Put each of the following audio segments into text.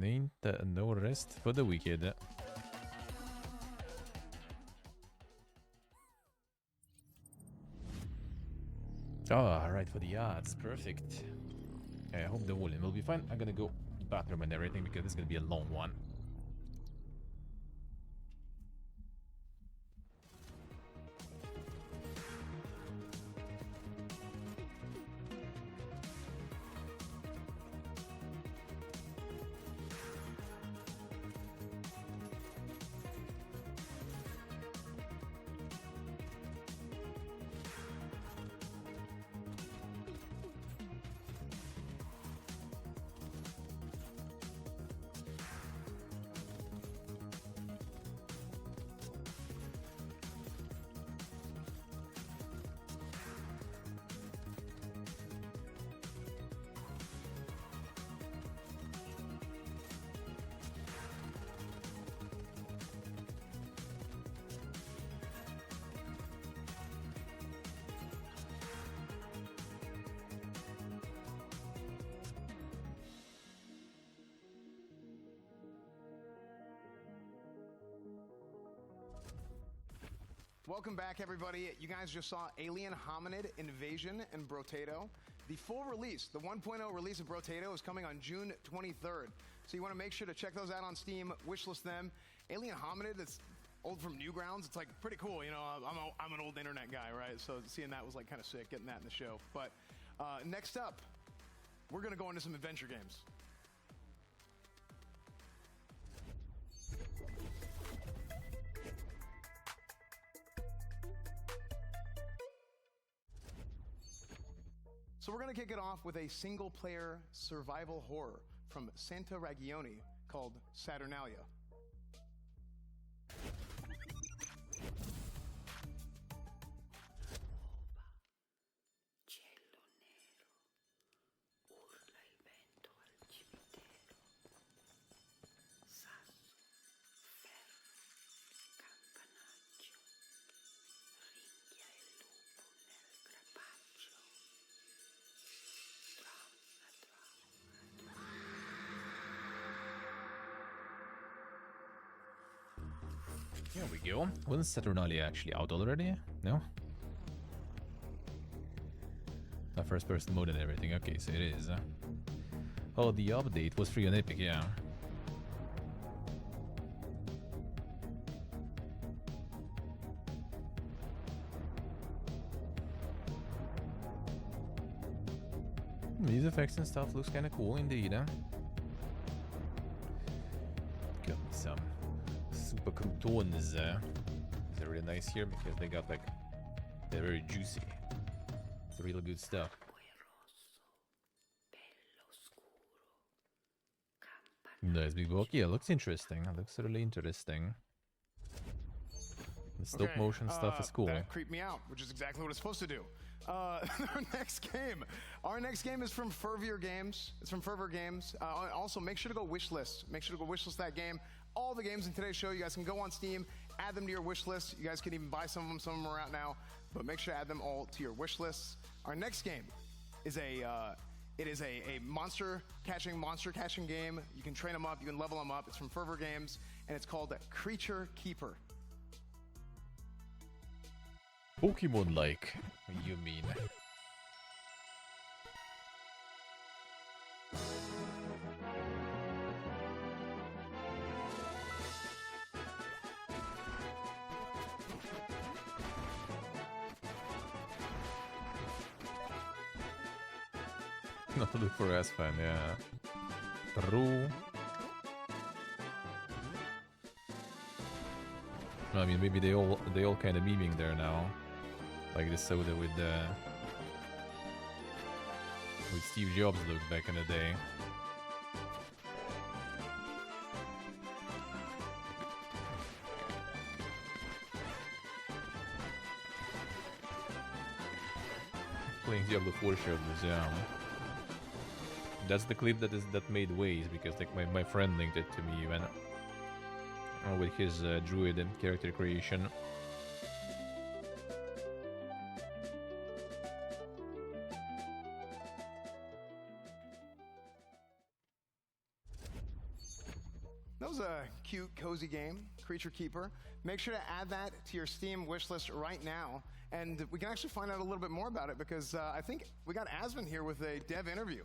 And ain't no rest for the wicked. Oh, right for the odds. Perfect. I hope the volume will be fine. I'm gonna go bathroom and everything because this is gonna be a long one. Welcome back, everybody. You guys just saw Alien Hominid Invasion and Brotato. The full release, the 1.0 release of Brotato, is coming on June 23rd. So you want to make sure to check those out on Steam, wishlist them. Alien Hominid, it's old from Newgrounds. It's like pretty cool. You know, I'm an old internet guy, right? So seeing that was like kind of sick, getting that in the show. But next up, we're going to go into some adventure games. So we're going to kick it off with a single-player survival horror from Santa Ragione called Saturnalia. Here we go. Wasn't Saturnalia actually out already? No? The first person mode and everything. Okay, so it is. Oh, the update was free on Epic, yeah. These effects and stuff looks kind of cool indeed, huh? Got me some super croutons. They're really nice here because they got like, they're very juicy. It's really good stuff. Nice big book. Yeah, looks interesting. It looks really interesting. The stop motion stuff is cool. That creeped me out, which is exactly what it's supposed to do. Our next game is from Fervor Games. It's from Fervor Games. Also, make sure to go wishlist. Make sure to go wishlist that game. All the games in today's show, you guys can go on Steam, add them to your wish list. You guys can even buy some of them. Some of them are out now, but make sure to add them all to your wish lists. Our next game is a monster catching game. You can train them up, you can level them up. It's from Fervor Games, and it's called Creature Keeper. Pokemon-like, you mean? Not look for S-Fan, yeah. True. I mean, maybe they all kind of memeing there now, like the soda with Steve Jobs looked back in the day. Playing Diablo 4 shirtless, yeah. That's the clip that made waves because like my friend linked it to me even with his druid character creation. that was a cute, cozy game, Creature Keeper. Make sure to add that to your Steam wishlist right now, and we can actually find out a little bit more about it because I think we got Asvin here with a dev interview.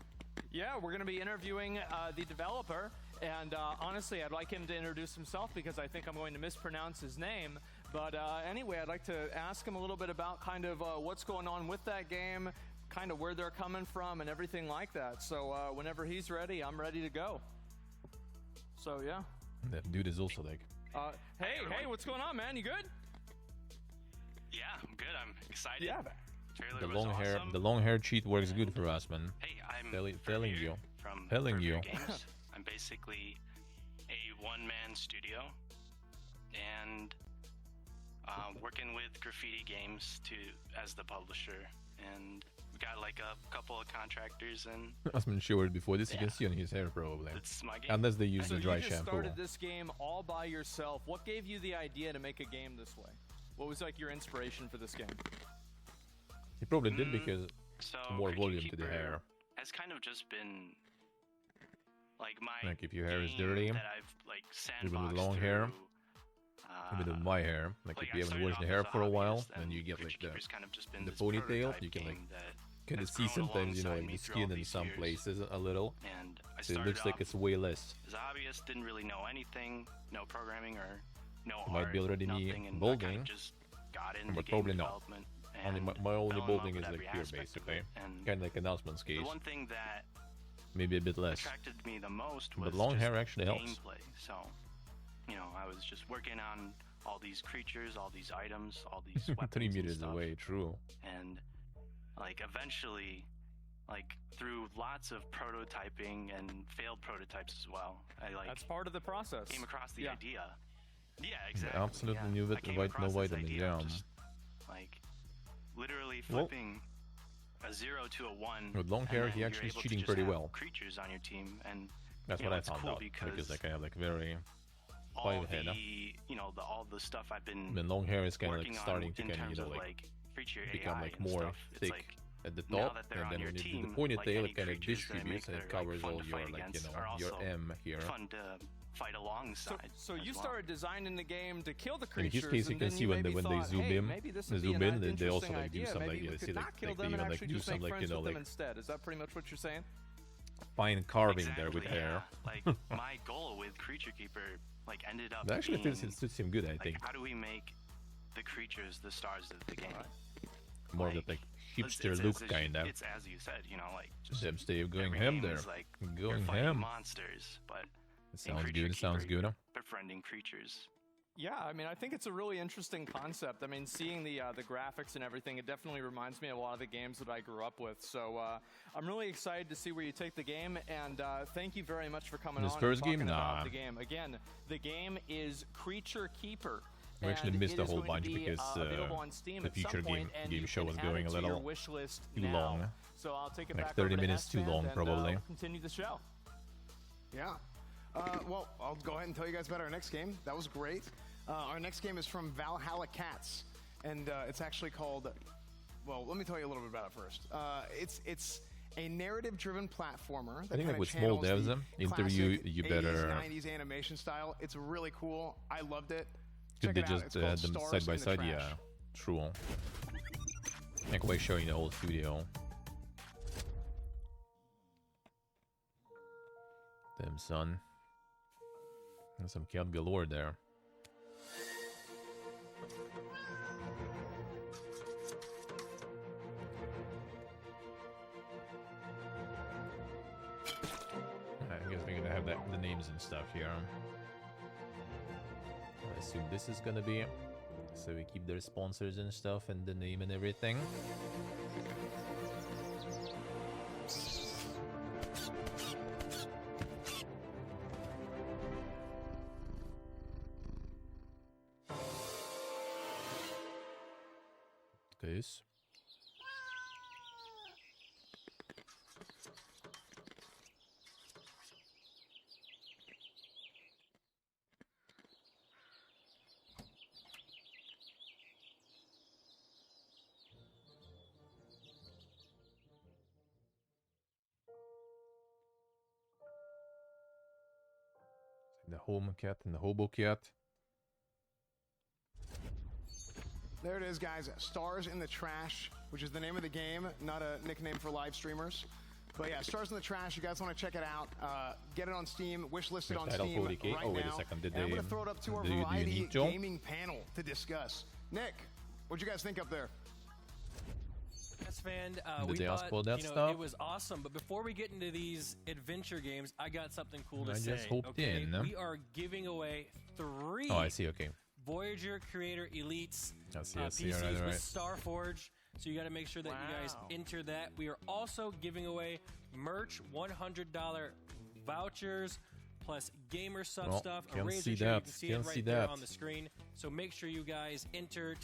Yeah, we're going to be interviewing the developer, and honestly, I'd like him to introduce himself because I think I'm going to mispronounce his name. But anyway, I'd like to ask him a little bit about kind of what's going on with that game, kind of where they're coming from, and everything like that. So whenever he's ready, I'm ready to go. So yeah. That dude is also like. Hey, what's going on, man? You good? Yeah, I'm good. I'm excited. Yeah. The long hair, the long hair cheat works good for us, man. Hey, I'm telling you, from telling you. Games. I'm basically a one-man studio, and working with Graffiti Games as the publisher, and we got like a couple of contractors and. Asman showered before this. You can see on his hair probably. It's my game. Unless they use the dry you just shampoo. Started this game all by yourself. What gave you the idea to make a game this way? What was like your inspiration for this game? He probably did because so more Creature volume to the Keeper hair. has kind of just been like my Like if your hair is game dirty, that I've like even with sandboxed long hair, through, even with my hair, like if you haven't washed the hair for a while, then you get like the ponytail, you can like kind of see sometimes, you know, like the skin in some places a little. And So it looks like it's way less. as a hobbyist, didn't really know anything, no programming or no It might art, be already me nothing, and I balding, kind of just got into but game probably not. development. Only and my only fell in love balding with is like every here aspect of basically, it. And kind of like announcements case, the one thing that maybe a bit less. attracted me the most was But long just hair actually helps. gameplay. So, you know, I was just working on all these creatures, all these items, all these weapons 3 and meters stuff. away, true. And like eventually, like through lots of prototyping and failed prototypes as well, I like That's part of the process. came across the Yeah. idea. Yeah, exactly. Absolutely yeah. knew I that came no across this vitamin, idea of yeah. just, like literally Well, flipping a 0 to a 1. with long and hair, then he you're actually is able to cheating just pretty have well. creatures on your team, and That's you what know, I it's found cool out because like I have like very all fine head. the you know all the stuff I've been The long hair is kind of working like on starting to in kind of, you terms know, of like feature become AI like and more stuff, it's thick like at the now top, that they're and on then your when you do team, the ponytail, like it kind of any creatures that distributes make and it their, like, covers fun all to your fight like you against know are your also M here. fun to fight alongside. So as you well. started designing the game to kill the In creatures. his case, you and can then see when maybe they thought, zoom hey, in, maybe this they would be zoom an in, and they also interesting like do idea. some like Maybe you we see could like not kill they them and even like actually do just some make like friends you know with like them instead. Is that pretty much what you're saying? fine carving there with Exactly, hair. yeah. Like my goal with Creature Keeper like ended up That actually being, suits him good, I like, think. how do we make the creatures the stars of the game? More of like, that like It's- hipster it's- look it's- kind of. It's as you said, you know, like just Them Steve going every ham game there, is like you're going fighting ham. monsters, but It in sounds Creature good. It sounds Keeper, good. you're befriending creatures. Yeah, I mean, I think it's a really interesting concept. I mean, seeing the graphics and everything, it definitely reminds me of a lot of the games that I grew up with. So I'm really excited to see where you take the game, and thank you very much for coming This on first and talking game? about Nah. the game. Again, the game is Creature Keeper. We actually and missed it a is whole going to bunch be, because available on Steam the at some feature point, and game you show can was add going it a to your little wish list too now. long. So I'll take it Like back 30 over to minutes too Esfand long, and, probably. we'll continue the show. Yeah. Well, I'll go ahead and tell you guys about our next game. That was great. Our next game is from Valhalla Cats, and it's actually called. Well, let me tell you a little bit about it first. It's a narrative-driven platformer. That I think like kinda with small channels devs, the interview classic you 80s, better. 90s animation style. It's really cool. I loved it. Could Check they it out. just It's called add them Stars side by in the side? Trash. Yeah, true. Like way showing the whole studio. Damn son. And some cat galore there. I guess we're gonna have the names and stuff here. I assume this is gonna be. So we keep their sponsors and stuff and the name and everything. This. The home cat and the hobo cat. There it is, guys. Stars in the Trash, which is the name of the game, not a nickname for live streamers. But yeah, Stars in the Trash. You guys want to check it out? Get it on Steam. Wishlisted on Title Steam 40K. right Oh, wait a now. second. Did And I'm they- going to throw it up to our do you variety need Joe? gaming panel to discuss. Nick, what'd you guys think up there? Yes, fan. Did We they ask thought, for that you know, stuff? it was awesome. But before we get into these adventure games, I got something cool to I say. just hopped okay? in. We are giving away 3 Oh, I see. Okay. Voyager Creator Elites I see. PCs All right. with Starforge. So you got to make sure that you guys Wow. enter that. We are also giving away merch, $100 vouchers, plus gamer sub Well, stuff. can't a razor see chair. that. You can see Can't it right see there that. on the screen. So make sure you guys enter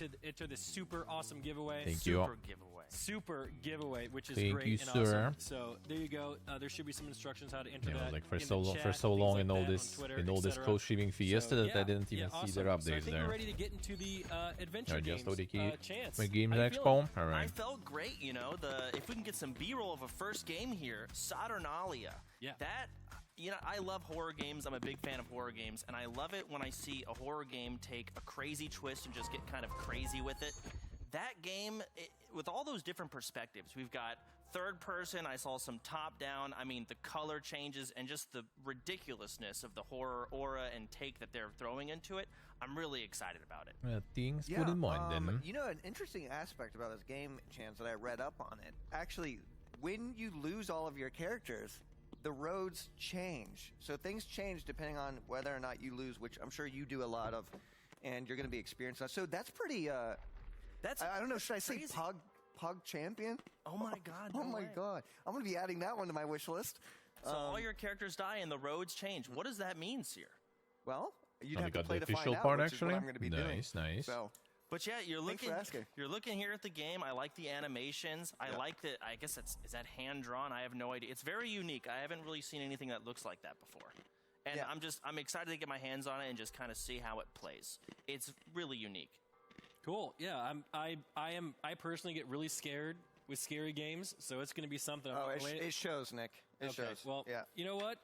this super awesome giveaway. Thank you. Super giveaway. Super giveaway, which is Thank great you, and sir. awesome. So there you go. There should be some instructions how to enter Yeah, that. like for in the so long, chat, for so things long like in all that on this Twitter, in all this etc. co-streaming fiesta that I didn't even see awesome. their So I updates think there. we're ready to get into the adventure I just games. OTK. Chance. My Games how you Expo. feeling? All I right. felt great, you know. If we can get some B-roll of a first game here, Saturnalia. Yeah. That, you know, I love horror games. I'm a big fan of horror games, and I love it when I see a horror game take a crazy twist and just get kind of crazy with it. That game, with all those different perspectives, we've got third person. I saw some top down. I mean, the color changes and just the ridiculousness of the horror aura and take that they're throwing into it. I'm really excited about it. Things put in mind then. You know, an interesting aspect about this game, Chance, that I read up on it. Actually, when you lose all of your characters, the roads change. So things change depending on whether or not you lose, which I'm sure you do a lot of, and you're going to be experienced on. So that's pretty. That's I don't know. Should I say crazy. Pug Champion? Oh my god! Oh no my way. god! I'm going to be adding that one to my wish list. So all your characters die and the roads change. What does that mean, Seer? Well, you'd Oh, we have to got play the to find official out, part which is actually. what I'm going to be doing. Nice. So But yeah, you're Thanks looking. for asking. You're looking here at the game. I like the animations. I like that. I guess is that hand drawn. I have no idea. It's very unique. I haven't really seen anything that looks like that before. And Yeah. I'm excited to get my hands on it and just kind of see how it plays. It's really unique. Cool. Yeah, I personally get really scared with scary games, so it's going to be something. Oh, it shows, Nick. It okay. shows. Well, yeah. you know what?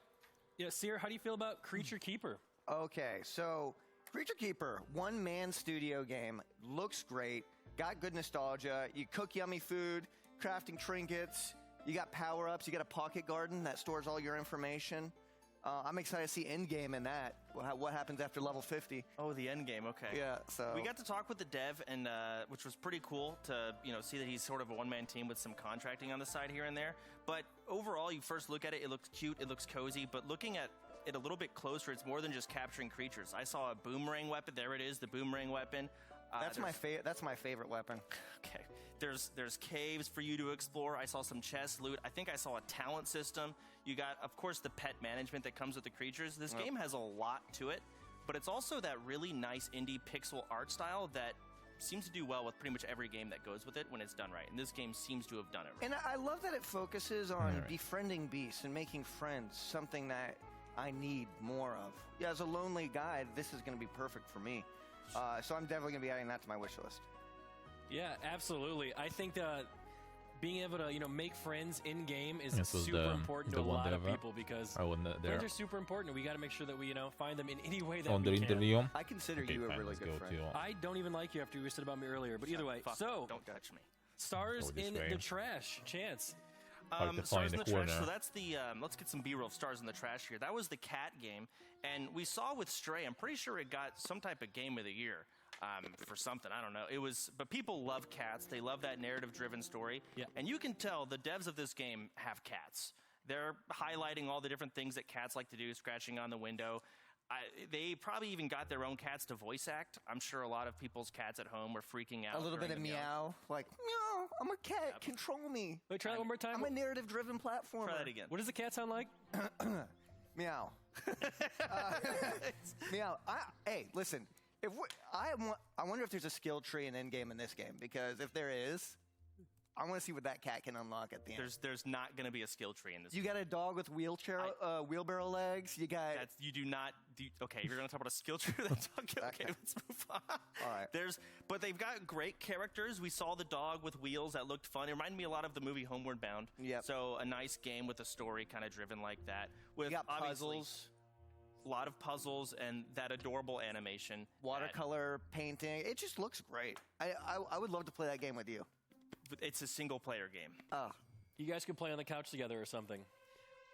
Yeah, Seer, how do you feel about Creature Keeper? Okay, so Creature Keeper, one-man studio game, looks great, got good nostalgia. You cook yummy food, crafting trinkets, you got power-ups, you got a pocket garden that stores all your information. I'm excited to see end game in that. What happens after level 50? Oh, the end game. Okay. Yeah. So We got to talk with the dev, and which was pretty cool to see that he's sort of a one-man team with some contracting on the side here and there. But overall, you first look at it, it looks cute, it looks cozy. But looking at it a little bit closer, it's more than just capturing creatures. I saw a boomerang weapon. There it is, the boomerang weapon. that's my favorite. That's my favorite weapon. Okay. There's caves for you to explore. I saw some chest loot. I think I saw a talent system. You got, of course, the pet management that comes with the creatures. This game has a lot to it, but it's also that really nice indie pixel art style that seems to do well with pretty much every game that goes with it when it's done right. And this game seems to have done it right. And I love that it focuses on befriending beasts and making friends, something that I need more of. Yeah, as a lonely guy, this is going to be perfect for me. So I'm definitely going to be adding that to my wish list. Yeah, absolutely. I think being able to make friends in game is This was super the- important the to a one lot of dev, people because I wasn't there friends are super important. We got to make sure that we find them in any way that on the we can. interview. I consider Okay, you a fine, really let's good go friend. to- I don't even like you after you said about me earlier, but either way. Fuck, So, don't touch me. stars Go this in way. the trash. Chance. Hard to Stars find in the the trash. corner. So that's the. Let's get some B-roll of Stars in the Trash here. That was the cat game, and we saw with Stray. I'm pretty sure it got some type of Game of the Year for something. I don't know. It was, but people love cats. They love that narrative-driven story. Yeah. And you can tell the devs of this game have cats. They're highlighting all the different things that cats like to do, scratching on the window. They probably even got their own cats to voice act. I'm sure a lot of people's cats at home were freaking out. A little bit during of the meow, like meow. I'm a cat. Control me. Wait, try that one more time. I'm a narrative-driven platformer. Try that again. What does the cat sound like? Meow. Meow. Hey, listen. I wonder if there's a skill tree and end game in this game, because if there is, I want to see what that cat can unlock at the end. There's not going to be a skill tree in this. You got a dog with wheelbarrow legs. You got. You do not. Okay, if you're going to talk about a skill tree, that's okay. Let's move on. All right. But they've got great characters. We saw the dog with wheels that looked fun. It reminded me a lot of the movie Homeward Bound. Yep. So a nice game with a story kind of driven like that. With You got obviously- puzzles. a lot of puzzles, and that adorable animation. Watercolor painting. It just looks great. I would love to play that game with you. It's a single-player game. Oh. You guys could play on the couch together or something.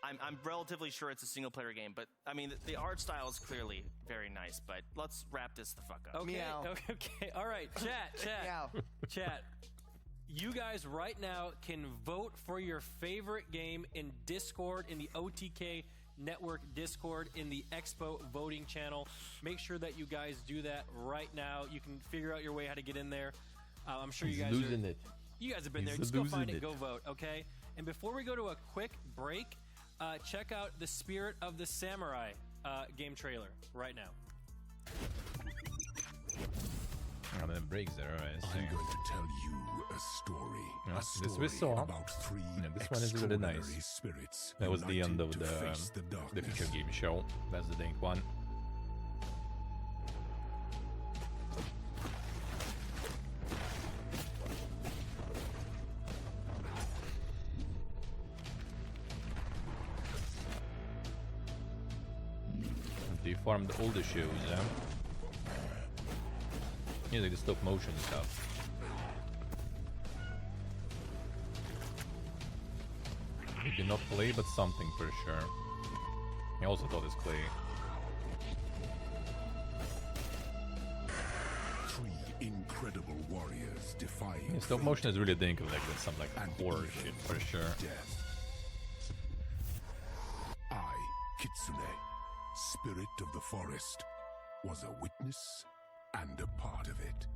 I'm relatively sure it's a single-player game, but I mean, the art style is clearly very nice. But let's wrap this the fuck up. Okay, Meow. okay, all right, Meow. chat. You guys right now can vote for your favorite game in Discord, in the OTK Network Discord, in the Expo voting channel. Make sure that you guys do that right now. You can figure out your way how to get in there. I'm sure you guys losing it. You guys have been there. He's Just go find losing it. it. Go vote, okay? And before we go to a quick break, check out the Spirit of the Samurai game trailer right now. Oh, then breaks there. Alright, so. I'm going to tell you a story. Yeah, A this story we saw. about three Yeah, this one is really nice. extraordinary spirits That was the end of united to face the the darkness. feature game show. That's the Dink one. They farmed all the shows, yeah? Yeah, like the stop motion stuff. Maybe not play, but something for sure. I also thought it's clay. Three incredible warriors defying Yeah, stop fate motion is really thinking like that's some like and horror evil shit for sure. Death. I, Kitsune, spirit of the forest, was a witness and a part of it.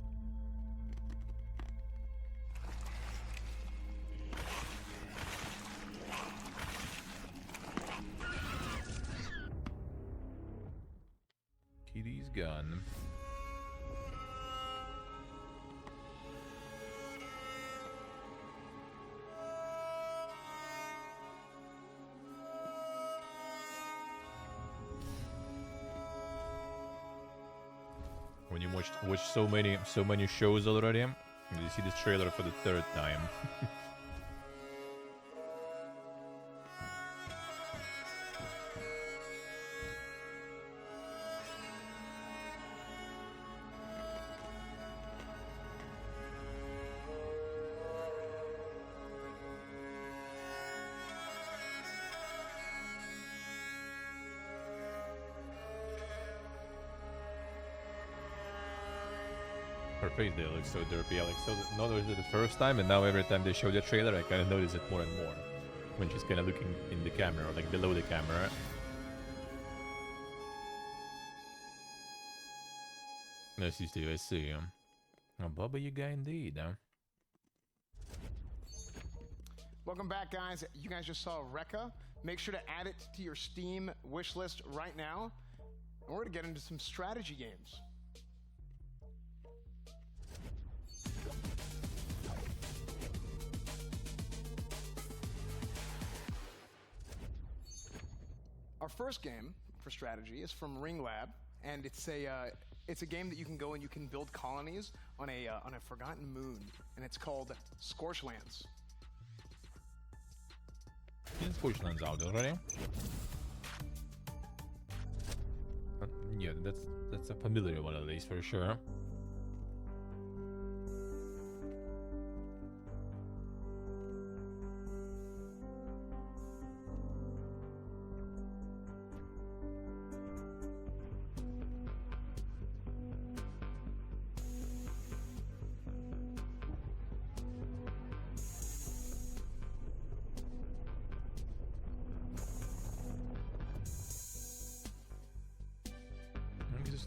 Kitty's gun. When you watch so many shows already, and you see this trailer for the third time. Her face there looks so derpy. Like so, not only the first time, and now every time they show the trailer, I kind of notice it more and more. When she's kind of looking in the camera, or like below the camera. I see, Steve. I see. Oh, Bubba, you guy indeed. Huh? Welcome back, guys. You guys just saw Rekka. Make sure to add it to your Steam wish list right now. And we're going to get into some strategy games. Our first game for strategy is from Ring Lab, and it's a game that you can go and you can build colonies on a forgotten moon, and it's called Scorchlands. Is Scorchlands out already? Yeah, that's a familiar one at least for sure.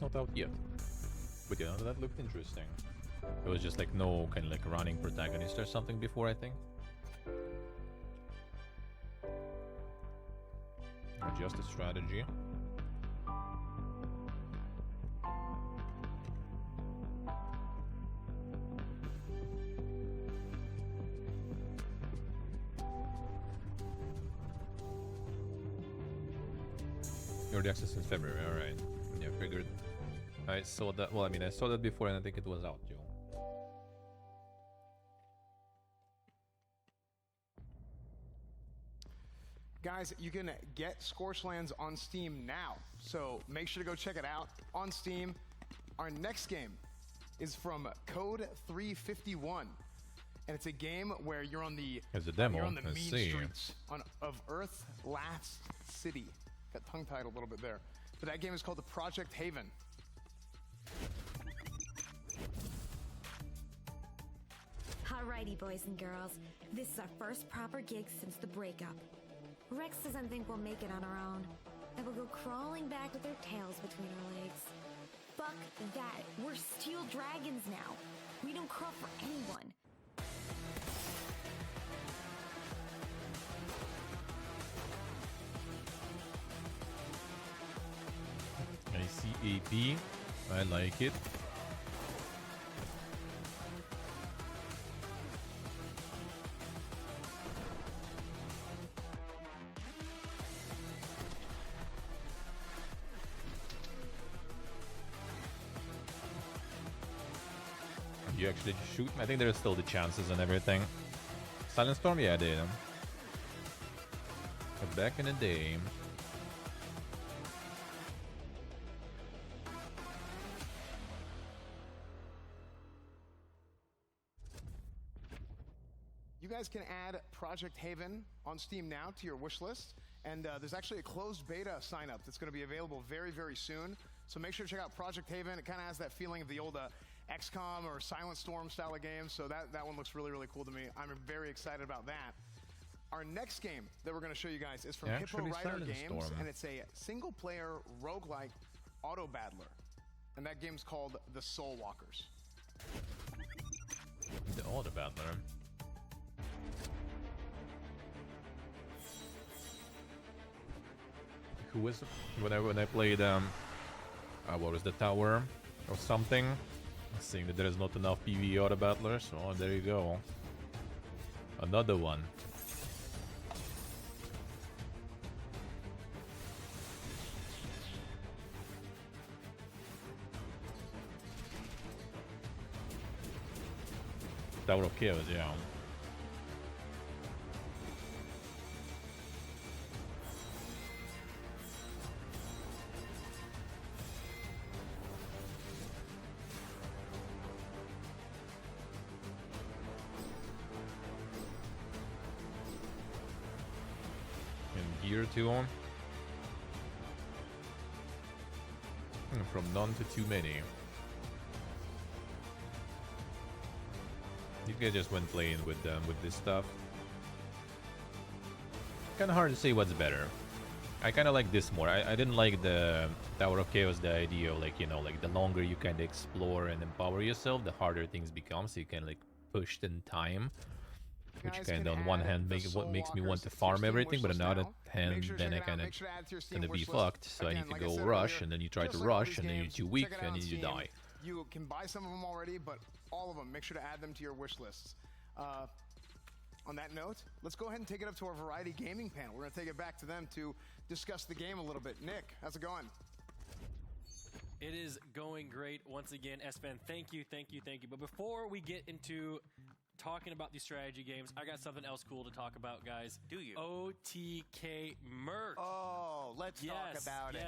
Not out yet, but yeah, that looked interesting. It was just like no kind of like running protagonist or something before, I think. Or just a strategy. Early access in February, alright. Yeah, figured. I saw that. Well, I mean, I saw that before, and I think it was out, Joe. Guys, you can get Scorchlands on Steam now, so make sure to go check it out on Steam. Our next game is from Code 351, and it's a game where you're on the It's a demo. you're on the Let's mean see. streets of Earth's last city. Got tongue-tied a little bit there, but that game is called the Project Haven. Alrighty, boys and girls. This is our first proper gig since the breakup. Rex doesn't think we'll make it on our own, and we'll go crawling back with our tails between our legs. Fuck that. We're steel dragons now. We don't crawl for anyone. I see AP. I like it. You actually shoot? I think there's still the chances and everything. Silent Storm, yeah, I did. But back in the day. You guys can add Project Haven on Steam now to your wish list, and there's actually a closed beta sign up that's going to be available very, very soon. So make sure to check out Project Haven. It kind of has that feeling of the old XCOM or Silent Storm style of games, so that one looks really, really cool to me. I'm very excited about that. Our next game that we're going to show you guys is from Hippo Actually, Rider Silent Games, Storm. and it's a single-player roguelike auto battler, and that game's called The Soul Walkers. The Auto Battler. Who was when I played what was the tower or something? Seeing that there is not enough PvE auto battlers, oh there you go. Another one. Tower of Chaos, yeah. Gear to on. From none to too many. You guys just went playing with this stuff. Kinda hard to say what's better. I kinda like this more. I didn't like the Tower of Chaos, the idea of like, you know, like the longer you kinda explore and empower yourself, the harder things become, so you can like push in time. Which Guys kind of can on one add hand the what makes me Soul want to Walkers farm to your everything, Steam but on wish the list other now. hand Make sure to then check I it out. kind of Make sure to add to your Steam gonna be wish list. fucked, so I Again, need to like I go said rush, earlier, and then you try to just like all rush, these and then you're games, too weak, check it out and on then you Steam. die. You can buy some of them already, but all of them, make sure to add them to your wish lists. On that note, let's go ahead and take it up to our Variety Gaming panel. We're going to take it back to them to discuss the game a little bit. Nick, how's it going? It is going great once again, S-Fan. Thank you. But before we get into talking about these strategy games, I got something else cool to talk about, guys. Do you? OTK merch. Oh, let's talk about it.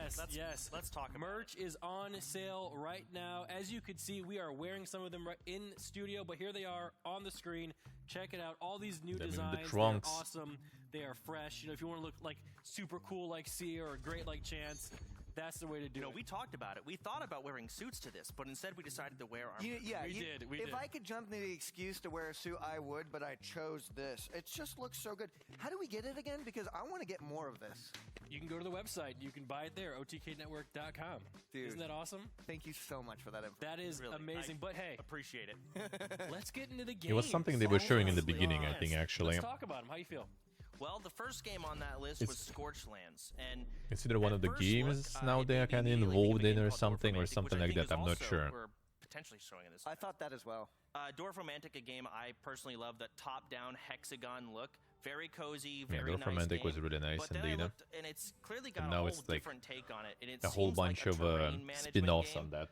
Let's talk about merch is on sale right now. As you can see, we are wearing some of them right in studio, but here they are on the screen. Check it out. All these new Them in the designs. They're trunks. awesome. They are fresh. You know, if you want to look like super cool like Sia or great like Chance, that's the way to do You know, it. we talked about it. We thought about wearing suits to this, but instead we decided to wear our. We did. If I could jump into the excuse to wear a suit, I would, but I chose this. It just looks so good. How do we get it again? Because I want to get more of this. You can go to the website. You can buy it there, otknetwork.com. Dude. Isn't that awesome? Thank you so much for that information. That is Really, amazing. But hey, appreciate it. let's get into the game. It was something they were showing in the beginning, I think, actually. Let's talk about them. How you feel? Well, the first game on that list was Scorchlands, and Consider one at of the first games look, now it they made are me kind of immediately think involved of a in game or called something, Dwarf or Romantic, something which I like think that. is I'm not also- sure. We're potentially showing this. I thought that as well. Dwarf Romantic, a game I personally love, that top-down hexagon look. Very cozy, Yeah, very Dwarf nice Romantic game. was really nice But then I indeed. looked, and it's clearly got And a now whole it's like different take on it. And it a whole seems like bunch a of terrain management spin-offs game. on that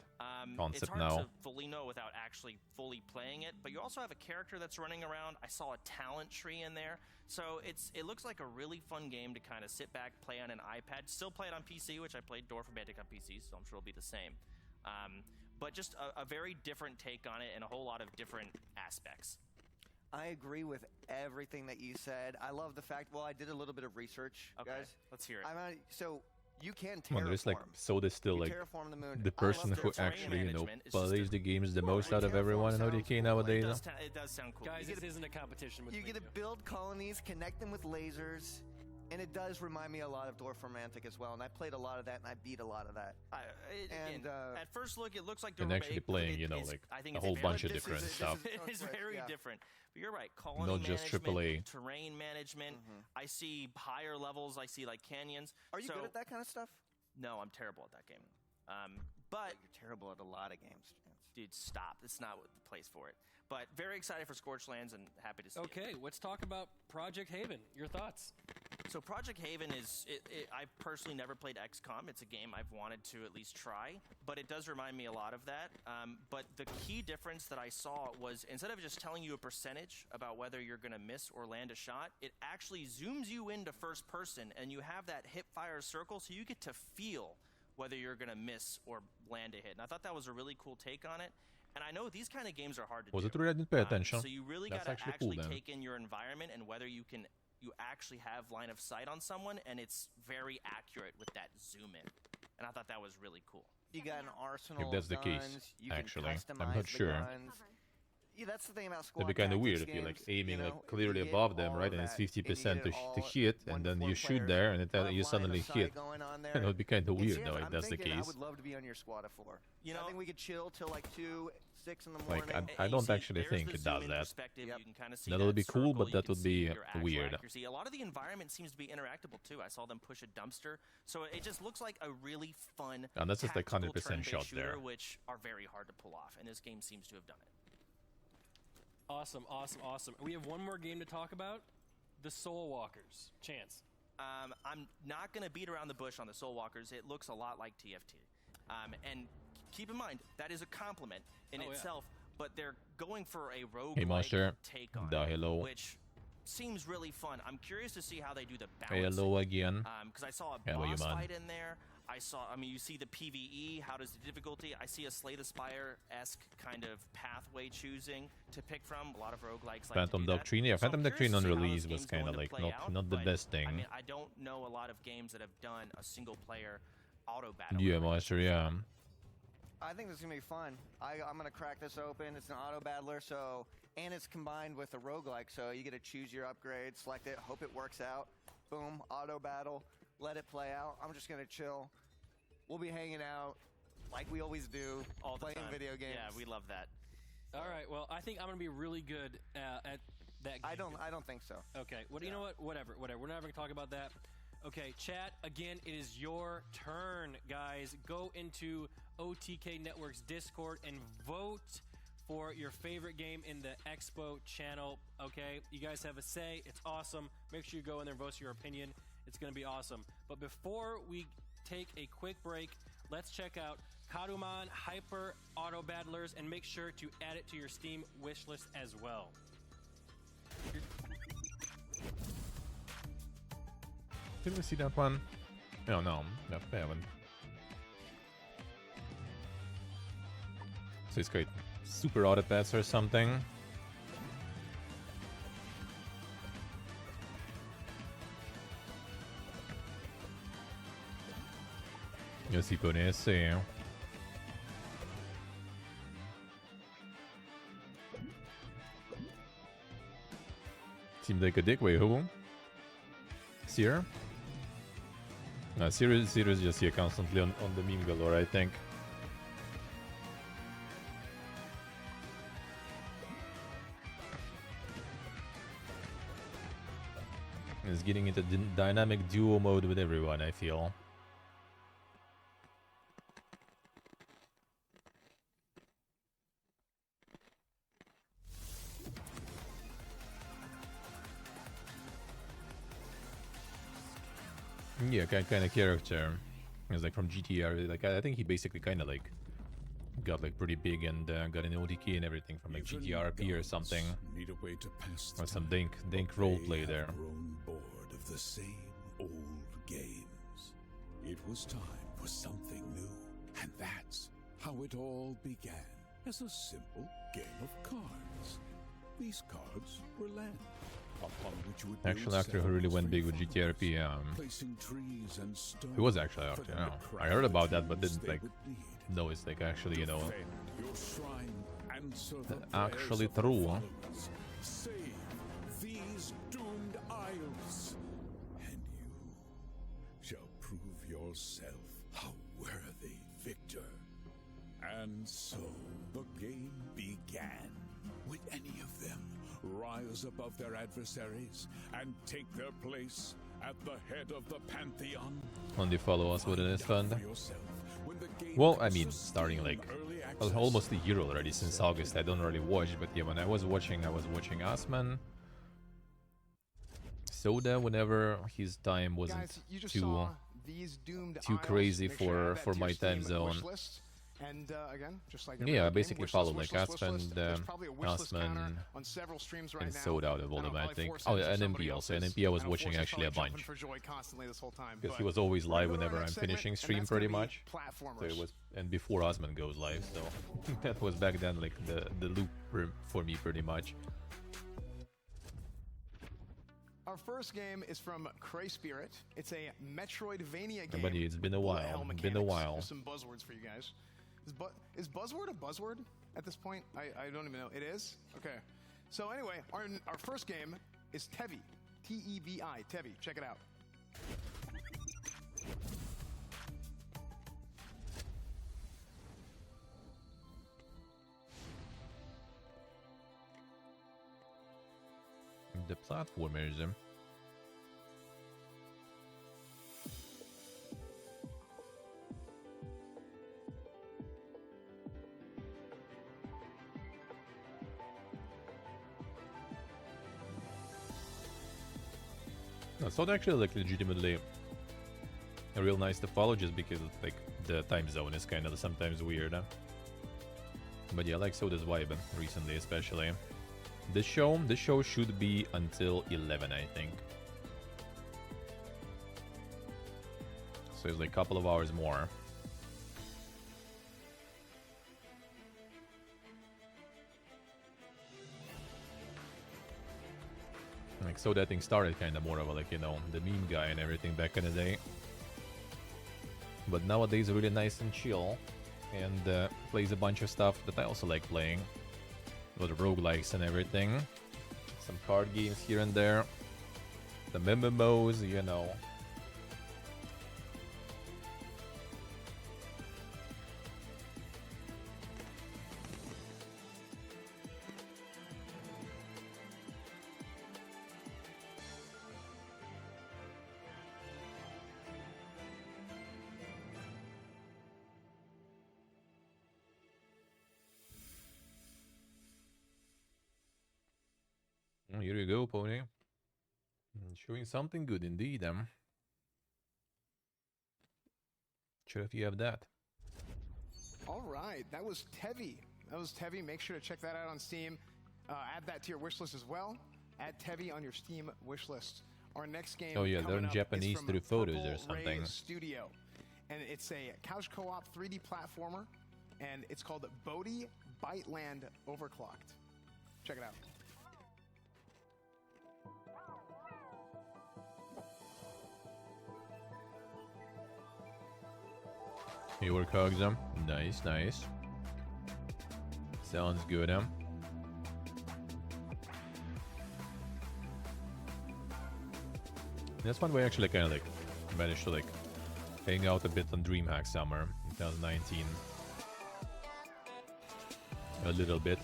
It's concept hard now. to fully know without actually fully playing it, but you also have a character that's running around. I saw a talent tree in there. So it looks like a really fun game to kind of sit back, play on an iPad. Still play it on PC, which I played Dwarf Romantic on PC, so I'm sure it'll be the same. But just a very different take on it and a whole lot of different aspects. I agree with everything that you said. I love the fact. Well, I did a little bit of research, Okay, guys. let's hear it. So you can terraform. Come on, there's like Soda's still You like terraform the moon. the I love person who terrain actually, you know, management. It's just plays a- the games the Well, most out of terraform everyone in sounds OTK cool. It nowadays. does sound cool. Guys, You this isn't a competition You between get to build colonies, connect them with lasers, and it does remind me a lot of Dwarf Romantic as well. And I played a lot of that, and I beat a lot of that. Again, at first look, it looks like And Dwarf actually Romantic, playing, it you know, is- like I think a it's whole very bunch of different. different stuff. It is very Yeah. different. But you're right. Colony Not just management, AAA. terrain management. I see higher levels. I see like canyons. Are you So- good at that kind of stuff? No, I'm terrible at that game. But You're terrible at a lot of games. Chance. dude, stop. It's not the place for it. But very excited for Scorched Lands and happy to see it. Okay, let's talk about Project Haven. Your thoughts? So Project Haven is, I've personally never played XCOM. It's a game I've wanted to at least try, but it does remind me a lot of that. But the key difference that I saw was instead of just telling you a percentage about whether you're going to miss or land a shot, it actually zooms you into first person, and you have that hip fire circle, so you get to feel whether you're going to miss or land a hit. And I thought that was a really cool take on it. And I know these kind of games are hard to Was do. it really? I didn't pay attention. So you really That's got to actually cool actually then. take in your environment and whether you actually have line of sight on someone, and it's very accurate with that zoom in. And I thought that was really cool. You got an arsenal If that's of the guns. case, You actually. can I'm customize not the sure. guns. Yeah, that's the thing about squad That'd be kind of weird tactics if you're like games, aiming you know, like clearly you get above them, all right? of And it's that, 50% you to, get it to all hit, one and to then four you shoot players, there, and have you line suddenly of sight hit. going on there. That would be kind of It's weird, different. though, if I'm that's the thinking case. I would love to be on your squad of 4. You know, I think we could chill till like 2, 6 in the morning. Like, And I you don't see, actually there's think the it zoom does in that. perspective. Yep. You can kind of see That would be cool, circle, but you that can would be see your actual weird. accuracy. A lot of the environment seems to be interactable too. I saw them push a dumpster, so it just looks like a really fun. And that's just like tactical 100% turn-based shot shooter, there. which are very hard to pull off, and this game seems to have done it. Awesome, awesome, awesome. We have one more game to talk about. The Soul Walkers. Chance. I'm not going to beat around the bush on the Soul Walkers. It looks a lot like TFT. And keep in mind, that is a compliment in Oh, yeah. itself, but they're going for a Hey, roguelike Monster. take on Da it, hello. which seems really fun. I'm curious to see how they do the balance. Hello again. Because I saw a Hello, you boss man. fight in there. You see the PvE. How does the difficulty? I see a Slay the Spire-esque kind of pathway choosing to pick from. A lot of roguelikes like Phantom to do that. Doctrine, yeah, So I'm Phantom curious Doctrine to on see how release those was games kind of going to like play not out, not the but, best thing. I mean, I don't know a lot of games that have done a single-player auto battle. Yeah, Monster, yeah. I think this is going to be fun. I'm going to crack this open. It's an auto battler, and it's combined with a roguelike, so you get to choose your upgrade, select it, hope it works out. Boom, auto battle, let it play out. I'm just going to chill. We'll be hanging out like we always do, All the playing time. video games. Yeah, we love that. All right, well, I think I'm going to be really good at that game. I don't think so. Okay, well, you know what? Whatever. We're never going to talk about that. Okay, chat, again, it is your turn, guys. Go into OTK Network's Discord and vote for your favorite game in the Expo channel, okay? You guys have a say. It's awesome. Make sure you go in there and vote your opinion. It's going to be awesome. But before we take a quick break, let's check out Karuman Hyper Auto Battlers and make sure to add it to your Steam wishlist as well. Did we see that one? Oh, no, we haven't. So it's great. Super audit bats or something. Io si ponesse. Seemed like a dick. Wait, who? Seer? No, Seer is just here constantly on the meme galore, I think. Is getting into dynamic duo mode with everyone, I feel. Yeah, kind of character. He's like from GTR. Like I think he basically kind of like got like pretty big and got an OTK and everything from like Even GTRP or gods something, need a way to pass the or some time, dank but roleplay they there. have grown bored of the same old games. It was time for something new, and that's how it all began. As a simple game of cards. These cards were land, upon which you would build Actual actor who really settlements went for big your with farmers, GTRP. placing trees and stones He was actually for actor. them Yeah. to I craft heard the about that, but tools didn't they like would need. know it's like actually, you know, Defend your shrine, answer the actually prayers of true. your followers. Save these doomed isles, and you shall prove yourself a worthy victor. And so the game began. Would any of them rise above their adversaries and take their place at the head of the pantheon? only follow us with an Find out fund. for yourself when the game Well, I comes mean, to starting Steam like Early well, Access. almost a year already since August. I don't really watch, but yeah, when I was watching Asman, Soda. Whenever his time wasn't Guys, you just too saw these doomed too aisles. crazy Make sure you add that for to my your time Steam wish zone. list. And again, just like Yeah, I every game, basically wish followed list, like wish list, wish list. Asman, There's probably a wish list counter Asman, on several streams right and now. Soda out of all of them, I Probably think. 4 Oh, cents yeah, or somebody NMP also. else's. NMP I was I know watching 4 cents actually a probably bunch. jumping for joy constantly this whole time. Because but he was always we're gonna live go to our whenever I'm next segment, finishing and stream that's pretty gonna be much. So Platformers. it was, and before Osman goes live, so that was back then like the loop for me pretty much. Our first game is from Cray Spirit. It's a Metroidvania game. Buddy, it's been a with while. hell Been a mechanics. while. There's some buzzwords for you guys. Is buzzword a buzzword at this point? I don't even know. It is? Okay. So anyway, our first game is Tevi. T-E-V-I. Tevi. Check it out. The platformers. It's not actually like legitimately real nice to follow just because like the time zone is kind of sometimes weird. But yeah, I like Soda's vibe recently, especially. This show should be until 11, I think. So it's like a couple of hours more. Like, so that thing started kind of more of a, like, you know, the meme guy and everything back in the day. But nowadays really nice and chill. And plays a bunch of stuff that I also like playing. With roguelikes and everything. Some card games here and there. The MMOs, you know. Here you go, Pony. Showing something good indeed, Sure if you have that. All right, that was Tevi. Make sure to check that out on Steam. Add that to your wish list as well. Add Tevi on your Steam wish list. Our next game. Oh, yeah, coming learn up Japanese is from through photos or Purple Ray something. Studio, and it's a couch co-op 3D platformer, and it's called Bodhi Byteland Overclocked. Check it out. You work hogs, Nice, nice. Sounds good, That's one way I actually kind of like managed to like hang out a bit on DreamHack Summer 2019. A little bit.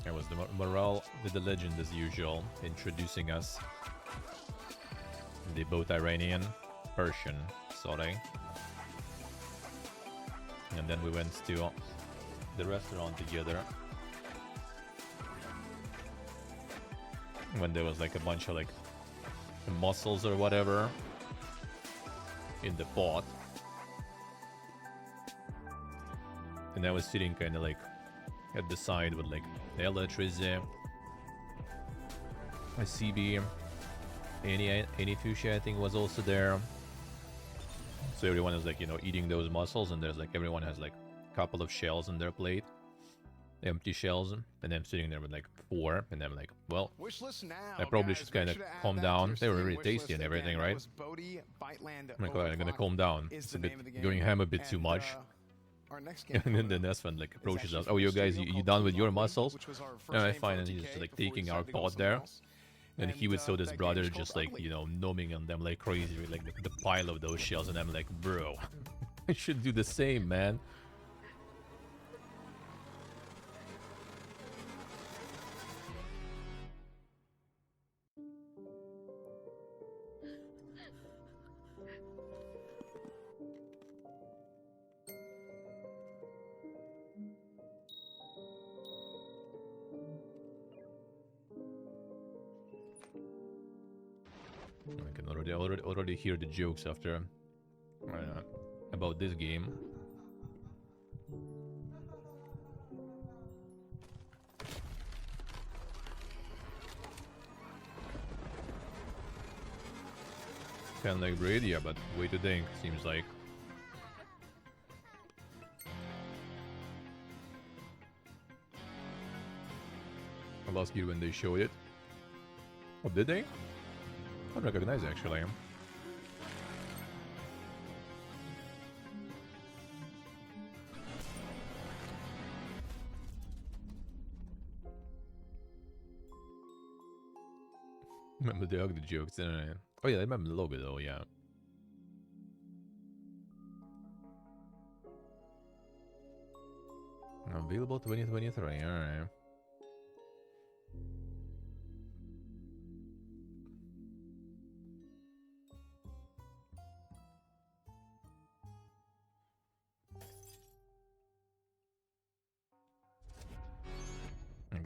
It was the Morale with the Legend as usual, introducing us. The both Iranian, Persian, sorry. And then we went to the restaurant together. When there was like a bunch of like mussels or whatever. in the pot. And I was sitting kind of like at the side with like Ella, Trizzy, a CB, any Fuchsia I think was also there. So everyone is like, you know, eating those mussels, and there's like everyone has like a couple of shells on their plate, empty shells, and I'm sitting there with like 4, and I'm like, well, Wish list now, I probably guys. should kind of Make sure to add calm that down. to They your were Steam really wish tasty list and again. everything, That right? was Bodhi Biteland I'm like, all right, I'm gonna Overclock calm down. is It's the a bit name of the game. going ham a bit too And, much. Our next game And then the coming up Nesfan like is approaches actually us. from Oh, a you guys, studio you called done with Team your Ugly, muscles? which was our first And I game for find and he's OTK just like before we taking our decided to go pot somewhere there. else. And he would saw this that game brother is called just like, Ugly. you know, numbing on them like crazy, with, like the pile of those shells. And I'm like, bro, I should do the same, man. I can already hear the jokes after about this game. Kind of like Bradia, but way to think, seems like. Last year when they showed it. Oh, did they? I don't recognize it, actually. Remember the ugly jokes, didn't I? Oh yeah, I remember the logo though, yeah. Available 2023, alright.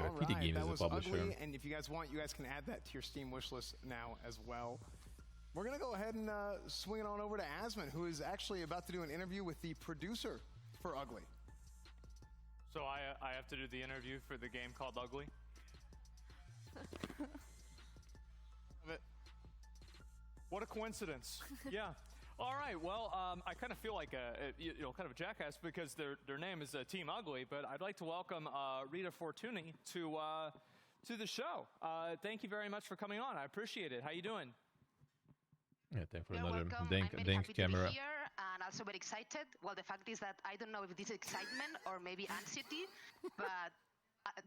All PT right, Games that is was a publisher. ugly, and if you guys want, you guys can add that to your Steam wish list now as well. We're gonna go ahead and swing it on over to Asmon, who is actually about to do an interview with the producer for Ugly. So I have to do the interview for the game called Ugly? What a coincidence. Yeah. All right. Well, I kind of feel like kind of a jackass because their name is Team Ugly, but I'd like to welcome Rita Fortuny to the show. Thank you very much for coming on. I appreciate it. How you doing? Yeah, thanks for You're another welcome. I'm very dink happy camera. to be here and also very excited. Well, the fact is that I don't know if this is excitement or maybe anxiety, but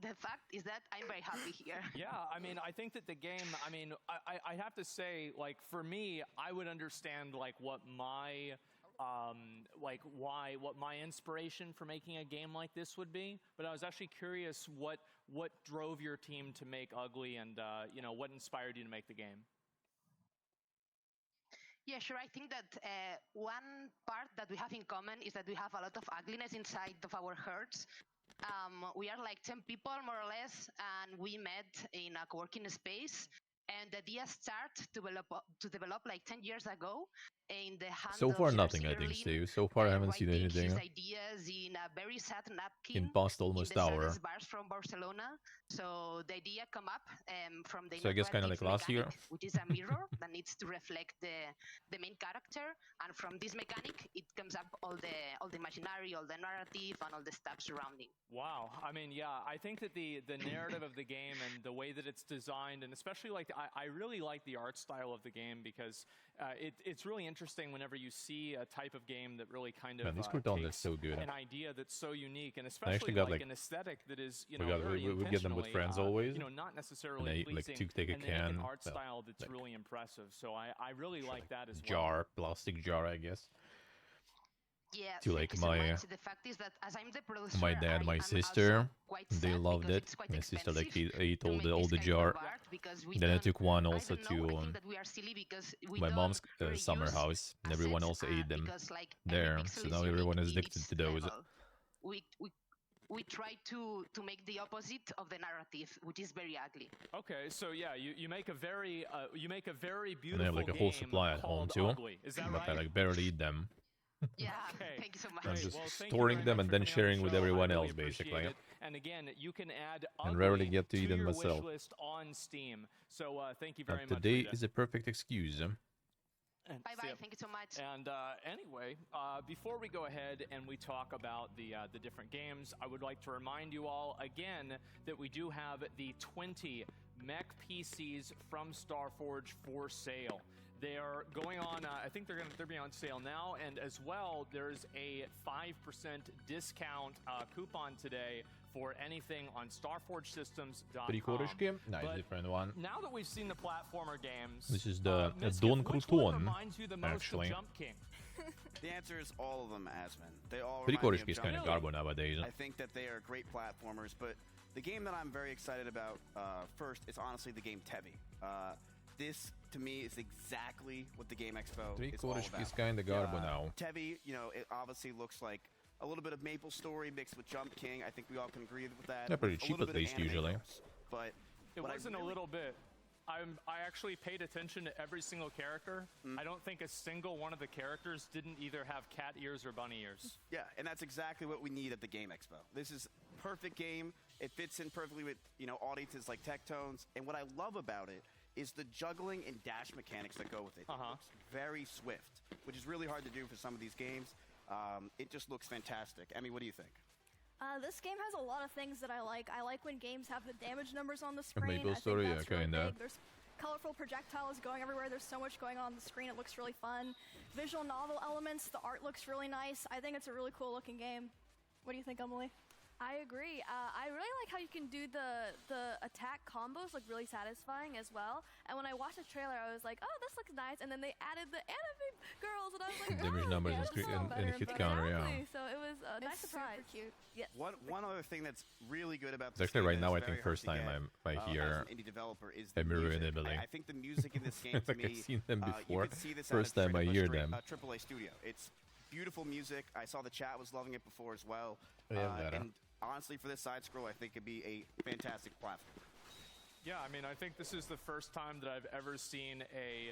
the fact is that I'm very happy here. Yeah, I mean, I think that the game, I mean, I have to say, like, for me, I would understand, like, what my, what my inspiration for making a game like this would be, but I was actually curious what drove your team to make Ugly and, what inspired you to make the game? Yeah, sure. I think that one part that we have in common is that we have a lot of ugliness inside of our hearts. We are like 10 people, more or less, and we met in a co-working space. And the idea started to develop like 10 years ago in the hand So far, of nothing, I think, Steve. So far, I haven't seen writing anything. his ideas in a very sad napkin In past almost in the hour. saddest bars from Barcelona. So the idea come up from the So I guess kinda like last year. mechanic, which is a mirror that needs to reflect the main character, and from this mechanic it comes up all the imaginary, all the narrative, and all the stuff surrounding. Wow. I mean, yeah, I think that the narrative of the game and the way that it's designed, and especially like I really like the art style of the game because it's really interesting whenever you see a type of game that really kind of Man, this Crouton is takes so good. an idea that's so unique, and I actually especially got, like like- an aesthetic that is we very get them with intentionally, friends always, not necessarily and they, like, pleasing, take a and they make can, an art well, style that's like- really impressive. So I really like that as well. Jar, plastic jar, I guess. Yeah, To, like, thank you so my- much. The fact is that as I'm the producer, My dad, my I'm sister, also quite they sad loved because it. it's quite My sister like expensive ate to all make the this kind jar. of art because we Then I don't- took one I also don't to know, I think that we are silly because we my don't mom's summer reuse house, and everyone assets, else ate them because, like, every there. pixel So is now unique everyone is in addicted its to those. level. We we try to make the opposite of the narrative, which is very ugly. Okay, so yeah, you make a very And beautiful they have like a whole supply at home called too. Ugly. Is that But right? I like barely eat them. Yeah, Okay. thank you so much. I'm Great. just Well, thank you storing very them much and for then coming on the sharing with show. I everyone really else, appreciate basically. it. And again, you can add And rarely Ugly get to eat them your myself. wish list on Steam. So thank you very And much. today Rita. is a perfect excuse. And Bye see bye. ya. Thank you so much. And anyway, before we go ahead and we talk about the different games, I would like to remind you all again that we do have the 20 mech PCs from Starforge for sale. They are going on. I think they're be on sale now, and as well, there's a 5% discount coupon today for anything on StarForgeSystems.com. Приколышки. Nice, But different one. now that we've seen the platformer games, This is the Miskif, Don which one Crouton, reminds you the most actually. of Jump King? The answer is all of them, Asman. They all remind me of Приколышки is Jump kind of King. garbo nowadays. I think that they are great platformers, but the game that I'm very excited about first is honestly the game Tevi. This, to me, is exactly what the Game Expo is all Приколышки is about. kind of garbo now. Tevi, you know, it obviously looks like a little bit of Maple Story mixed with Jump King. I think we all can agree with that. They're pretty With a cheap little at bit of least, anime usually. notes. But It what I wasn't a really- little bit. I actually paid attention to every single character. I don't think a single one of the characters didn't either have cat ears or bunny ears. Yeah, and that's exactly what we need at the Game Expo. This is perfect game. It fits in perfectly with, you know, audiences like Tectones. And what I love about it is the juggling and dash mechanics that go with it. It looks very swift, which is really hard to do for some of these games. It just looks fantastic. Emmy, what do you think? This game has a lot of things that I like. I like when games have the damage numbers on the screen. Maple I think Story, that's yeah, really kinda. big. There's colorful projectiles going everywhere. There's so much going on the screen. It looks really fun. Visual novel elements. The art looks really nice. I think it's a really cool looking game. What do you think, Emily? I agree. I really like how you can do the attack combos, like really satisfying as well. And when I watched the trailer, I was like, oh, this looks nice. And then they added the anime girls, and I was like, Damage oh, numbers yeah, and this is screen- so and better hit and counter, yeah. exactly. So it was a nice It's surprise. super cute. Yes. One other thing that's really good about It's this actually game right that now, is I think, very hard first to time get, I as hear an indie developer is the Emiru music. enabling. I think the music in this game to Like me, I've seen them you before. could see this First out of time I straight up hear a them. AAA studio. It's beautiful music. I saw the chat was loving it before as well. Yeah, Vera. and honestly, for this side scroll, I think it'd be a fantastic platform. Yeah, I mean, I think this is the first time that I've ever seen a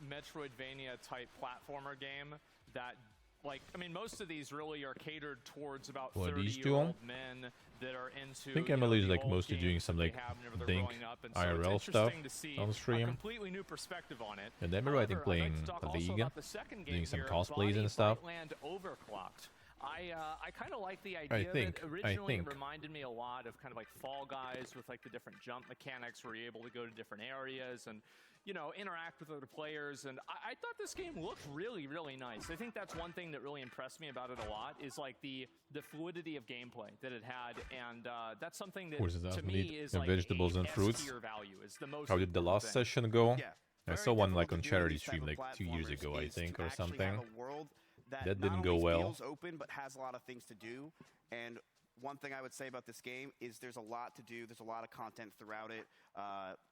Metroidvania type platformer game that, like, I mean, most of these really are catered towards about What, these 30-year-old two? men that are into. I think you know, Emily's the like old mostly doing games some that like they have whenever they're Think growing up, and so IRL it's stuff interesting to see on a stream. completely new perspective on it. And Emiru, I think, However, I'd playing like to talk the also League, about the second game doing some here, cosplays Bonnie and stuff. Fightland Overclocked. I kind of like the idea think- of it. I Originally, think. it reminded me a lot of kind of like Fall Guys with like the different jump mechanics where you're able to go to different areas and, you know, interact with other players. And I thought this game looked really, really nice. I think that's one thing that really impressed me about it a lot is like the fluidity of gameplay that it had. And that's something that Course, it to doesn't me need is the like vegetables a and fruits. S-tier value is the most How did the important last thing. session go? Yeah. I Very saw one like on difficult to do charity these type stream of like 2 years platformers ago, I is to think, or actually something. have a world that That not didn't go only well. feels open, but has a lot of things to do. And one thing I would say about this game is there's a lot to do. There's a lot of content throughout it.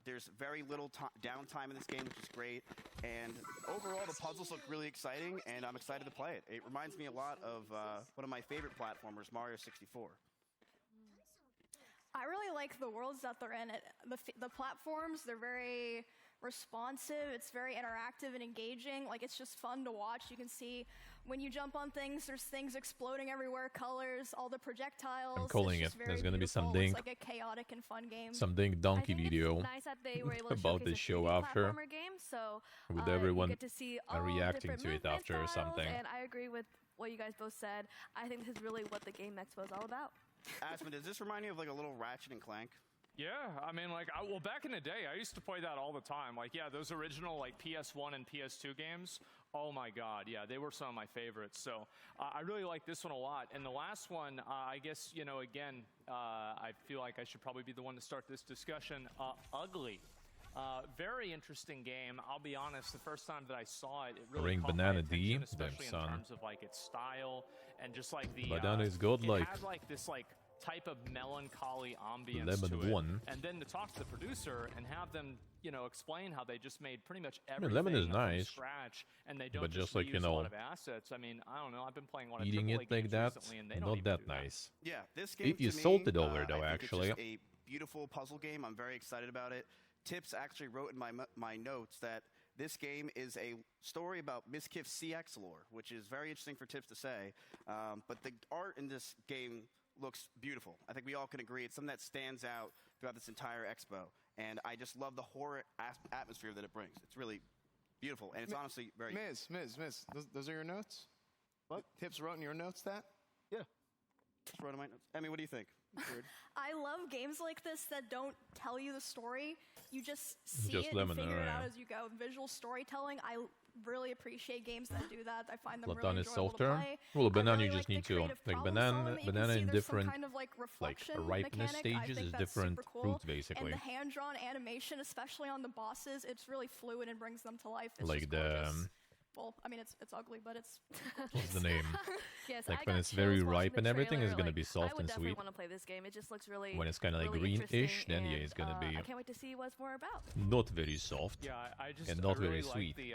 There's very little downtime in this game, which is great. And overall, the puzzles look really exciting, and I'm excited to play it. It reminds me a lot of one of my favorite platformers, Mario 64. I really like the worlds that they're in. The platforms, they're very responsive. It's very interactive and engaging. Like, it's just fun to watch. You can see when you jump on things, there's things exploding everywhere, colors, all the projectiles. I'm calling It's it. just There's very gonna be beautiful. something- It's like a chaotic and fun game. Some ding donkey video Nice that they were able to about showcase this a show 3D after platformer game, so with you everyone get to see all reacting different to it movement after or styles, something. And I agree with what you guys both said. I think this is really what the Game Expo is all about. Aspen, does this remind you of like a little Ratchet and Clank? Yeah, I mean, like, well, back in the day, I used to play that all the time. Like, yeah, those original, like, PS1 and PS2 games, oh my god, yeah, they were some of my favorites. So, I really like this one a lot. And the last one, I guess, you know, again, I feel like I should probably be the one to start this discussion. Ugly. Very interesting game. I'll be honest, the first time that I saw it, it really Ring caught Banana my D, attention, damn especially in son. terms of, like, its style and just, like, the... Banana is it godlike. had, like, this, like, type of melancholy ambience Lemon to it. 1. And then to talk to the producer and have them, you know, explain how they just made pretty much mean, everything Lemon is from nice, scratch, and they don't but just like, reuse you a know, lot of assets. I mean, I don't know. I've been playing a lot of eating AAA it like games that, recently, and they don't not even that do that. nice. Yeah, this game If you to me, salt it over, I though, think actually. it's just a beautiful puzzle game. I'm very excited about it. Tips actually wrote in my notes that this game is a story about Miskiff's CX lore, which is very interesting for Tips to say. But the art in this game looks beautiful. I think we all can agree it's something that stands out throughout this entire expo. And I just love the horror atmosphere that it brings. It's really beautiful, and it's honestly very... Miz, those are your notes? What? Tips wrote in your notes that? Yeah. Just wrote in my notes. Emmy, what do you think? I love games like this that don't tell you the story. You just see Just it Lemon, and figure it out alright. as you go. Visual storytelling, I really appreciate games that do that. I find them Platon really is enjoyable to self-turn. play. Well, I banana really you just like need the to creative like problem banana solving that you can banana see. in There's some different kind of like reflection a ripeness mechanic. I stages think is that's different super cool. fruits basically. And the hand-drawn animation, especially on the bosses, it's really fluid and brings them to life. It's Like just the gorgeous. Well, I mean, it's ugly, but it's. what's the name? Yes, Like I when got it's very chills watching ripe the and everything, trailer, it's gonna like, be soft I would and definitely sweet. want to play this game. It just looks really. When it's kind of like really greenish, interesting, then yeah, and, it's gonna be I can't wait to see what's more about. not very soft. Yeah, I just and I not really very like sweet. the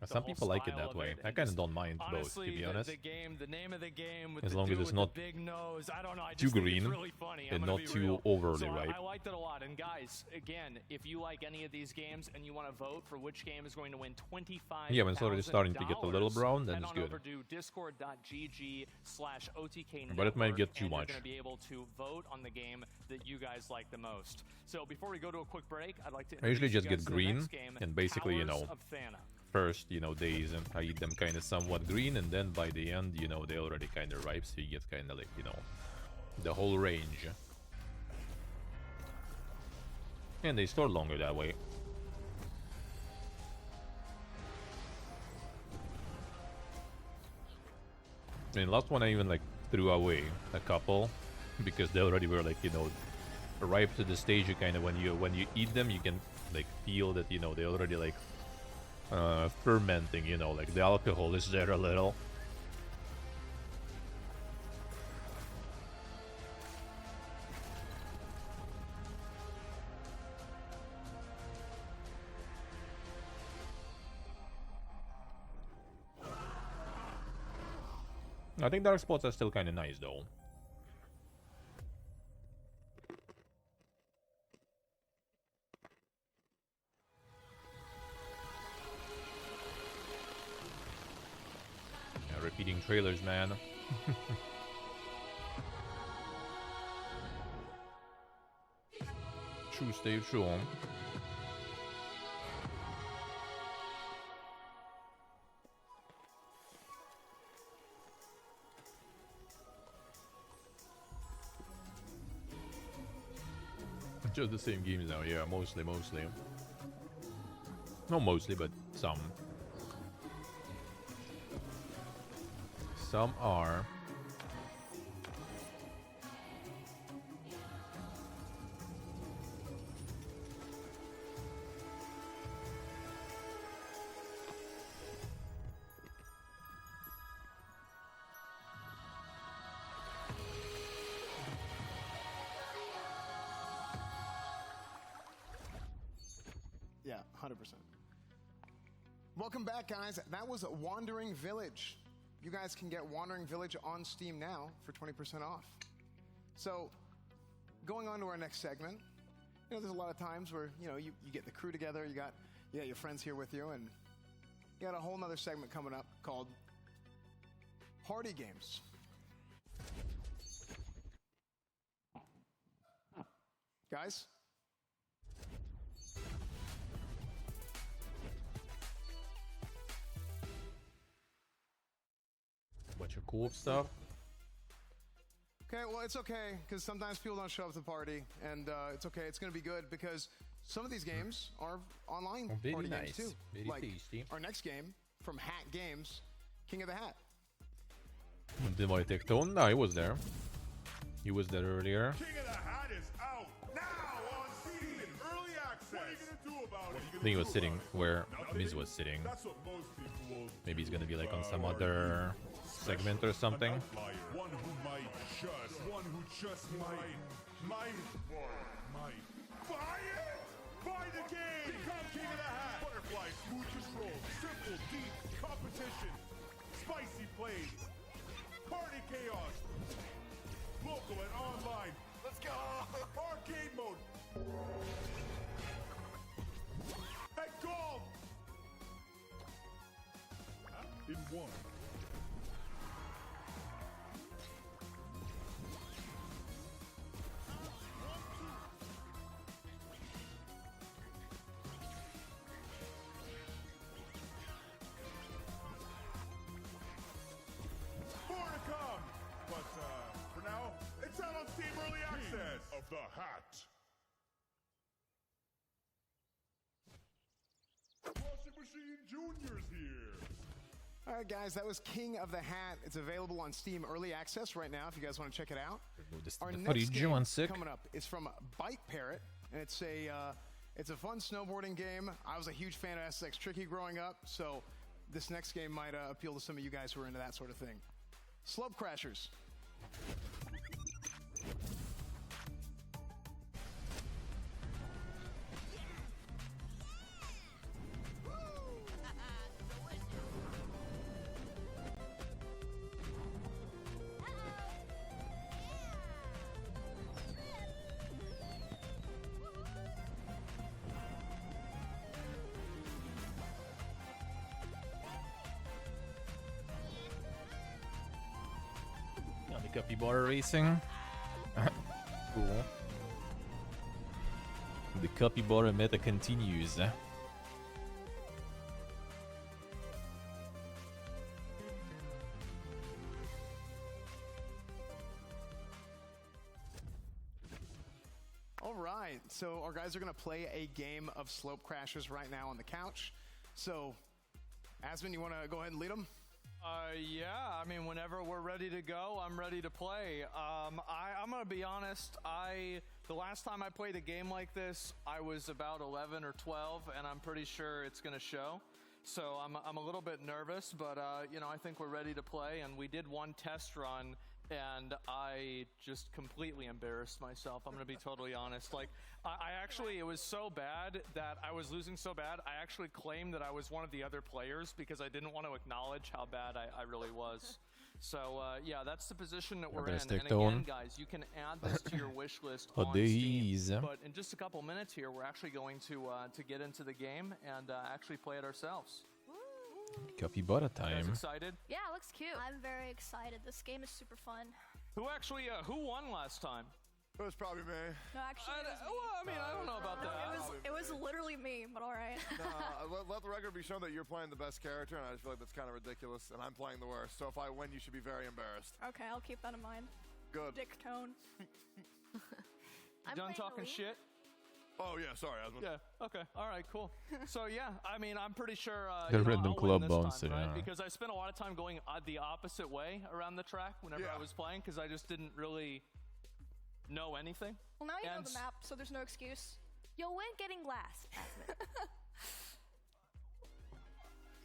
Some whole people like it style that of way. it, I and kind of just don't mind both, honestly, to be honest. the name of the game with As the long as dude it's with not the big nose. I don't know. I too just think green it's really funny. and I'm gonna not be too real. overly So ripe. I liked it a lot. And guys, again, if you like any of these games and you want to vote for which game is going to win $25,000, Yeah, when it's already starting to get a little brown, then head it's on good. over to discord.gg/OTK But it might get too and much. You're going to be able to vote on the game that you guys like the most. So before we go to a quick break, I'd like to I usually introduce just you get guys to the green next game, and basically, you Towers know, of Thana. first, you know, days and I eat them kind of somewhat green, and then by the end, you know, they already kind of ripe, so you get kind of like, you know, the whole range. And they store longer that way. I mean, last one I even like threw away a couple because they already were like, you know, ripe to the stage. You kind of when you eat them, you can like feel that, you know, they already like fermenting. You know, like the alcohol is there a little. I think dark spots are still kind of nice though. Yeah, repeating trailers, man. True, stay true. Just the same games now, yeah, mostly. Not mostly, but some. Some are. Yeah, 100%. Welcome back, guys. That was Wandering Village. You guys can get Wandering Village on Steam now for 20% off. So, going on to our next segment, you know, there's a lot of times where, you know, you get the crew together, you got your friends here with you, and you got a whole nother segment coming up called Party Games. Guys? Bunch of cool stuff. Okay, well, it's okay, because sometimes people don't show up to the party, and it's okay, it's going to be good, because some of these games are online Very party nice. games, too. Very like tasty. our next game from Hat Games, King of the Hat. Did I take Tone? No, he was there. He was there earlier. King of the Hat is out now on Steam in early access. What are you gonna do about it? I think he was sitting where Miz was sitting. That's what most people will Maybe he's gonna be like on some other segment or something. One who might just might buy it! Buy the game! Become king of the hat! Butterfly, smooth control, simple, deep competition, spicy plays, party chaos, local and online. Let's go! Arcade mode. And gold! In one. More to come! But for now, it's out on Steam Early Access of the Hat. Washing Machine Junior's here. All right, guys, that was King of the Hat. It's available on Steam Early Access right now if you guys want to check it out. Our next game coming up is from Bike Parrot, and it's a fun snowboarding game. I was a huge fan of SSX Tricky growing up, so this next game might appeal to some of you guys who are into that sort of thing. Slope Crashers. The capybara racing. Cool. The capybara meta continues. All right, so our guys are going to play a game of Slope Crashers right now on the couch. So, Asmon, you want to go ahead and lead them? Yeah, I mean, whenever we're ready to go, I'm ready to play. I'm going to be honest, the last time I played a game like this, I was about 11 or 12, and I'm pretty sure it's going to show. So I'm a little bit nervous, but, you know, I think we're ready to play, and we did one test run, and I just completely embarrassed myself. I'm going to be totally honest. Like, I actually, it was so bad that I was losing so bad, I actually claimed that I was one of the other players because I didn't want to acknowledge how bad I really was. So, yeah, that's the position that we're in. And again, guys, you can add this to your wish list on Steam. But in just a couple minutes here, we're actually going to get into the game and actually play it ourselves. Capybara time. You guys excited? Yeah, it looks cute. I'm very excited. This game is super fun. Who won last time? It was probably me. No, actually, it was me. Well, I mean, I don't know about that. It was literally me, but all right. Let the record be shown that you're playing the best character, and I just feel like that's kind of ridiculous, and I'm playing the worst. So if I win, you should be very embarrassed. Okay, I'll keep that in mind. Good. Dick tone. Done talking shit? Oh, yeah, sorry, Asmon. Yeah, okay, all right, cool. So, yeah, I mean, I'm pretty sure The random I'll club win this bouncer, time, right? yeah. Because I spent a lot of time going the opposite way around the track whenever I was playing, because I just didn't really know anything. Well, now you know the map, so there's no excuse. You'll win getting last, Asmon.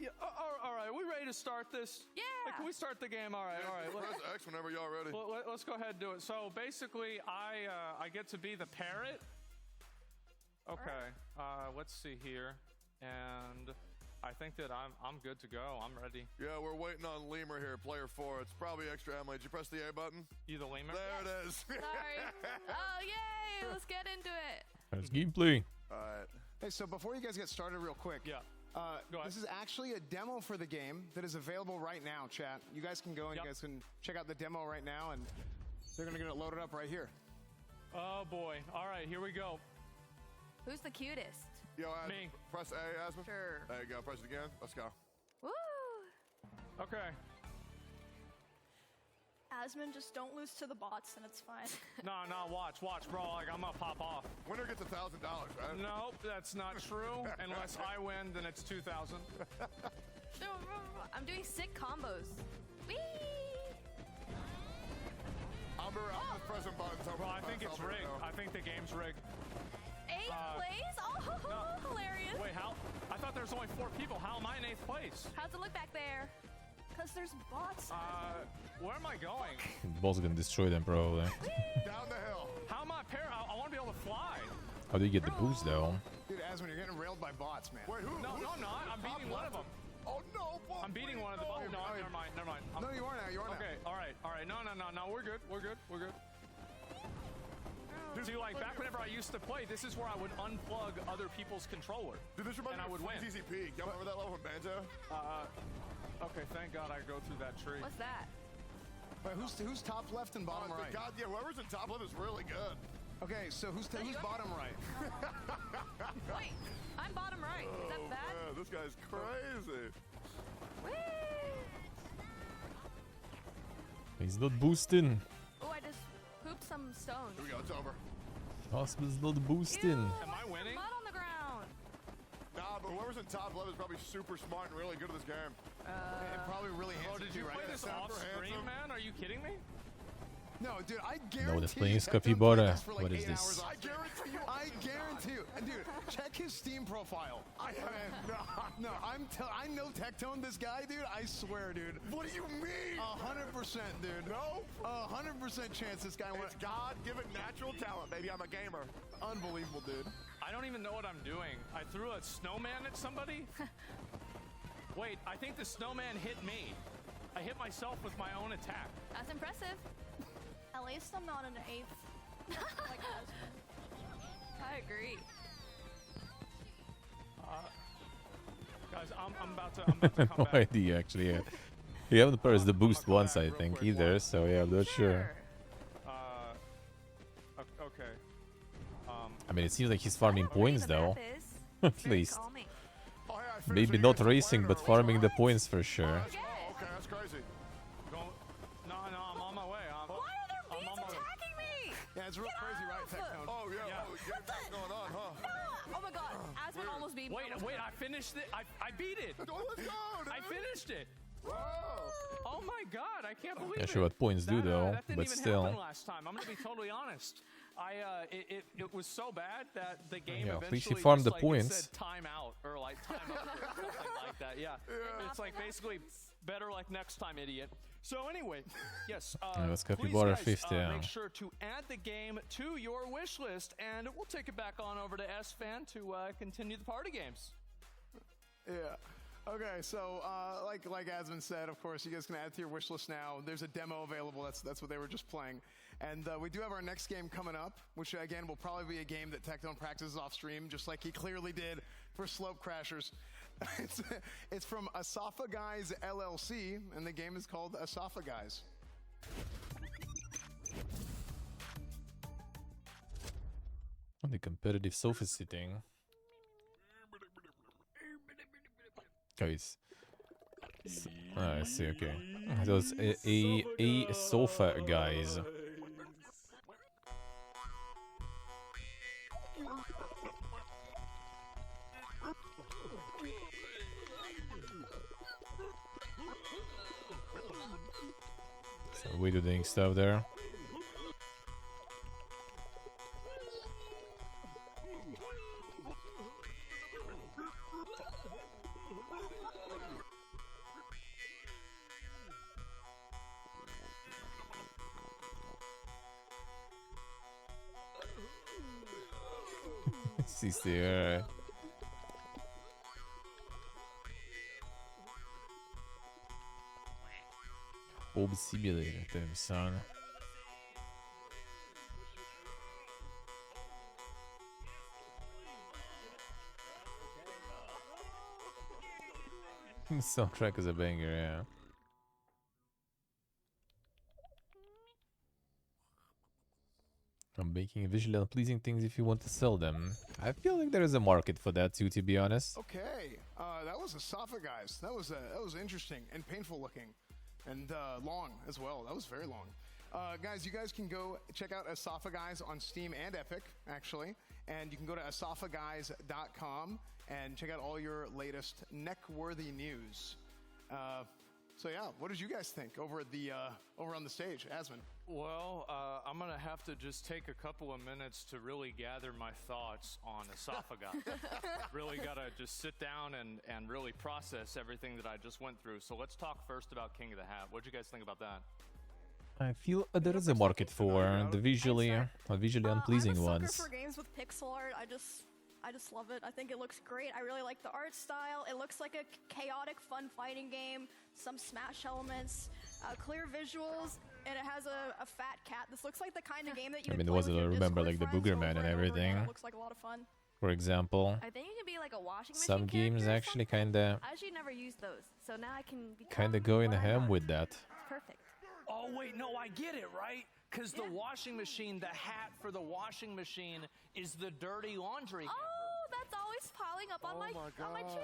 Yeah, all right, we ready to start this? Yeah. Like, can we start the game? All right. Press X whenever y'all ready. Let's go ahead and do it. So basically, I get to be the parrot. Okay. Let's see here, and I think that I'm good to go. I'm ready. Yeah, we're waiting on Lemur here, player 4. It's probably extra Emily. Did you press the A button? You the Lemur? There it is. Sorry. Oh, yay! Let's get into it. That's gameplay. All right. Hey, so before you guys get started real quick. Yeah. Go ahead. This is actually a demo for the game that is available right now, chat. You guys can go and you guys can check out the demo right now, and they're going to get it loaded up right here. Oh, boy. All right, here we go. Who's the cutest? Yo, Me. Press A, Asmon. Sure. There you go. Press it again. Let's go. Woo! Okay. Asmon, just don't lose to the bots, and it's fine. No, watch, bro. Like, I'm gonna pop off. Winner gets $1,000, right? Nope, that's not true. Unless I win, then it's 2,000. I'm doing sick combos. Whee! I'm just pressing buttons. Well, I think it's rigged. I think the game's rigged. 8th place? Oh, hilarious. Wait, how? I thought there was only 4 people. How am I in 8th place? How's it look back there? Because there's bots. Where am I going? Ball's gonna destroy them probably. Down the hill. How am I I want to be able to fly. How do you get the boost though? Dude, Asmon, you're getting railed by bots, man. Wait, who? No, I'm not. I'm beating one of them. Oh no! I'm beating one of them. Oh, no, never mind. No, you are now. You are now. Okay, all right. No, we're good. See, like back whenever I used to play, this is where I would unplug other people's controller. Dude, this reminds and I me would of win. Easy Peak. Y'all remember that level in Banjo? Okay, thank God I go through that tree. What's that? Wait, who's top left and bottom right? God, yeah, whoever's in top left is really good. Okay, so who's bottom right? Wait, I'm bottom right. Is that bad? Man, this guy's crazy. He's not boosting. Oh, I just pooped some stones. Here we go, it's over. Hospital's not boosting. Am I winning? Mud on the ground. Nah, but whoever's in top left is probably super smart and really good at this game. And probably really handsome. Oh, did you too, play right? this off stream, man? Are you kidding me? No, dude, I No one is guarantee playing you Tecton played Capybara. this for like What is 8 this? hours off stream. I guarantee you. And dude, check his Steam profile. I know Tectone, this guy, dude. I swear, dude. What do you mean? 100%, dude. No? 100% chance this guy went. It's God-given natural talent, baby. I'm a gamer. Unbelievable, dude. I don't even know what I'm doing. I threw a snowman at somebody. Wait, I think the snowman hit me. I hit myself with my own attack. That's impressive. At least I'm not an 8th. Like I agree. Guys, I'm about to come No back. idea actually. Yeah. You haven't pressed the boost once, I think, either. So yeah, I'm not sure. Okay. I mean, it seems like he's farming points though. At least. Oh, hey, I finished Maybe what not you guys racing, were but playing farming the earlier. points for sure. Oh, okay, that's crazy. No, I'm on my way. Why are there bees attacking me? Yeah, it's real crazy, right, Tectone? Oh, yeah. Oh, yeah. What's going on, huh? Oh my God, Asmon almost beat me. Wait, I finished it. I beat it. Oh, let's go, dude. I finished it. Whoa. Oh my God, I can't believe Not it. sure what points do though, that didn't but even still. happen last time. I'm gonna be totally honest. It was so bad that the game Yeah, at eventually least you farmed just, the like, points. It said time out or like time up or something like that. Yeah. It's like basically better like next time, idiot. So anyway, yes. Yeah, that's please, Capybara guys, 50, yeah. make sure to add the game to your wish list, and we'll take it back on over to SFan to continue the party games. Yeah. Okay, so like Asmon said, of course, you guys can add it to your wish list now. There's a demo available. That's what they were just playing. And we do have our next game coming up, which again will probably be a game that Tectone practices off stream, just like he clearly did for Slope Crashers. It's from Asafa Guys LLC, and the game is called Asafa Guys. The competitive sofa sitting. Guys. I see, okay. Those a sofa guys. So we doing stuff there. He's there. Old simulator, damn son. Soundtrack is a banger, yeah. I'm making visually unpleasing things if you want to sell them. I feel like there is a market for that too, to be honest. Okay, that was Asafa Guys. That was interesting and painful looking, and long as well. That was very long. Guys, you guys can go check out Asafa Guys on Steam and Epic, actually, and you can go to asafaguys.com and check out all your latest neck-worthy news. So yeah, what did you guys think over at the over on the stage, Asmon? Well, I'm gonna have to just take a couple of minutes to really gather my thoughts on Esophagus. Really gotta just sit down and really process everything that I just went through. So let's talk first about King of the Hat. What do you guys think about that? I feel there is a market for the visually unpleasing I'm a ones. sucker for games with pixel art. I just love it. I think it looks great. I really like the art style. It looks like a chaotic, fun fighting game. Some Smash elements, clear visuals, and it has a fat cat. This looks like the kind of game that you. I mean, would there play was with your remember Discord like the friends Booger over Man and over again. everything. It looks like a lot of fun. For example, I think you can be like a washing machine. some games character or actually something. kinda I actually never used those, so now I can be go in ham ham with that. It's perfect. Oh wait, no, I get it, right? Because the washing machine, the hat for the washing machine is the dirty laundry. Oh, that's always piling up on my chair.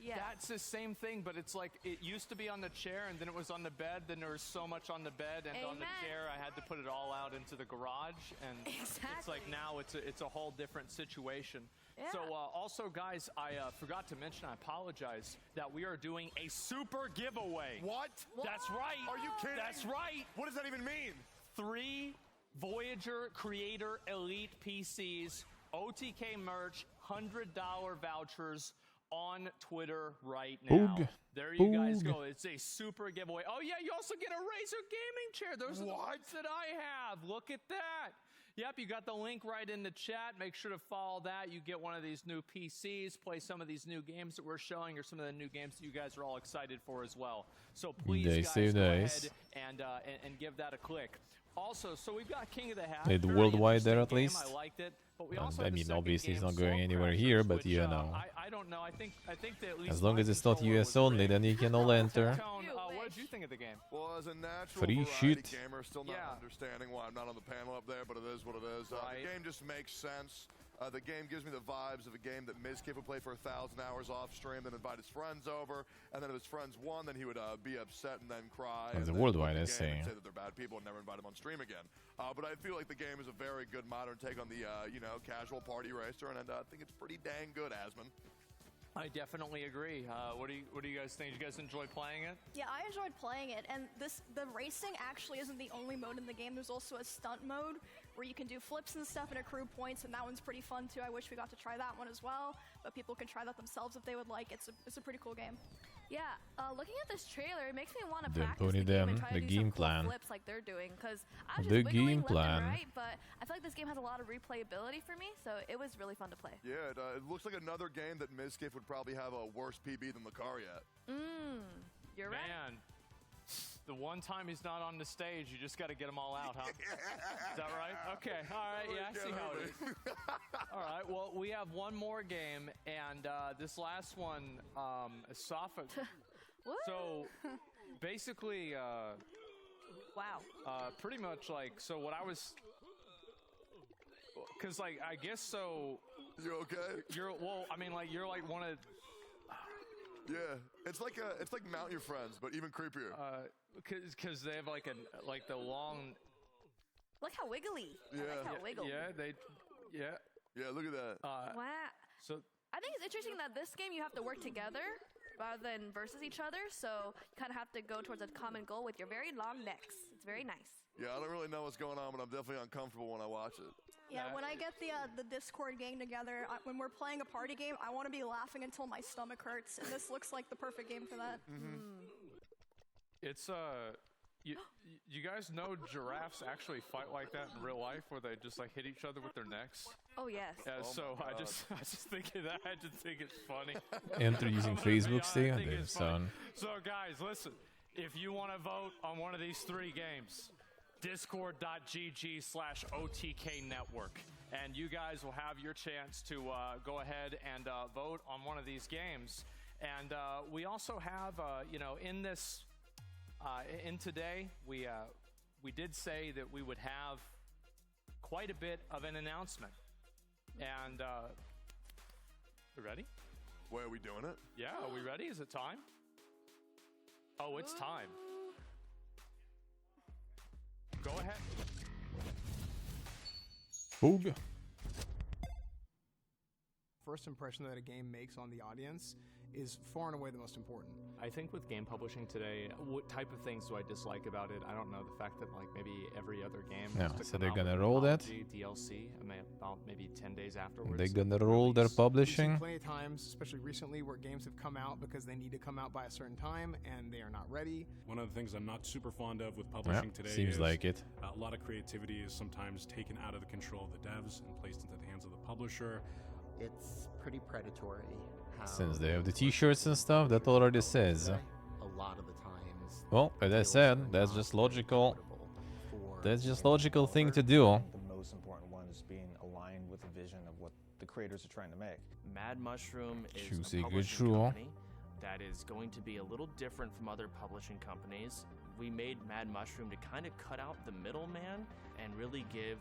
Yeah. That's the same thing, but it's like it used to be on the chair, and then it was on the bed. Then there was so much on the bed and on the Amen. chair, I had to put it all out into the garage. And it's like now it's a whole different situation. Yeah. So also, guys, I forgot to mention. I apologize that we are doing a super giveaway. What? That's right. Are you kidding? That's right. What does that even mean? 3 Voyager Creator Elite PCs, OTK merch, $100 vouchers on Twitter right now. Boog. There you guys Boog. go. It's a super giveaway. Oh yeah, you also get a Razer gaming chair. Those are the ones that I have. Look at that. Yep, you got the link right in the chat. Make sure to follow that. You get one of these new PCs, play some of these new games that we're showing, or some of the new games that you guys are all excited for as well. So please, Nice, guys, go nice. ahead and give that a click. Also, so we've got King of the Hat. It Very worldwide there interesting at game. least. I liked it, but we And also I have the mean, second obviously it's game, not going Swamp anywhere Crashers, here, but which, you know. I don't know. I think that at least As long my as it's not controller US was only, rigged. then you can all enter. Tone, what did you think of the game? Well, as a natural Free variety shoot. gamer, still not understanding why I'm not on the panel up there, but it is what it is. The game just makes sense. The game gives me the vibes of a game that Mizkif would play for 1,000 hours off stream, then invite his friends over, and then if his friends won, then he would be upset and then cry. It's and a then worldwide quit the game and essay. say that they're bad people and never invite them on stream again. But I feel like the game is a very good modern take on the casual party racer, and I think it's pretty dang good, Asmon. I definitely agree. What do you guys think? Did you guys enjoy playing it? Yeah, I enjoyed playing it, and the racing actually isn't the only mode in the game. There's also a stunt mode where you can do flips and stuff and accrue points, and that one's pretty fun too. I wish we got to try that one as well, but people can try that themselves if they would like. It's a pretty cool game. Yeah, looking at this trailer, it makes me want to Then practice pony the game and them, try the to do game some cool plan. flips like they're doing. Because I was The just wiggling game left plan. and right, but I feel like this game has a lot of replayability for me, so it was really fun to play. Yeah, it looks like another game that Mizkif would probably have a worse PB than Lucaria. You're right. Man, the one time he's not on the stage, you just got to get them all out, huh? Is that right? Okay, all right, yeah, I see how it is. All right, well, we have one more game, and this last one, Esophagus. So, basically, wow. Pretty much like, so what I was, because like, I guess so. You okay? You're like one of. Yeah, it's like Mount Your Friends, but even creepier. Because they have like the long. Look how wiggly. I like how wiggle. Yeah, look at that. Wow. So I think it's interesting that this game you have to work together rather than versus each other, so you kind of have to go towards a common goal with your very long necks. It's very nice. Yeah, I don't really know what's going on, but I'm definitely uncomfortable when I watch it. Yeah, when I get the Discord gang together, when we're playing a party game, I want to be laughing until my stomach hurts, and this looks like the perfect game for that. It's you guys know giraffes actually fight like that in real life, where they just like hit each other with their necks. Oh yes. Yeah, Oh so my I God. just think of that. I just think it's funny. Enter using I'm gonna be Facebook honest, stay I on think this it's funny. son. So guys, listen. If you want to vote on one of these 3 games, discord.gg/OTK network, and you guys will have your chance to go ahead and vote on one of these games. And we also have, in this, in today, we did say that we would have quite a bit of an announcement. And we ready? Wait, are we doing it? Yeah, are we ready? Is it time? Oh, it's time. Go ahead. Boog. First impression that a game makes on the audience is far and away the most important. I think with game publishing today, what type of things do I dislike about it? I don't know. The fact that like maybe every other game. Yeah, has to so come they're out with gonna an roll that? apology, DLC, about maybe 10 days afterwards. They're gonna roll their We've seen publishing. plenty of times, especially recently, where games have come out because they need to come out by a certain time and they are not ready. One of the things I'm not super fond of with publishing today seems is like it. A lot of creativity is sometimes taken out of the control of the devs and placed into the hands of the publisher. It's pretty predatory. Since they have the t-shirts and stuff, that already says. A lot of the times. Well, as I said, that's just logical. That's just logical thing to do. The most important one is being aligned with the vision of what the creators are trying to make. Mad Mushroom is Choose a a good publishing shoe. company that is going to be a little different from other publishing companies. We made Mad Mushroom to kind of cut out the middleman and really give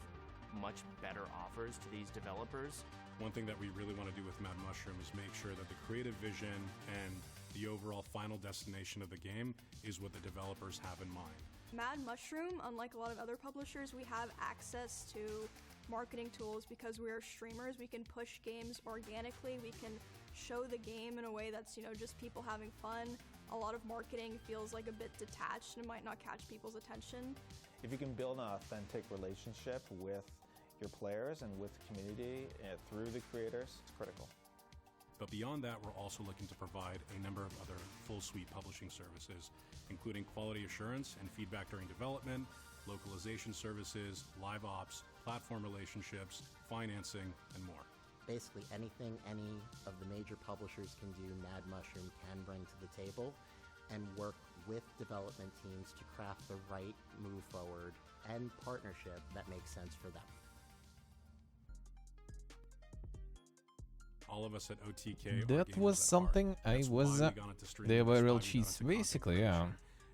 much better offers to these developers. One thing that we really want to do with Mad Mushroom is make sure that the creative vision and the overall final destination of the game is what the developers have in mind. Mad Mushroom, unlike a lot of other publishers, we have access to marketing tools because we are streamers. We can push games organically. We can show the game in a way that's, just people having fun. A lot of marketing feels like a bit detached and might not catch people's attention. If you can build an authentic relationship with your players and with the community through the creators, it's critical. But beyond that, we're also looking to provide a number of other full suite publishing services, including quality assurance and feedback during development, localization services, live ops, platform relationships, financing, and more. Basically anything any of the major publishers can do, Mad Mushroom can bring to the table and work with development teams to craft the right move forward and partnership that makes sense for them. All of us at OTK. That was something I was. They were real cheats, basically, yeah.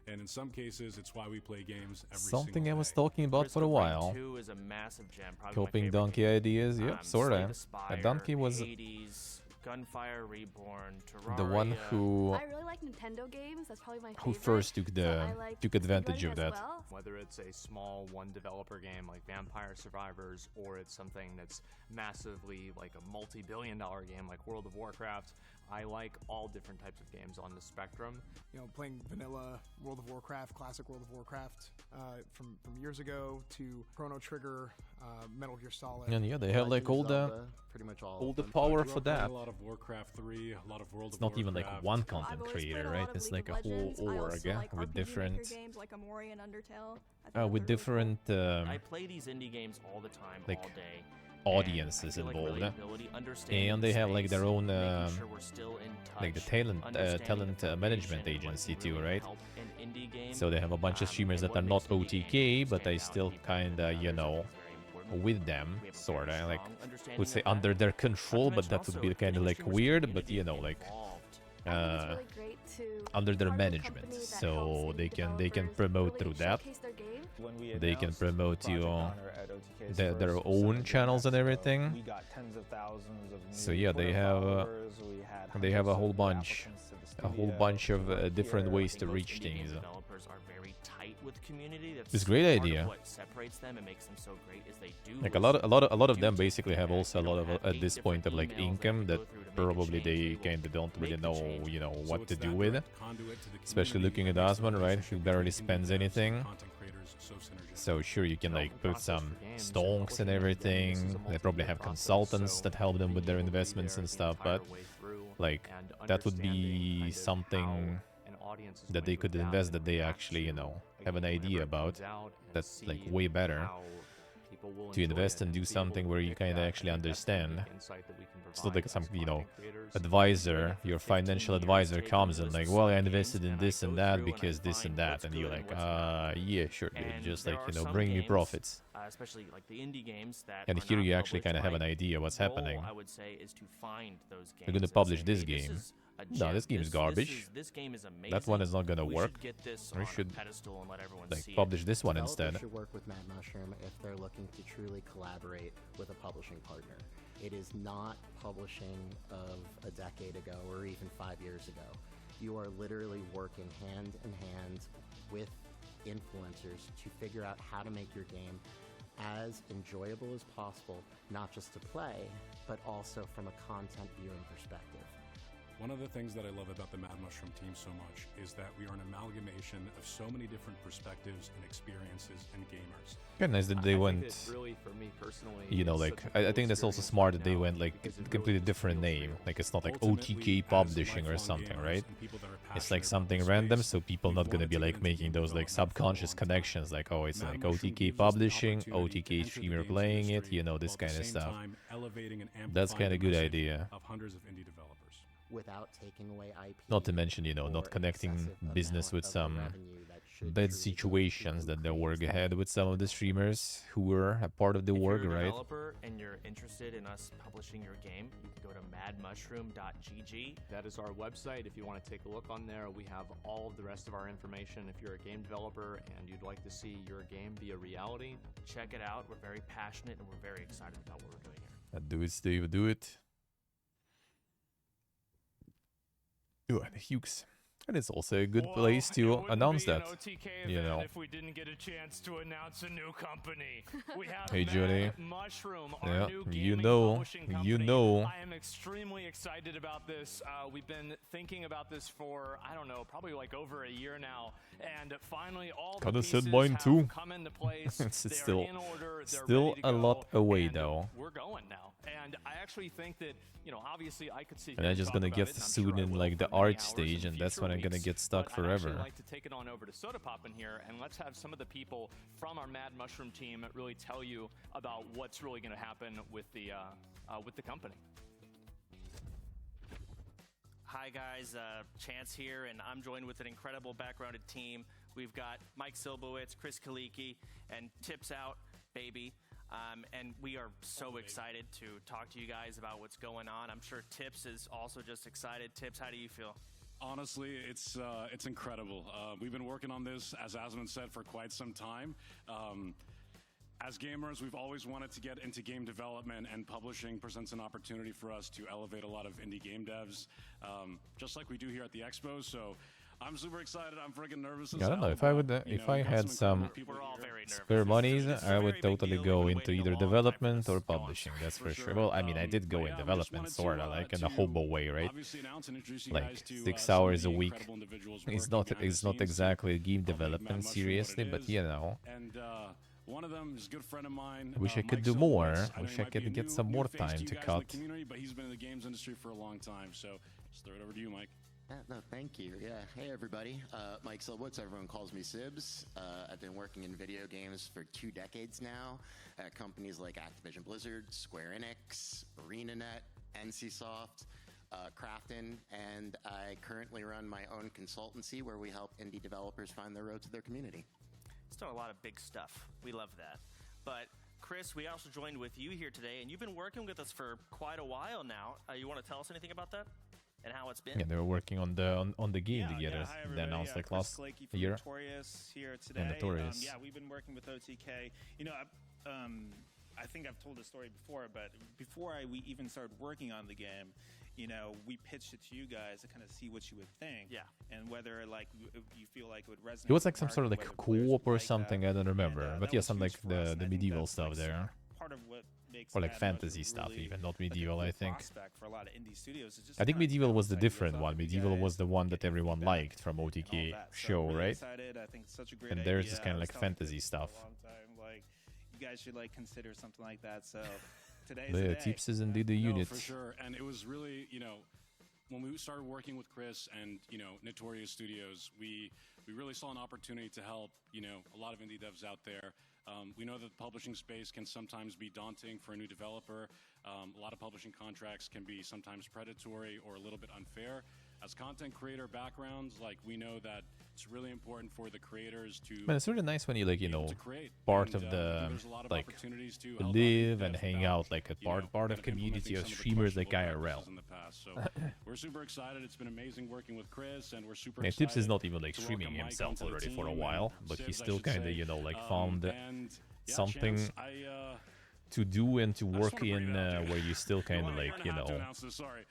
And in some cases, it's why we play games every Something I single was day. talking about for a while. 2 is a massive gem, probably my Coping favorite donkey game. ideas, yep, sorta. Slay the Spire, Donkey was Hades, Gunfire Reborn, Terraria. the one who I really like Nintendo games. That's probably my favorite. who first took took advantage of that. Whether it's a small one developer game like Vampire Survivors or it's something that's massively like a multi-billion-dollar game like World of Warcraft, I like all different types of games on the spectrum. Playing vanilla World of Warcraft, classic World of Warcraft from years ago to Chrono Trigger, Metal Gear Solid. And yeah, they have like all the pretty much all the power for that. A lot of Warcraft 3, a lot of World It's of not even like Warcraft. one content creator, right? It's like a whole org with different games like Amori and Undertale. with different I play these indie games all the time, like all day. audiences And I feel like involved, relatability, understanding and they the have like their space, own making sure we're still in like the touch, talent understanding the management foundation, what agency can too, really right? help an indie game, So they have a bunch of streamers that what are not makes indie OTK, but stand they out still even kinda, more you than know, others is very important. with them, We have a sorta very like strong understanding would say of that. under their control, Not to but that mention would be also kind of indie like streamers weird, community but you know, like It's really great to under their be part of a management, company that so helps they indie can developers promote really through that. showcase their game. When we They can announced promote Project you Honor at OTK's their first own San channels and Diego Expo, everything. We got tens of thousands of So new yeah, they Twitter have followers, we had they have a hundreds whole of bunch, applicants to the a whole studio, bunch of right different here. ways I to think reach most indie game things. developers are very tight with community. That's It's a great part idea. Of what separates them and makes them so great is they do Like a listen, lot of do them take basically have feedback. also a You lot don't of have at this 8 point of like different emails income that that you go through to make a probably change. they You will kind of don't really make the know, change. you know, So what it's to that do with. direct conduit to the Especially community looking at that makes the Osman, right, relationship who between barely indie spends devs and anything. content creators so synergistic. So sure, you can like put some games and stonks and publishing those games is a everything. They probably have multi-year process, consultants so that help them with their being able to be investments there and the stuff, entire but way through like and that would understanding be kind of something how an audience is that going they to could adapt invest that and they react actually, you to know, a have an game idea whenever it about. comes out and That's like see way better how people will to enjoy invest it and do be able something to where you pick kind of that. I actually think that's the understand. unique insight that we can It's not like provide some, as you know, content creators. advisor, your 15 financial years advisor taking comes a and list like, of well, I some invested games in and I this go and that through and I because this find and that, what's and you're good and like, what's not. yeah, sure, dude, And just there like, are you know, some bring me games, profits. Especially like the indie games that And are here not you actually published kind of have an by idea what's role, happening. I would say is to find those games. They're gonna and publish say, this "Hey, game. is a No, gem. this game is garbage. This game is amazing. That one is not gonna We work. should get this We on should a pedestal and let everyone like see publish it. this one Developers instead. should work with Mad Mushroom if they're looking to truly collaborate with a publishing partner. It is not publishing of a decade ago or even 5 years ago. You are literally working hand in hand with influencers to figure out how to make your game as enjoyable as possible, not just to play, but also from a content viewing perspective. One of the things that I love about the Mad Mushroom team so much is that we are an amalgamation of so many different perspectives and experiences and gamers. Kind of nice that they went, really, for me personally, you know, like, I think that's also smart that they went, like, completely different name. Like, it's not like OTK Publishing or something, right? It's like something random, so people not gonna be, like, making those, like, subconscious connections, like, oh, it's like OTK Publishing, OTK streamer playing it, you know, this kind of stuff. That's kind of good idea. Of hundreds of indie developers. Without taking away IP. Not to mention, you know, not connecting business with some bad situations that they work ahead with some of the streamers who were a part of the work, If you're a right? developer and you're interested in us publishing your game, you can go to madmushroom.gg. That is our website. If you want to take a look on there, we have all of the rest of our information. If you're a game developer and you'd like to see your game be a reality, check it out. We're very passionate and we're very excited about what we're doing here. Do it, Steve, do it. Ooh, and Hughes. And it's also a good place to announce that. You know. If we didn't get a chance to announce a new company, we have Hey, Johnny. Mad Mushroom, our Yeah, new you gaming know, publishing company. you know. I am extremely excited about this. We've been thinking about this for, I don't know, probably like over a year now. And finally, all the Kinda pieces said mine have too. come into place. It's They're still, in order. They're still ready to a go, lot away and though. We're going now. And I actually think that, you know, obviously I could see. And I'm just gonna get soon in like the art stage, and that's when I'm gonna get stuck I'd forever. actually like to take it on over to Soda Pop in here, and let's have some of the people from our Mad Mushroom team really tell you about what's really going to happen with the company. Hi guys, Chance here, and I'm joined with an incredible backgrounded team. We've got Mike Silbowitz, Chris Kaliki, and Tips Out, baby. And we are so excited to talk to you guys about what's going on. I'm sure Tips is also just excited. Tips, how do you feel? Honestly, it's incredible. We've been working on this, as Asmund said, for quite some time. As gamers, we've always wanted to get into game development, and publishing presents an opportunity for us to elevate a lot of indie game devs, just like we do here at the Expo. So I'm super excited. I'm freaking nervous. I don't know if I would, if I had some spare monies, I would totally go into either development or publishing. That's for sure. Well, I mean, I did go in development, sorta, like in a hobo way, right? Like 6 hours a week. It's not exactly game development, seriously, but you know. And one of them is a good friend of mine. I wish I could Mike do more. Silbowitz. I know wish he I might be could a get new some more face time you to guys in cut. the community, but he's been in the games industry for a long time. So just throw it over to you, Mike. No, thank you. Yeah. Hey, everybody. Mike Silbowitz. Everyone calls me Sibs. I've been working in video games for 2 decades now at companies like Activision Blizzard, Square Enix, ArenaNet, NCSoft, Crafton, and I currently run my own consultancy where we help indie developers find their road to their community. It's done a lot of big stuff. We love that. But Chris, we also joined with you here today, and you've been working with us for quite a while now. You want to tell us anything about that and how it's been? Yeah, they were working on the game together. Hi, They everybody. announced like Chris last Kalaki from year. Notorious here today. Notorious. Yeah, we've been working with OTK. You know, I think I've told this story before, but before we even started working on the game, you know, we pitched it to you guys to kind of see what you would think. Yeah. And whether like you feel like it would resonate. It was like with some the sort of market, like whether players co-op or would like something, that. I don't remember. And, But that yeah, was some huge like for us, the and I think medieval that's, stuff like, there. Part of what makes Or like Mad Mushroom fantasy stuff really, even, not like, a medieval, cool I think. prospect for a lot of indie studios. It's just I think kinda medieval was the bounce ideas different off one. of you Medieval guys, was the one that get everyone feedback liked from and all OTK that. So show, I'm really right? excited. I think it's such a great And theirs idea. is kind I of was like telling fantasy Chris for stuff. a long time, like, you guys should like consider something like that. So today's The the day. Tips is indeed the No, unit. for sure. And it was really, you know, when we started working with Chris and, you know, Notorious Studios, we really saw an opportunity to help, you know, a lot of indie devs out there. We know that the publishing space can sometimes be daunting for a new developer. A lot of publishing contracts can be sometimes predatory or a little bit unfair. As content creator backgrounds, like, we know that it's really important for the creators to Man, it's really nice when you like, you be able know, to create. part And, of I the think there's a lot of like opportunities to help out live indie and devs hang without, out like a you know, part of kind of community implementing of some the streamers like questionable IRL. practices in the past. So we're super excited. It's been amazing working with Chris, and we're super Yeah, excited. Tips is not even like to streaming welcome Mike himself onto the already for a team, while, and but he Sibs, I still should kind of, say. you know, like found And yeah, something Chance, to do and to just work wanna bring in it out, dude. where you still kind of like, you to know, announce this, sorry.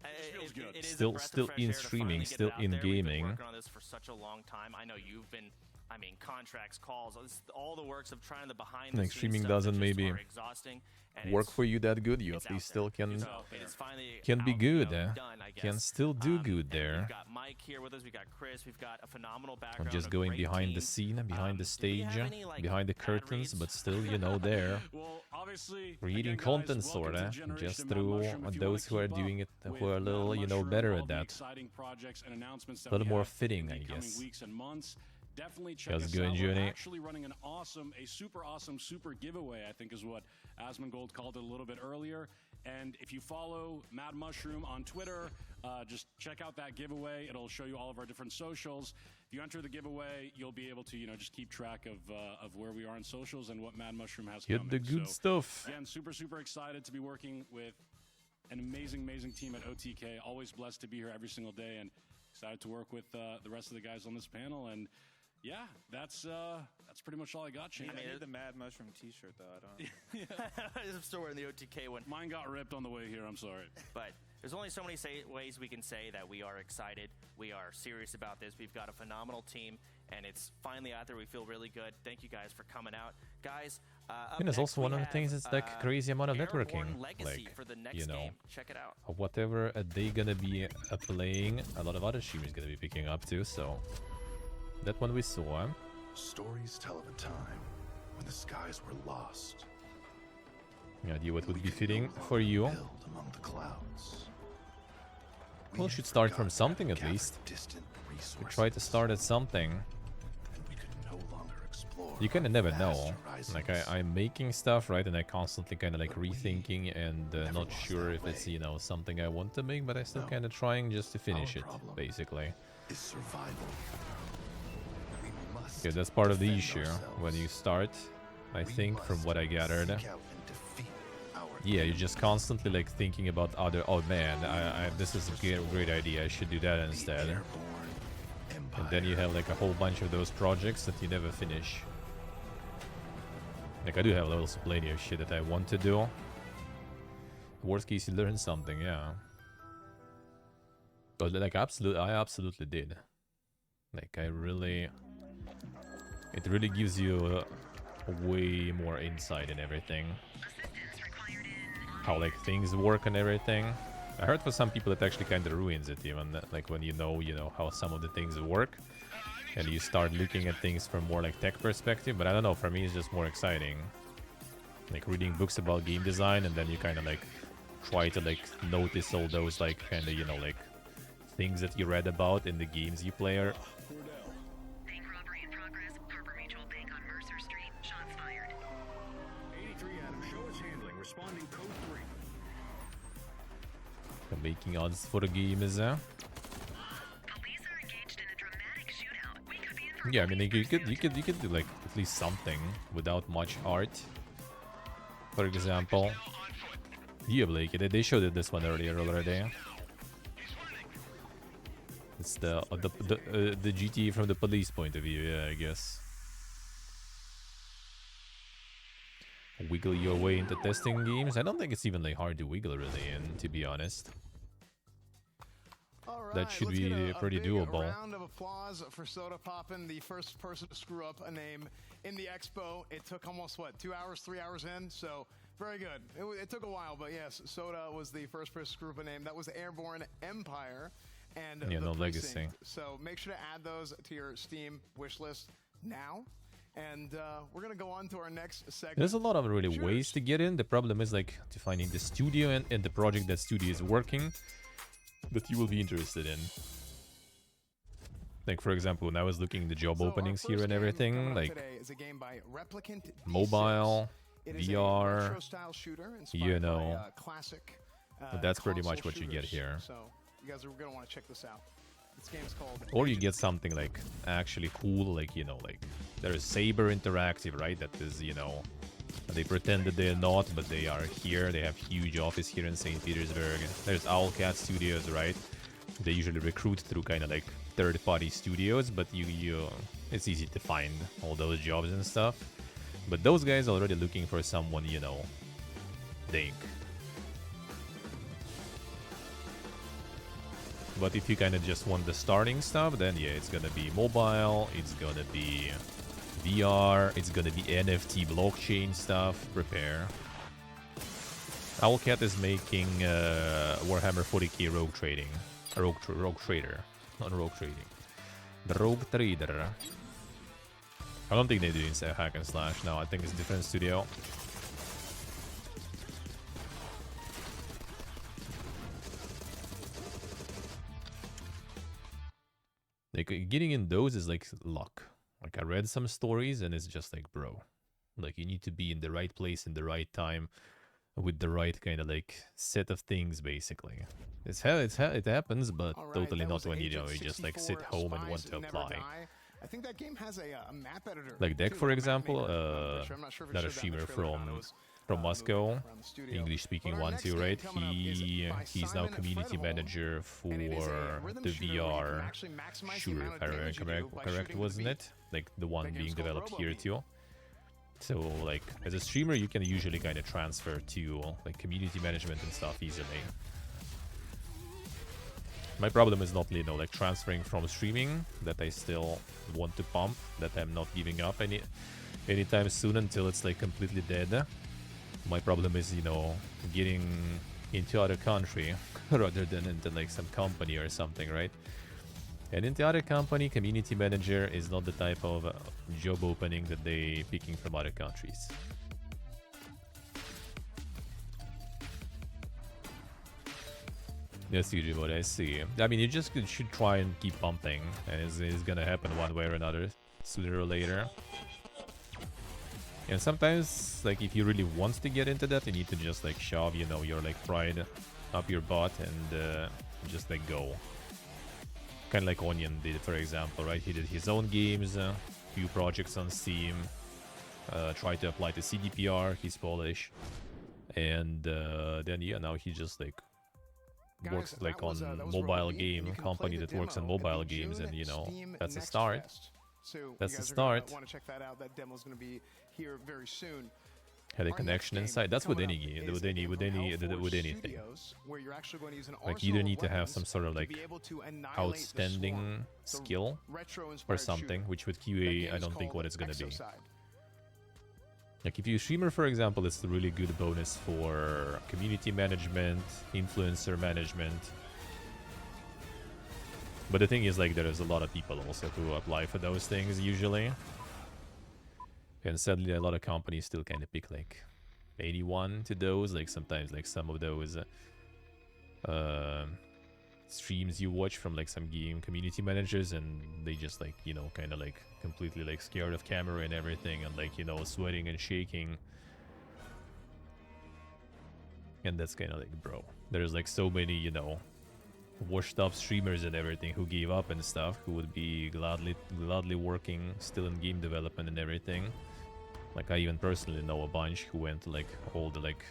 It feels good. still in streaming, still in gaming. Working on this for such a long time. I know you've been I mean, contracts, calls, all the works of trying the behind the Like scenes streaming stuff that doesn't just maybe are exhausting. And work it's- for you that good. You it's at out least there. still can So it's finally be out, good. done, I Can guess. still do good And there. we've got Mike here with us. We've got Chris. We've got a phenomenal I'm background. just a going great behind team. the scene, behind the Do we have stage, any, like, behind the ad curtains, reads? but still, you know, there. Well, obviously, Creating again, guys, content, welcome sorta, to Generation just Mad through Mushroom. If you those who wanna are keep doing up it, with who are a Mad little, you know, Mushroom, better all at the that. exciting projects and announcements that A little we more have fitting, in I the coming guess. weeks and months. Definitely check How's us it going, out. We're Johnny? actually running a super awesome super giveaway, I think is what Asmongold called it a little bit earlier. And if you follow Mad Mushroom on Twitter, just check out that giveaway. It'll show you all of our different socials. If you enter the giveaway, you'll be able to, just keep track of where we are on socials and what Mad Mushroom has Get coming. the good So, stuff. Again, super excited to be working with an amazing team at OTK. Always blessed to be here every single day, and excited to work with the rest of the guys on this panel. And yeah, that's pretty much all I got, Shane. I need the Mad Mushroom T-shirt though. I don't. I'm still wearing the OTK one. Mine got ripped on the way here. I'm sorry. But there's only so many ways we can say that we are excited. We are serious about this. We've got a phenomenal team, and it's finally out there. We feel really good. Thank you guys for coming out, guys. And it's also one of the things is like crazy amount of networking, Legacy like for the next you know, game. Check it out. whatever they gonna be playing, a lot of other streamers gonna be picking up too. So that one we saw. Stories tell of a time when the skies were lost. Any idea what would be fitting for you? Among the clouds. Well, should start from something at least. We try to start at something. You kind of never know. Like I'm making stuff, right, and I constantly kind of like rethinking and not sure if it's something I want to make, but I still kind of trying just to finish it, basically. Is survival. Okay, that's part of the issue when you start. I think, from what I gathered. Yeah, you're just constantly like thinking about other. Oh man, this is a great idea. I should do that instead. And then you have like a whole bunch of those projects that you never finish. Like I do have also plenty of shit that I want to do. Worst case, you learn something, yeah. But like I absolutely did. Like it really gives you way more insight in everything. How like things work and everything. I heard for some people it actually kind of ruins it, even like when you know how some of the things work, and you start looking at things from more like tech perspective. But I don't know, for me it's just more exciting. Like reading books about game design, and then you kind of like try to like notice all those like kind of like things that you read about in the games you play. Or Bank robbery in progress. Harbor Mutual Bank on Mercer Street. Shots fired. 83 Adam, show us handling. Responding code 3. making odds for the game is Police are engaged in a dramatic shootout. We could be in for yeah, I mean you could do like at least something without much art. For example, yeah, Blake, they showed it this one earlier already. It's the GTA from the police point of view, yeah, I guess. Wiggle your way into testing games. I don't think it's even like hard to wiggle really in, to be honest. That should let's be get a pretty big doable. Round of applause for Soda Poppin', the first person to screw up a name in the Expo. It took almost, what, 2 hours, 3 hours in? So, very good. It took a while, but yes, Soda was the first person to screw up a name. That was Airborne Empire and Yeah, the no Precinct. Legacy. So, make sure to add those to your Steam wish list now. And we're going to go on to our next segment. There's a lot of really ways to get in. The problem is like to finding the studio and the project that studio is working that you will be interested in. Like for example, when I was looking at the job openings here and everything, like today is a game by Replicant D6. mobile, It is a VR, retro-style shooter inspired you know, by, classic that's pretty console much what you get shooters. here. So you guys are going to want to check this out. This game's called Or you get something like actually cool, like like there's Saber Interactive, right? That is, they pretend that they're not, but they are here. They have huge office here in St. Petersburg. There's Owlcat Studios, right? They usually recruit through kind of like third-party studios, but it's easy to find all those jobs and stuff. But those guys are already looking for someone, think. But if you kind of just want the starting stuff, then yeah, it's gonna be mobile, it's gonna be VR, it's gonna be NFT blockchain stuff. Prepare. Owlcat is making Warhammer 40k rogue trading. Rogue trader. Not rogue trading. The rogue trader. I don't think they do inside hack and slash now. I think it's a different studio. Like, getting in those is like luck. Like, I read some stories and it's just like, bro, like, you need to be in the right place in the right time with the right kind of like set of things, basically. It happens, but totally not when you just like sit home and want to apply. I think that game has a map editor. Like Deck, for example, not a streamer from Moscow, English-speaking one too, right? He's now community manager for the VR shooter, if I remember correct, wasn't it? Like the one being developed here too. So like as a streamer, you can usually kind of transfer to like community management and stuff easily. My problem is not, you know, like transferring from streaming that I still want to pump, that I'm not giving up anytime soon until it's like completely dead. My problem is, you know, getting into other country rather than into like some company or something, right? And in the other company, community manager is not the type of job opening that they picking from other countries. Yes, usually what I see. I mean, you just should try and keep pumping, and it's gonna happen one way or another, sooner or later. And sometimes, like, if you really want to get into that, you need to just, like, shove, you know, your, like, pride up your butt and just, like, go. Kind of like Onion did, for example, right? He did his own games, few projects on Steam, tried to apply to CDPR, he's Polish. And then, yeah, now he just, like, works like on mobile game company that works on mobile games, and you know that's a start. That's the start. Want to check that out? That demo's going to be here very soon. Had a connection inside. That's with any game, with anything. Like, you either need to have some sort of like outstanding skill or something, which with QA I don't think what it's going to be. Like, if you're a streamer, for example, it's a really good bonus for community management, influencer management. But the thing is, like, there's a lot of people also who apply for those things usually. And sadly, a lot of companies still kind of pick, like, anyone to those. Like, sometimes, like, some of those streams you watch from, like, some game community managers, and they just, like, you know, kind of, like, completely, like, scared of camera and everything, and, like, you know, sweating and shaking. And that's kind of like, bro, there's, like, so many, you know, washed up streamers and everything who gave up and stuff, who would be gladly working still in game development and everything. Like, I even personally know a bunch who went to, like, all the, like,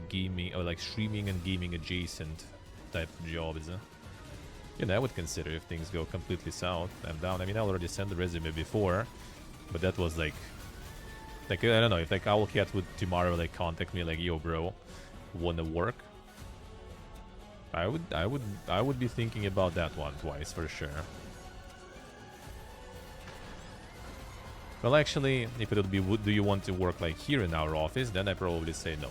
gaming, or, like, streaming and gaming adjacent type of jobs. You know, I would consider if things go completely south. I'm down. I mean, I already sent the resume before, but that was like I don't know, if like Owlcat would tomorrow like contact me like, yo bro, wanna work? I would be thinking about that one twice for sure. Well, actually, if it would be, do you want to work like here in our office, then I probably say no.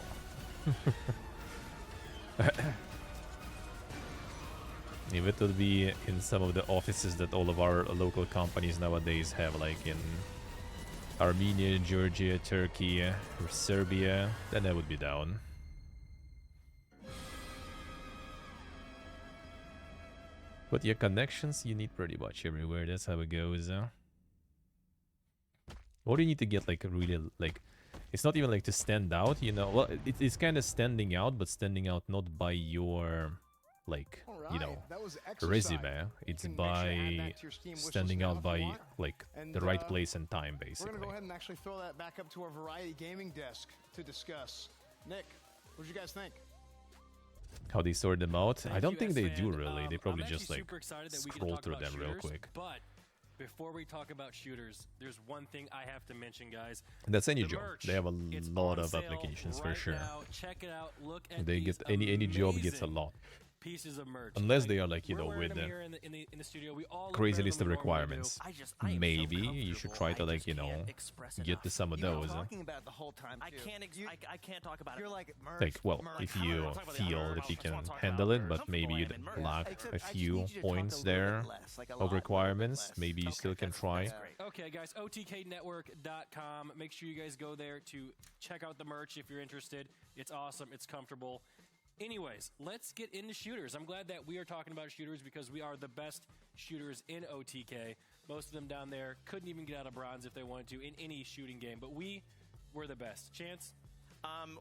If it would be in some of the offices that all of our local companies nowadays have, like in Armenia, Georgia, Turkey, or Serbia, then I would be down. But your connections you need pretty much everywhere, that's how it goes. What do you need to get, like, a really, like, it's not even like to stand out, you know? Well, it's kind of standing out, but standing out not by your, like, you know, resume. It's by standing out by, like, the right place and time, basically. We're going to go ahead and actually throw that back up to our Variety Gaming desk to discuss. Nick, what did you guys think? How they sort them out? I don't think they do, really. They probably just, like, scroll through them real quick. But before we talk about shooters, there's one thing I have to mention, guys. That's any job. They have a lot of applications for sure. Check it out. Look at they get any job gets a lot. pieces of merch. Unless they are like, you we're know, wearing with them the here in the studio. We all look crazy better list than of we normally do. requirements. Maybe you should try to like, you know, get to some of You're those. talking about it the whole time. I too. I can't talk about it. You're like merch, Like, well, merch, if you merch. feel that you can handle it, but maybe you lack a few points there of requirements, maybe you still can try. Okay, guys, OTKnetwork.com. Make sure you guys go there to check out the merch if you're interested. It's awesome. It's comfortable. Anyways, let's get into shooters. I'm glad that we are talking about shooters because we are the best shooters in OTK. Most of them down there couldn't even get out of bronze if they wanted to in any shooting game, but we were the best. Chance?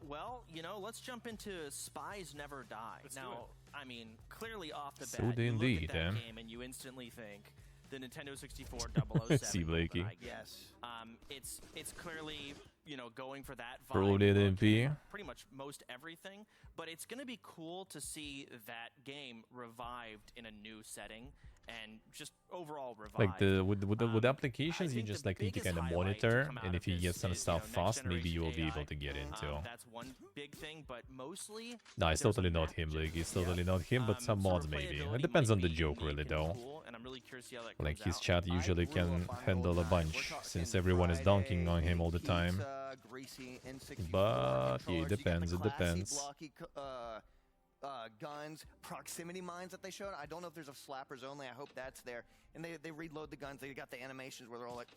Well, you know, let's jump into Spies Never Die. Let's do now, it. I mean, clearly off the So bat, they you look indeed, at that eh? game and you instantly think the Nintendo 64 007. See, Blakey. Yes. It's clearly, you know, going for that vibe. Pro did look, MP. pretty much most everything, but it's going to be cool to see that game revived in a new setting and just overall revived. Like with applications, you just like need to kind of monitor, and if you get some stuff fast, maybe you will be able to get into. That's one big thing, but mostly. No, it's totally not him, like it's totally not him, but some mods maybe. It depends on the joke, really, though. And I'm really curious to see how that Like comes his out. chat usually can handle a bunch, since everyone is dunking on him all the time. But yeah, it depends. It depends. Blocky, guns, proximity mines that they showed. I don't know if there's a slappers only. I hope that's there. And they reload the guns. They got the animations where they're all like.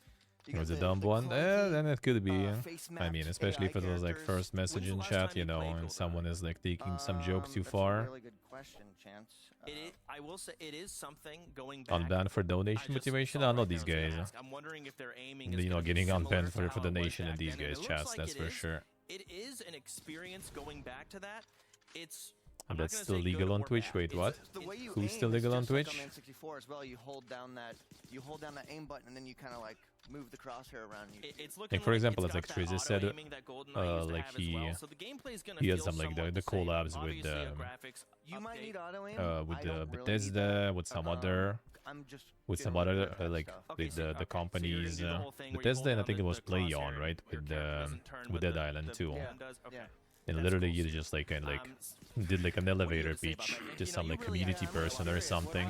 Was a dumb one? Then it could be. I mean, especially if it was like first message in chat, you know, and someone is like taking some joke too far. Really good question, Chance. I will say it is something going back. Unbanned for donation motivation? I know these guys. I'm wondering if they're aiming. You know, getting unbanned for donation in these guys' chats, that's for sure. It is an experience going back to that. It's. And that's still legal on Twitch. Wait, what? Who's still legal on Twitch? On N64 as well. You hold down that aim button and then you kind of like move the crosshair around. It's looking Like for example, it's as like got that Trizzy said, auto-aiming that GoldenEye used to like have as well. So the gameplay's gonna he had feel some like the collabs with You might need auto aim. with the Bethesda, with some other, with some other like the companies, Bethesda, and I think it was PlayOn, right? With Dead Island too. And literally, you just like kind of like did like an elevator pitch to some like community person or something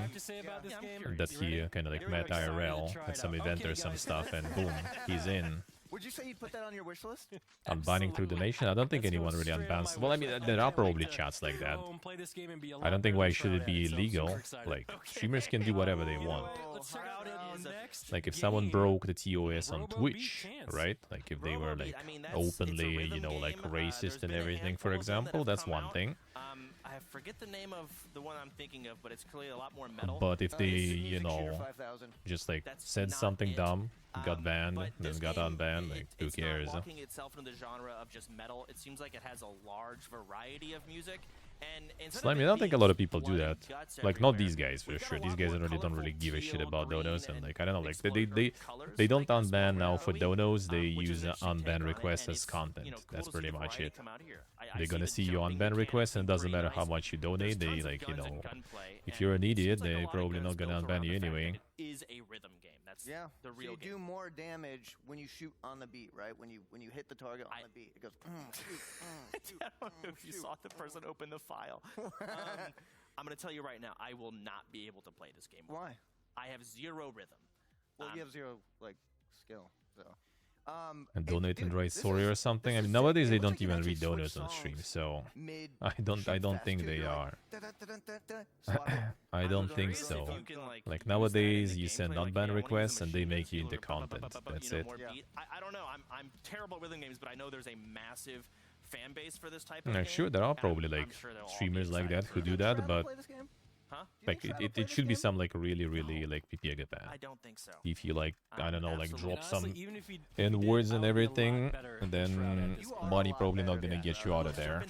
that he kind of like met IRL at some event or some stuff, and boom, he's in. Would you say you'd put that on your wish list? Unbanning through donation? I don't think anyone really unbans. Well, I mean, there are probably chats like that. I don't think why should it be illegal. Like, streamers can do whatever they want. Like, if someone broke the TOS on Twitch, right? Like, if they were, like, openly, you know, like, racist and everything, for example, that's one thing. I forget the name of the one I'm thinking of, but it's clearly a lot more metal. But if they, you know, just, like, said something dumb, got banned, then got unbanned, like, who cares? It's not walking itself into the genre of just metal. It seems like it has a large variety of music. And So, I mean, I don't think a lot of people do that. Like, not these guys for sure. These guys don't really give a shit about donos, and like I don't know, like they don't unban now for donos. They use unban requests as content. That's pretty much it. They're gonna see your unban request, and it doesn't matter how much you donate. They like, you know, if you're an idiot, they're probably not gonna unban you anyway. Is a rhythm game. That's the real so you do more damage when you shoot on the beat, right? When you hit the target on the beat, it goes. I don't know if you saw the person open the file. I'm going to tell you right now, I will not be able to play this game. Why? I have zero rhythm. Well, you have zero like skill, so. And donate and write sorry or something. I mean, nowadays they don't even read donuts on stream, so I don't think they are. I don't think so. Like nowadays, you send unban requests and they make you into content. That's it. I don't know. I'm terrible at rhythm games, but I know there's a massive fan base for this type of game. Sure, there are probably like streamers like that who do that, but like it should be some like really like PPA ban. I don't think so. If you like, I don't know, like drop some N-words and everything, and then money probably not gonna get you out of there.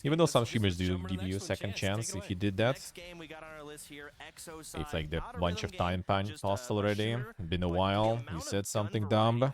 Even though some streamers do give you a second chance if you did that. If like the bunch of time passed already, been a while, you said something dumb,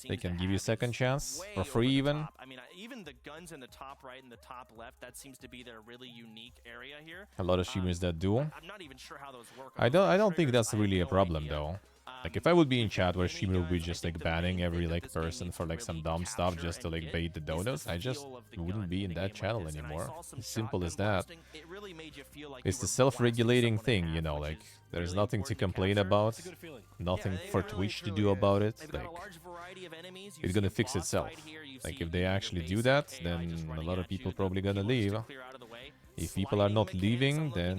they can give you a second chance for free even. I mean, even the guns in the top right and the top left, that seems to be their really unique area here. A lot of streamers that do. I'm not even sure how those work. I don't think that's really a problem though. Like if I would be in chat where streamer would be just like banning every like person for like some dumb stuff just to like bait the donuts, I just wouldn't be in that channel anymore. As simple as that. It's the self-regulating thing, you know, like there's nothing to complain about, nothing for Twitch to do about it. Like it's gonna fix itself. Like if they actually do that, then a lot of people probably gonna leave. If people are not leaving, then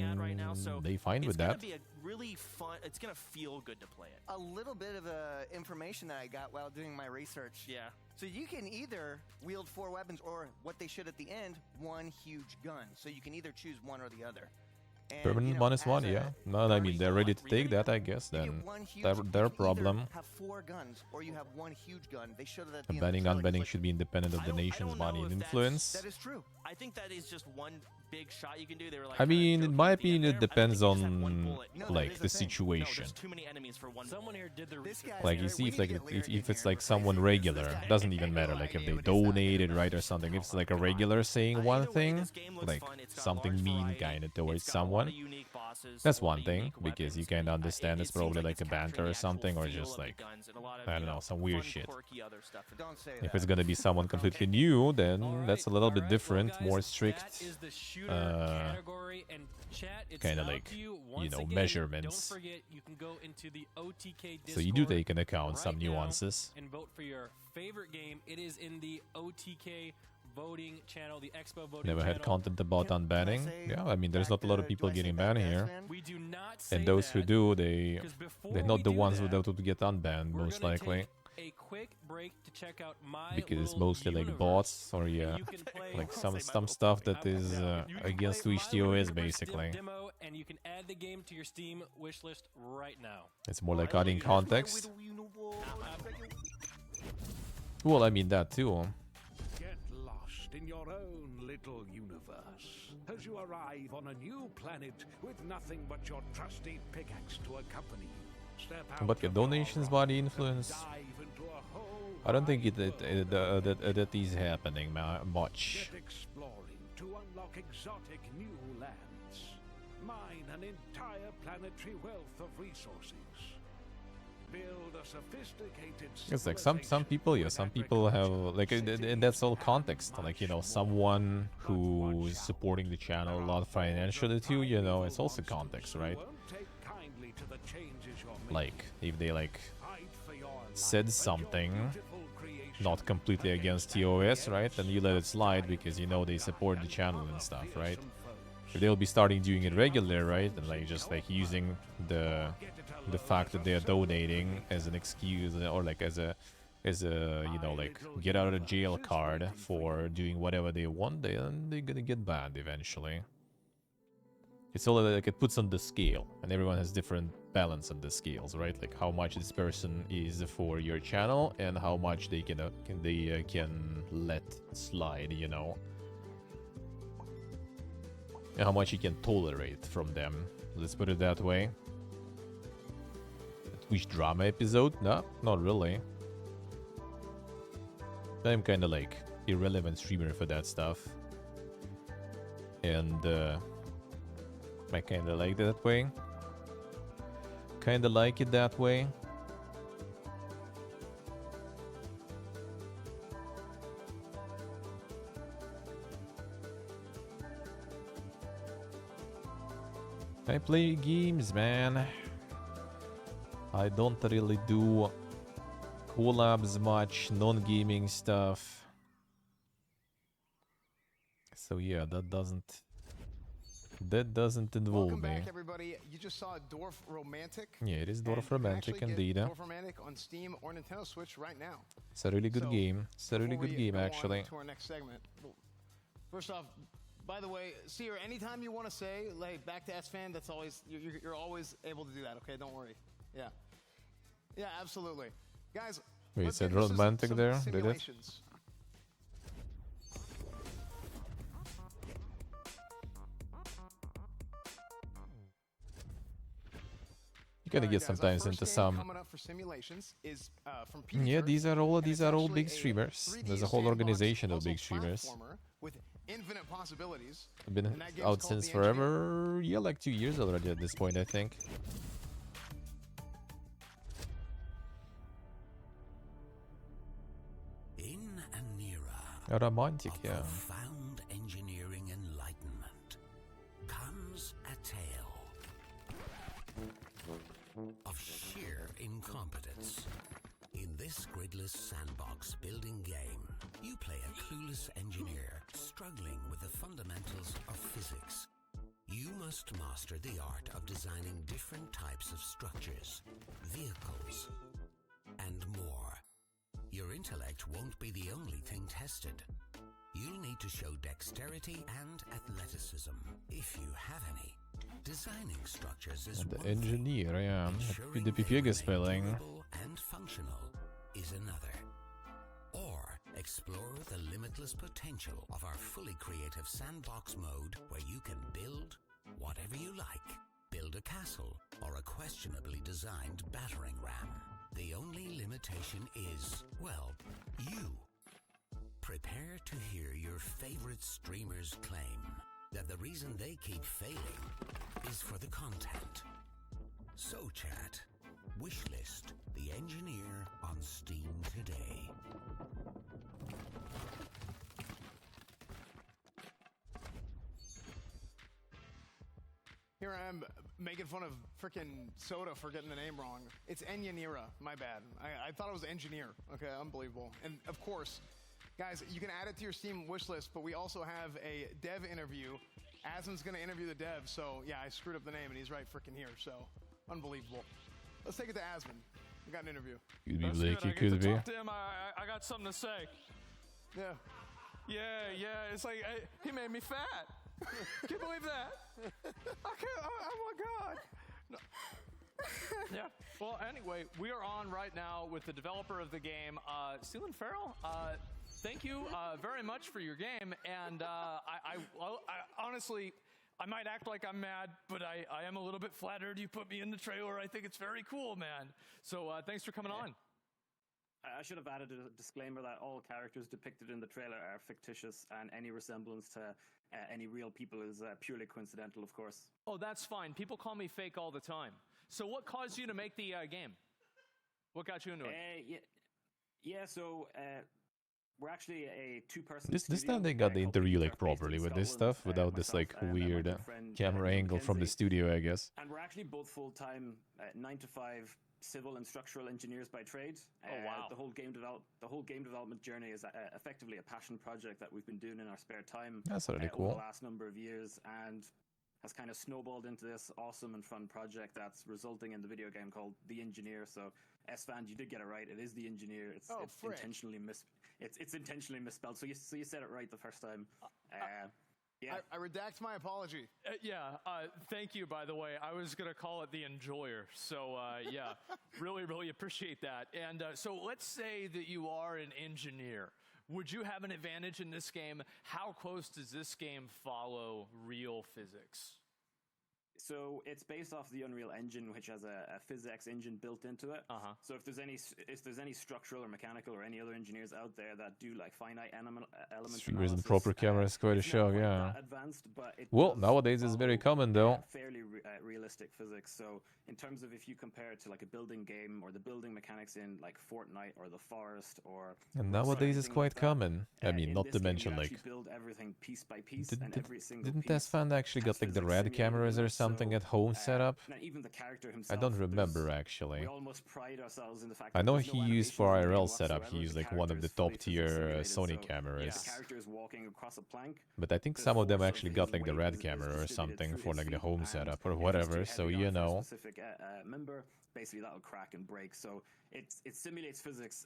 they fine with that. Really fun. It's gonna feel good to play it. A little bit of information that I got while doing my research. Yeah. So you can either wield 4 weapons or what they should at the end, one huge gun. So you can either choose one or the other. And, Permanent -1, yeah. No, I mean they're ready to take that, I guess. Then their problem. Have 4 guns, or you have one huge gun. They showed it at the end. Banning, unbanning should be independent of the nation's money and influence. That is true. I think that is just one big shot you can do. They were like, I mean, in my opinion, it depends on like the situation. too many enemies for one. Someone here did the research. Like you see, if it's like someone regular, doesn't even matter. Like if they donated, right, or something. If it's like a regular saying one thing, like something mean kind of towards someone, that's one thing because you can understand it's probably like a banter or something, or just like I don't know, some weird shit. If it's gonna be someone completely new, then that's a little bit different, more strict. Kind of like, you know, measurements. Don't forget, you can go into the OTK Discord so you do take into account some nuances. And vote for your favorite game. It is in the OTK voting channel, the Expo voting Never had channel. content about unbanning. Yeah, I mean, there's not a lot of people getting banned here. We do not say And those who that, do, because before they're not we the do ones that, without to get unbanned, we're most gonna likely. take a quick break to check out my Because it's little mostly like universe, bots or and yeah, you can play like some stuff that is against Twitch TOS basically. demo, and you can add the game to your Steam wishlist right now. It's more like adding context. Well, I mean that too. Get lost in your own little universe as you arrive on a new planet with nothing but your trusty pickaxe to accompany you. Step out But your of donations your body influence, dive into a whole I don't think that is happening much. Get exploring to unlock exotic new lands. Mine an entire planetary wealth of resources. Build a sophisticated It's like some people, yeah, some people have like, and that's all context. Like, you know, someone who's supporting the channel a lot financially too, you know, it's also context, right? Like if they like said something not completely against TOS, right, then you let it slide because you know they support the channel and stuff, right? If they'll be starting doing it regular, right, and like just like using the fact that they're donating as an excuse or like as a you know, like get out of jail card for doing whatever they want, then they're gonna get banned eventually. It's all like it puts on the scale, and everyone has different balance on the scales, right? Like how much this person is for your channel and how much they can let slide, you know, and how much you can tolerate from them. Let's put it that way. A Twitch drama episode? No, not really. I'm kind of like irrelevant streamer for that stuff, and I kind of like it that way. Kind of like it that way. I play games, man. I don't really do collabs much, non-gaming stuff. So yeah, that doesn't involve Welcome me. back, everybody. You just saw Dwarf Romantic. Yeah, it is and Dwarf you can Romantic actually get indeed. Dwarf Romantic on Steam or Nintendo Switch right now. It's a really good game. It's a really Before good we game, go on actually. To our next segment. First off, by the way, Seer, anytime you want to say like back to S-Fan, that's always you're always able to do that. Okay, don't worry. Yeah, yeah, absolutely, guys. Wait, it let's said get into romantic some there, did it? simulations. You gotta get sometimes into some. Coming up for simulations is from Peter. Yeah, these are all big streamers. There's a whole organization of big streamers. With infinite possibilities. I've been And that game's out called since The Engineer. forever. Yeah, like 2 years already at this point, I think. Romantic, yeah. Profound engineering enlightenment comes a tale of sheer incompetence. In this gridless sandbox building game, you play a clueless engineer struggling with the fundamentals of physics. You must master the art of designing different types of structures, vehicles, and more. Your intellect won't be the only thing tested. You'll need to show dexterity and athleticism, if you have any. Designing structures is The one engineer, ja. Ensuring De they PvP-speling. remain durable and functional is another. Or explore the limitless potential of our fully creative sandbox mode where you can build whatever you like. Build a castle or a questionably designed battering ram. The only limitation is, well, you. Prepare to hear your favorite streamers claim that the reason they keep failing is for the content. So chat, wishlist the engineer on Steam today. Here I am making fun of frickin' Soda for getting the name wrong. It's Enyanira, my bad. I thought it was engineer. Okay, unbelievable. And of course, guys, you can add it to your Steam wishlist, but we also have a dev interview. Asm's gonna interview the dev, so yeah, I screwed up the name and he's right frickin' here, so unbelievable. Let's take it to Asman. We got an interview. Could be That's Blake, good. I it get could to be. talk to him. I got something to say. Yeah. Yeah. It's like he made me fat. Can you believe that? I can't. Oh my God. No. Yeah. Well, anyway, we are on right now with the developer of the game, Steven Farrell. Thank you very much for your game, and I honestly, I might act like I'm mad, but I am a little bit flattered you put me in the trailer. I think it's very cool, man. So thanks for coming on. I should have added a disclaimer that all characters depicted in the trailer are fictitious, and any resemblance to any real people is purely coincidental, of course. Oh, that's fine. People call me fake all the time. So what caused you to make the game? What got you into it? So we're actually a two-person This time they got the interview like properly with this stuff without this like weird camera angle from the studio, I guess. And we're actually both full-time 9-to-5 civil and structural engineers by trade. Oh wow! The whole game development journey is effectively a passion project that we've been doing in our spare time. That's really over cool. the last number of years, and has kind of snowballed into this awesome and fun project that's resulting in the video game called The Engineer. So, S-Fan, you did get it right. It is The Engineer. It's intentionally it's intentionally misspelled. So you said it right the first time. Yeah. I redact my apology. Thank you, by the way. I was going to call it The Enjoyer. So, yeah, really appreciate that. And so let's say that you are an engineer. Would you have an advantage in this game? How close does this game follow real physics? So it's based off the Unreal Engine, which has a PhysX engine built into it. So if there's any structural or mechanical or any other engineers out there that do like finite elements, Streamers and proper cameras, quite a show, yeah. Advanced, but it Well, nowadays it's very common though. Fairly realistic physics. So in terms of if you compare it to like a building game or the building mechanics in like Fortnite or The Forest or And nowadays it's quite common. I mean, not to mention like build everything piece by piece, and every single didn't piece Tesfan actually got like the red cameras or something at home set up? now even the character I himself, don't remember actually. we almost pride ourselves in the fact I that know there's he no used animations for in the game IRL setup, he whatsoever. used The like one of the character is top fully tier physics Sony simulated, so cameras. the character is walking across a plank. But I think some of them actually got like the red camera or something for like the home setup or whatever, so you know. Specific member, basically that'll crack and break. So it simulates physics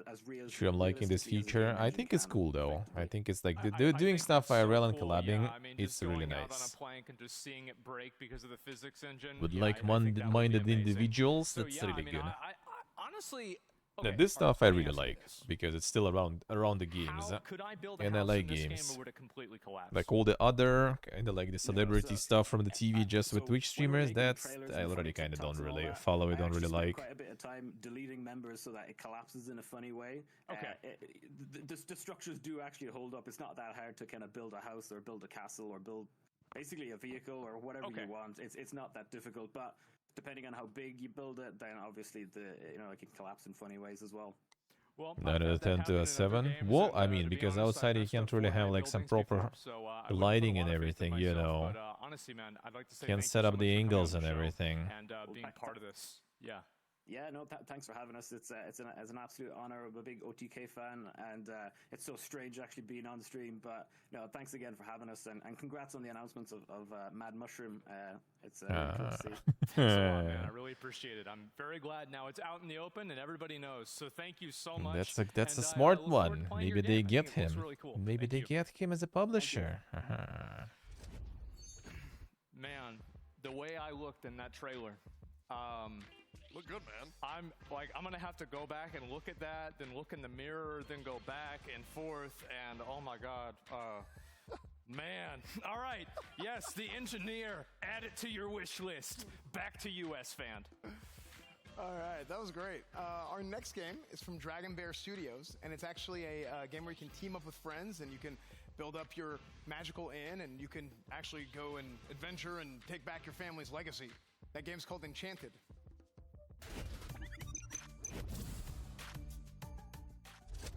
as real. Sure, I'm liking this realistically as a feature. game I engine think it's can. cool though. I think it's like they're doing stuff IRL and collabing. Yeah, I mean, It's just really going out on nice. a plank and just seeing it break because of the physics engine. With yeah, like I think that would be minded amazing. individuals, So, that's yeah, really I mean, good. I honestly. Now, Okay, this stuff I let me really ask you like this. because it's still around the games. How could I build a And I house like in this games. game or would it completely collapse? Like all the other kind of like the celebrity stuff from the TV just with Twitch streamers, that's I already kind of don't really follow it, don't really like. Quite a bit of time deleting members so that it collapses in a funny way. Okay. The structures do actually hold up. It's not that hard to kind of build a house or build a castle or build basically a vehicle or whatever you want. It's not that difficult, but depending on how big you build it, then obviously it can collapse in funny ways as well. Well, 9 out of 10 to a 7. Well, I mean, because outside you can't really have like some proper lighting and everything, you know. Honestly, man, I'd like to say Can't thank set you up so the much for coming angles on the and show everything. and being part of this. Yeah. Yeah, no, thanks for having us. It's an absolute honor. I'm a big OTK fan, and it's so strange actually being on the stream. But no, thanks again for having us, and congrats on the announcements of Mad Mushroom. It's really cool to see. Thanks a lot, man. I really appreciate it. I'm very glad now it's out in the open and everybody knows. So thank you so much. That's a And, smart I look forward to one. playing Maybe your they game. I get think it looks him. really cool. Maybe they get him as a publisher. Man, the way I looked in that trailer. Look good, man. I'm gonna have to go back and look at that, then look in the mirror, then go back and forth, and oh my god, man. All right, yes, the engineer. Add it to your wish list. Back to you, S-Fan. All right, that was great. Our next game is from Dragon Bear Studios, and it's actually a game where you can team up with friends, and you can build up your magical inn, and you can actually go and adventure and take back your family's legacy. That game's called Enchanted.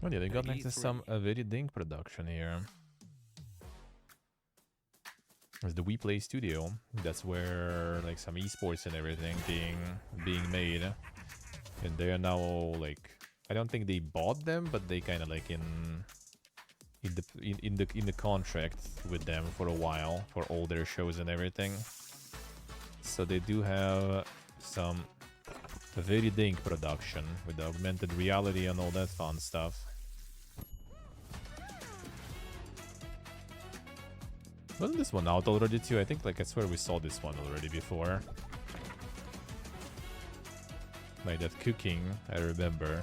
Oh yeah, they got next to some very dink production here. There's the We Play Studio. That's where like some esports and everything being made, and they are now like, I don't think they bought them, but they kind of like in the contract with them for a while for all their shows and everything. So they do have some very dink production with the augmented reality and all that fun stuff. Wasn't this one out already too? I think I swear we saw this one already before. Like that cooking, I remember.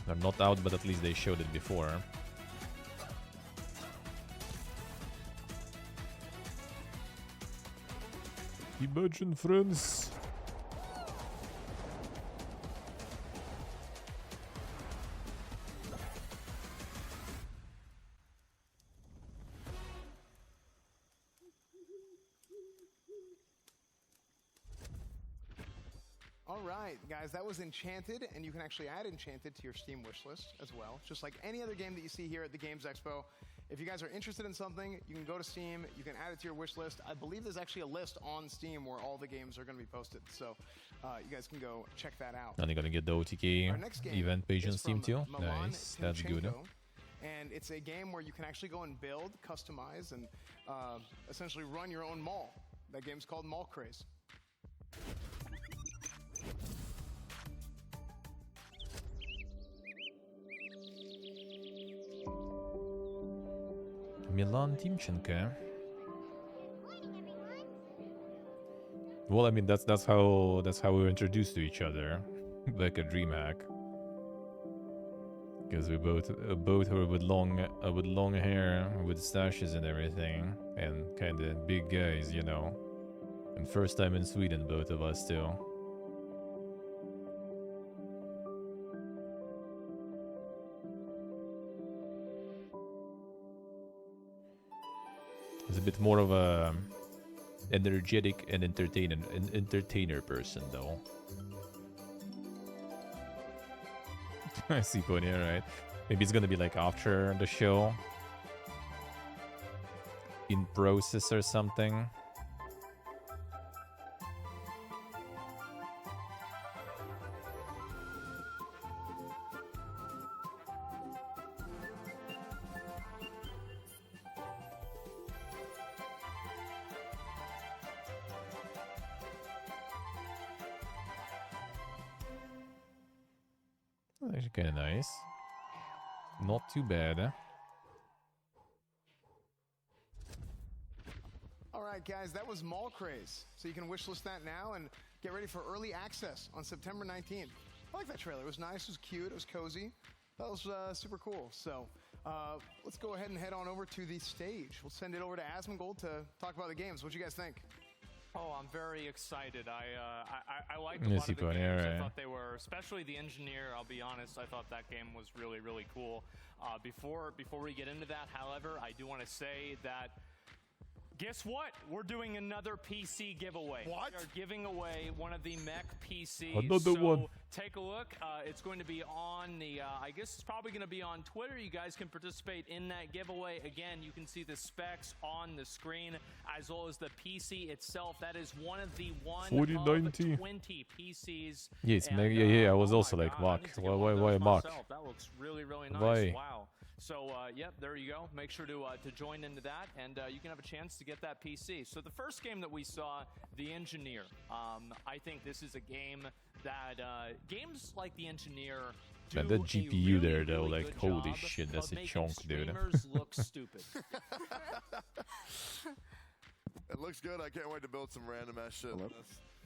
They're not out, but at least they showed it before. Imagine friends. All right, guys, that was Enchanted, and you can actually add Enchanted to your Steam wishlist as well, just like any other game that you see here at the Games Expo. If you guys are interested in something, you can go to Steam, you can add it to your wish list. I believe there's actually a list on Steam where all the games are going to be posted, so you guys can go check that out. And they're gonna get the OTK event page on Steam too. Nice, that's good. And it's a game where you can actually go and build, customize, and essentially run your own mall. That game's called Mall Craze. Milan Timchenko. Well, I mean that's how we were introduced to each other, like a DreamHack. Because we both were with long hair, with stashes and everything, and kind of big guys, you know. And first time in Sweden, both of us too. He's a bit more of a energetic and entertainer person, though. I see point here, right? Maybe it's gonna be like after the show, in process or something. Well, actually kind of nice. Not too bad. All right, guys, that was Mall Craze. So you can wishlist that now and get ready for early access on September 19th. I like that trailer. It was nice, it was cute, it was cozy. That was super cool. So let's go ahead and head on over to the stage. We'll send it over to Asmongold to talk about the games. What do you guys think? Oh, I'm very excited. I liked a lot of the games. I thought they were, especially the Engineer, I'll be honest, I thought that game was really, really cool. Before we get into that, however, I do want to say that Guess what? We're doing another PC giveaway. What? We are giving away one of the mech PCs. Another one. Take a look. It's going to be on the, I guess it's probably going to be on Twitter. You guys can participate in that giveaway. Again, you can see the specs on the screen as well as the PC itself. That is one of the 4090. 20 PCs. Yeah, it's And, mega. Yeah, I was oh also my like, God, I Mark, need to get one of why those Mark? myself. That looks really, really nice. Why? Wow. So, yep, there you go. Make sure to join into that, and you can have a chance to get that PC. So the first game that we saw, The Engineer. I think this is a game that games like The Engineer do Man, that a GPU really, there, though, really like, good holy job shit, that's of a making chunk, dude. streamers look stupid. It looks good. I can't wait to build some random ass shit.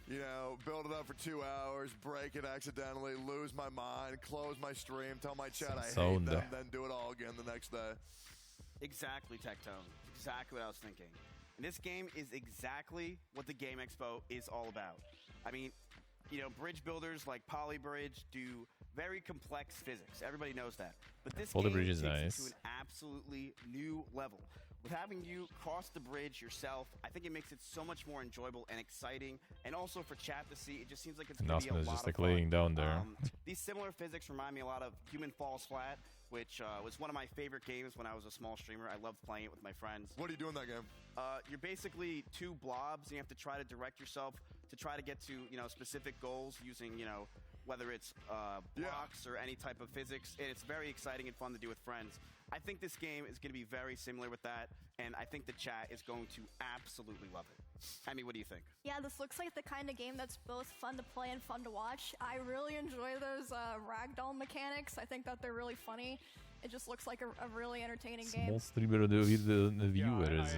You know, build it up for 2 hours, break it accidentally, lose my mind, close my stream, tell my chat I hate Sound. them, then do it all again the next day. Exactly, Tectone. Exactly what I was thinking. And this game is exactly what the Game Expo is all about. I mean, you know, bridge builders like Polybridge do very complex physics. Everybody knows that. But this game Polybridge is takes nice. it to an absolutely new level. With having you cross the bridge yourself, I think it makes it so much more enjoyable and exciting. And also for chat to see, it just seems like it's going to be a Announcement is lot just of like fun. laying down there. These similar physics remind me a lot of Human Falls Flat, which was one of my favorite games when I was a small streamer. I loved playing it with my friends. What do you do in that game? You're basically two blobs, and you have to try to direct yourself to try to get to, you know, specific goals using, you know, whether it's blocks or any type of physics. And it's very exciting and fun to do with friends. I think this game is going to be very similar with that, and I think the chat is going to absolutely love it. Amy, what do you think? Yeah, this looks like the kind of game that's both fun to play and fun to watch. I really enjoy those ragdoll mechanics. I think that they're really funny. It just looks like a really entertaining game. Small streamer the viewers.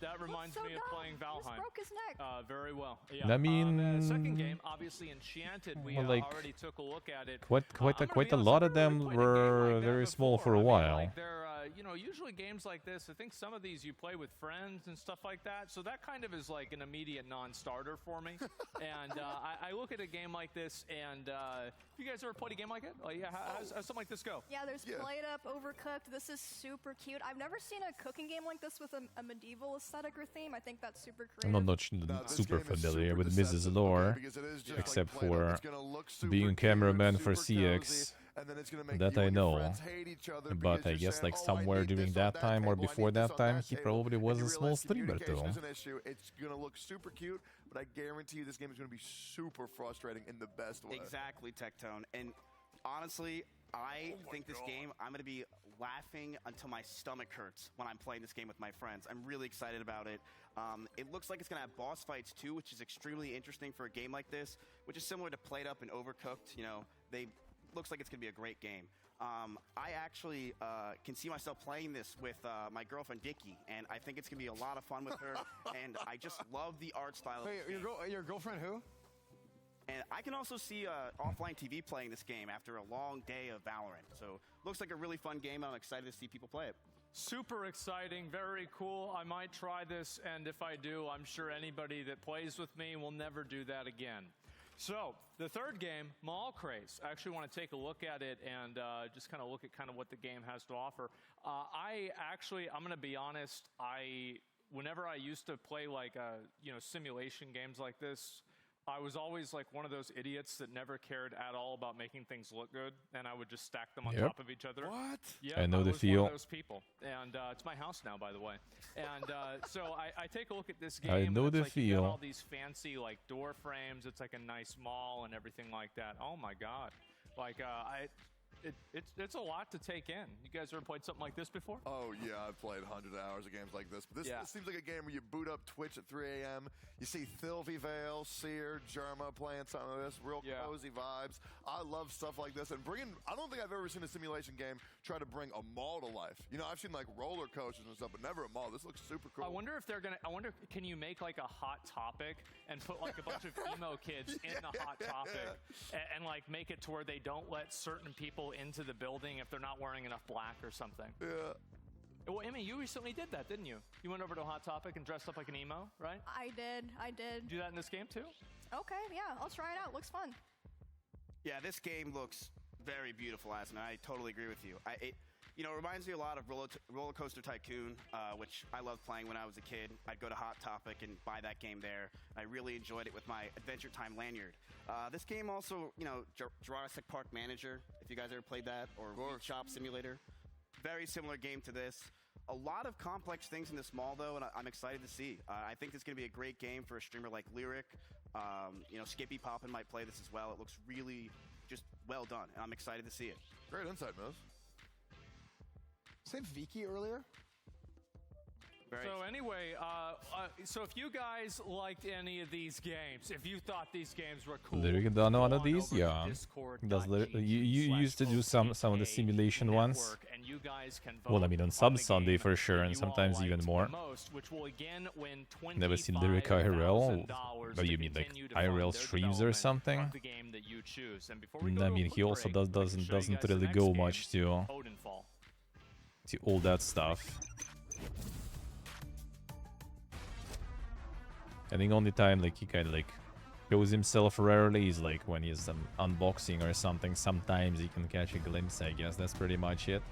That reminds me of playing Valheim. Broke his neck. Very well. Yeah. I mean, second game, obviously Enchanted. We well, like, already took a look at it. Quite a lot of them were very small for a while. Like they're, you know, usually games like this. I think some of these you play with friends and stuff like that. So that kind of is like an immediate non-starter for me. And I look at a game like this, and you guys ever played a game like it? Oh yeah, how's something like this go? Yeah, there's Played Up, Overcooked. This is super cute. I've never seen a cooking game like this with a medieval aesthetic or theme. I think that's super creative. I'm not super familiar with Mrs. Lore, except for being cameraman for CX. That I know. But I guess like somewhere during that time or before that time, he probably was a small streamer too. Is an issue. It's going to look super cute, but I guarantee you this game is going to be super frustrating in the best way. Exactly, Tectone. And honestly, I think this game, I'm going to be laughing until my stomach hurts when I'm playing this game with my friends. I'm really excited about it. It looks like it's going to have boss fights too, which is extremely interesting for a game like this, which is similar to Played Up and Overcooked. You know, looks like it's going to be a great game. I actually can see myself playing this with my girlfriend Vicky, and I think it's going to be a lot of fun with her. And I just love the art style. Wait, your girlfriend who? And I can also see Offline TV playing this game after a long day of Valorant. So looks like a really fun game. I'm excited to see people play it. Super exciting, very cool. I might try this, and if I do, I'm sure anybody that plays with me will never do that again. So, the third game, Mall Craze. I actually want to take a look at it and just kind of look at kind of what the game has to offer. I'm going to be honest, whenever I used to play like, simulation games like this, I was always like one of those idiots that never cared at all about making things look good, and I would just stack them on top of each other. What? Yeah, I know the was feel. one of those people, and it's my house now, by the way. And so I take a look at this game. I know and the it's like you got feel. all these fancy like door frames. It's like a nice mall and everything like that. Oh my god! Like it's a lot to take in. You guys ever played something like this before? Oh, yeah, I've played hundreds of hours of games like this. But this seems like a game where you boot up Twitch at 3 a.m. You see Thilvy Vale, Seer, Germa playing some of this. Real cozy vibes. I love stuff like this. And I don't think I've ever seen a simulation game try to bring a mall to life. You know, I've seen like roller coasters and stuff, but never a mall. This looks super cool. I wonder if can you make like a Hot Topic and put like a bunch of emo kids in the Hot Topic and like make it to where they don't let certain people into the building if they're not wearing enough black or something. Yeah. Well, Emmy, you recently did that, didn't you? You went over to Hot Topic and dressed up like an emo, right? I did. Do that in this game too? Okay, yeah, I'll try it out. Looks fun. Yeah, this game looks very beautiful, Asma. I totally agree with you. You know, it reminds me a lot of Roller Coaster Tycoon, which I loved playing when I was a kid. I'd go to Hot Topic and buy that game there. I really enjoyed it with my Adventure Time lanyard. This game also, you know, Jurassic Park Manager, if you guys ever played that, or Wheat Shop Simulator. Very similar game to this. A lot of complex things in this mall, though, and I'm excited to see. I think this is going to be a great game for a streamer like Lyric. You know, Skippy Poppin might play this as well. It looks really just well done, and I'm excited to see it. Great insight, Moose. Say Viki earlier? So anyway, so if you guys liked any of these games, if you thought these games were cool, Lyric done one of these, yeah. Does you used to do some of the simulation ones? and you guys can vote Well, I mean on Sub Sunday for sure, and sometimes even more. most, which will again win Never seen Lyric IRL? But you mean like IRL streams or something? of the game that you choose. And before we go I to a mean, he quick also break, doesn't show you guys the really next go game, much to Odenfall. all that stuff. I think only time like he kind of like shows himself rarely is like when he's unboxing or something. Sometimes he can catch a glimpse, I guess. That's pretty much it.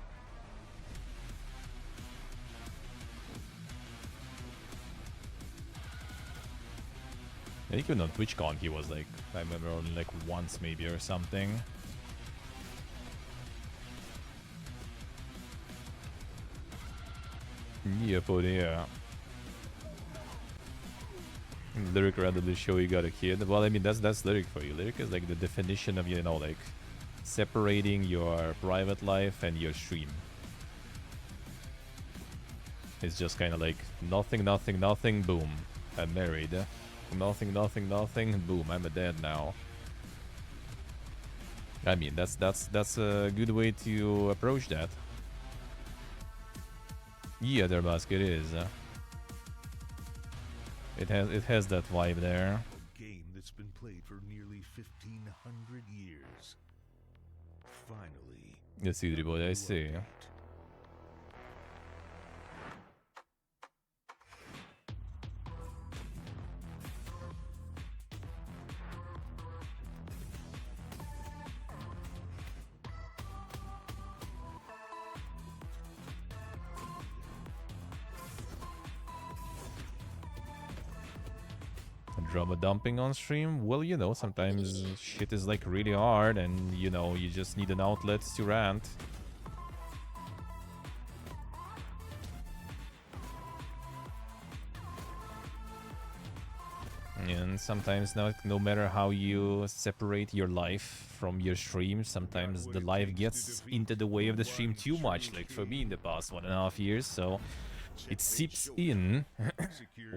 I think even on TwitchCon he was like, I remember only like once maybe or something. Yep, oh yeah. Lyric randomly show you got a kid. Well, I mean that's Lyric for you. Lyric is like the definition of, you know, like separating your private life and your stream. It's just kind of like nothing, nothing, nothing. Boom, I'm married. Nothing, nothing, nothing. Boom, I'm a dad now. I mean that's a good way to approach that. Yeah, their basket is. It has that vibe there. A game that's been played for nearly 1,500 years. Finally. Let's see, boy, I see. Drama dumping on stream? Well, you know, sometimes shit is like really hard and, you know, you just need an outlet to rant. And sometimes no matter how you separate your life from your stream, sometimes the life gets into the way of the stream too much, like for me in the past 1.5 years, so it seeps in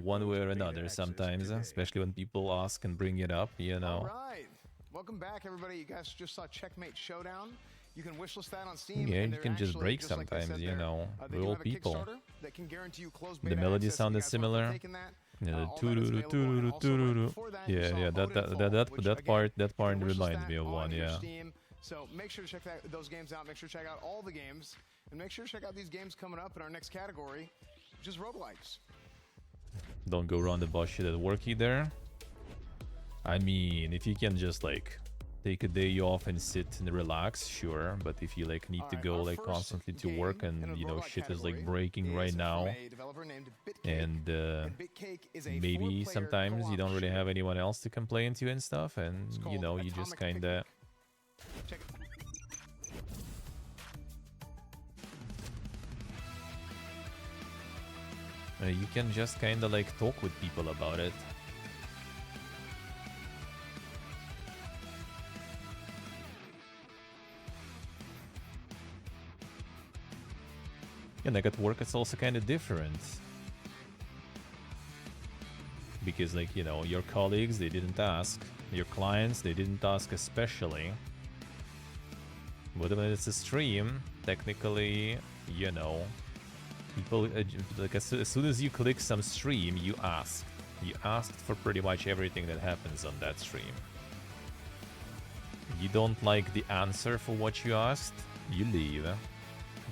one way or another sometimes, especially when people ask and bring it up, you know. All right. Welcome back, everybody. You guys just saw Checkmate Showdown. You can wishlist that on Steam. Yeah, and you can just break sometimes, you know. We're all people. That can guarantee you closed The beta melody access. sounded similar. Yeah, yeah, that part reminds me of one, yeah. So make sure to check those games out. Make sure to check out all the games. And make sure to check out these games coming up in our next category, which is roguelikes. Don't go around the bush at work either. I mean, if you can just like take a day off and sit and relax, sure. But if you like need to go like constantly to work and, you know, shit is like breaking right now, and maybe sometimes you don't really have anyone else to complain to and stuff, and you know, you just kinda you can just kinda like talk with people about it. And like at work it's also kind of different. Because like, you know, your colleagues, they didn't ask. Your clients, they didn't ask especially. But when it's a stream, technically, you know, people, like as soon as you click some stream, you ask. You asked for pretty much everything that happens on that stream. You don't like the answer for what you asked, you leave.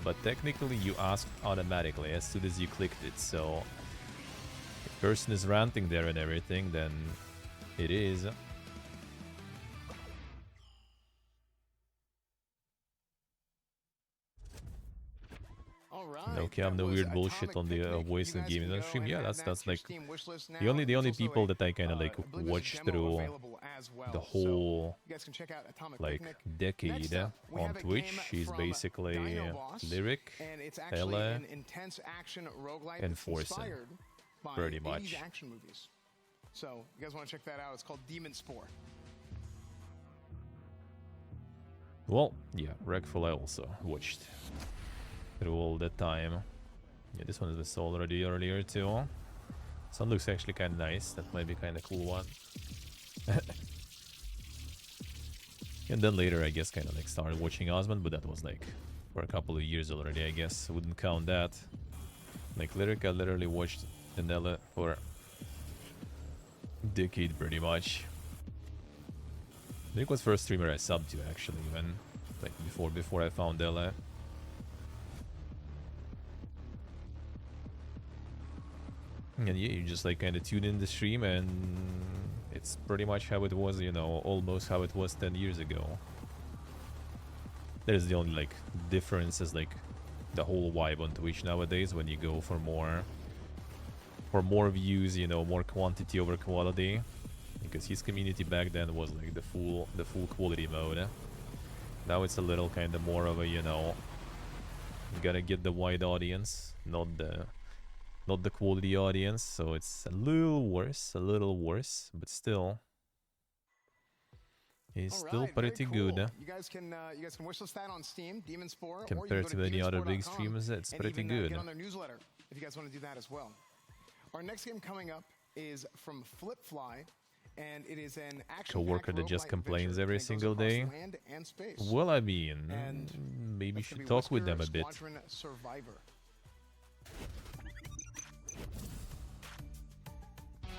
But technically you asked automatically as soon as you clicked it, so if the person is ranting there and everything, then it is. Right. Okay, I'm no weird bullshit on the voice and gaming stream. Yeah, that's like the only people that I kind of like watch through the whole like decade on Twitch. She's basically Lyric, and it's actually Ella, an intense action roguelite and that's Forsen, inspired by pretty 80s much. action movies. So you guys want to check that out? It's called Demon Spore. Well, yeah, Wreckful I also watched through all that time. Yeah, this one was already earlier too. This one looks actually kind of nice. That might be kind of cool one. And then later, I guess, kind of like started watching Osmond, but that was like for a couple of years already, I guess. Wouldn't count that. Like Lyric, I literally watched Ella for a decade pretty much. Lyric was first streamer I subbed to actually, even like before I found Ella. And yeah, you just like kind of tune in the stream and it's pretty much how it was, you know, almost how it was 10 years ago. There's the only like difference is like the whole vibe on Twitch nowadays when you go for more views, you know, more quantity over quality. Because his community back then was like the full quality mode. Now it's a little kind of more of a, you know, you gotta get the wide audience, not the quality audience, so it's a little worse, but still, it's still pretty good. You guys can wishlist that on Steam, Demon Spore, Compared to any other big streamers, it's pretty good. Get on their newsletter if you guys want to do that as well. Our next game coming up is from Flipfly, and it is an action Coworker that just complains every single day. Well, I mean, maybe you should talk with them a bit. Survivor.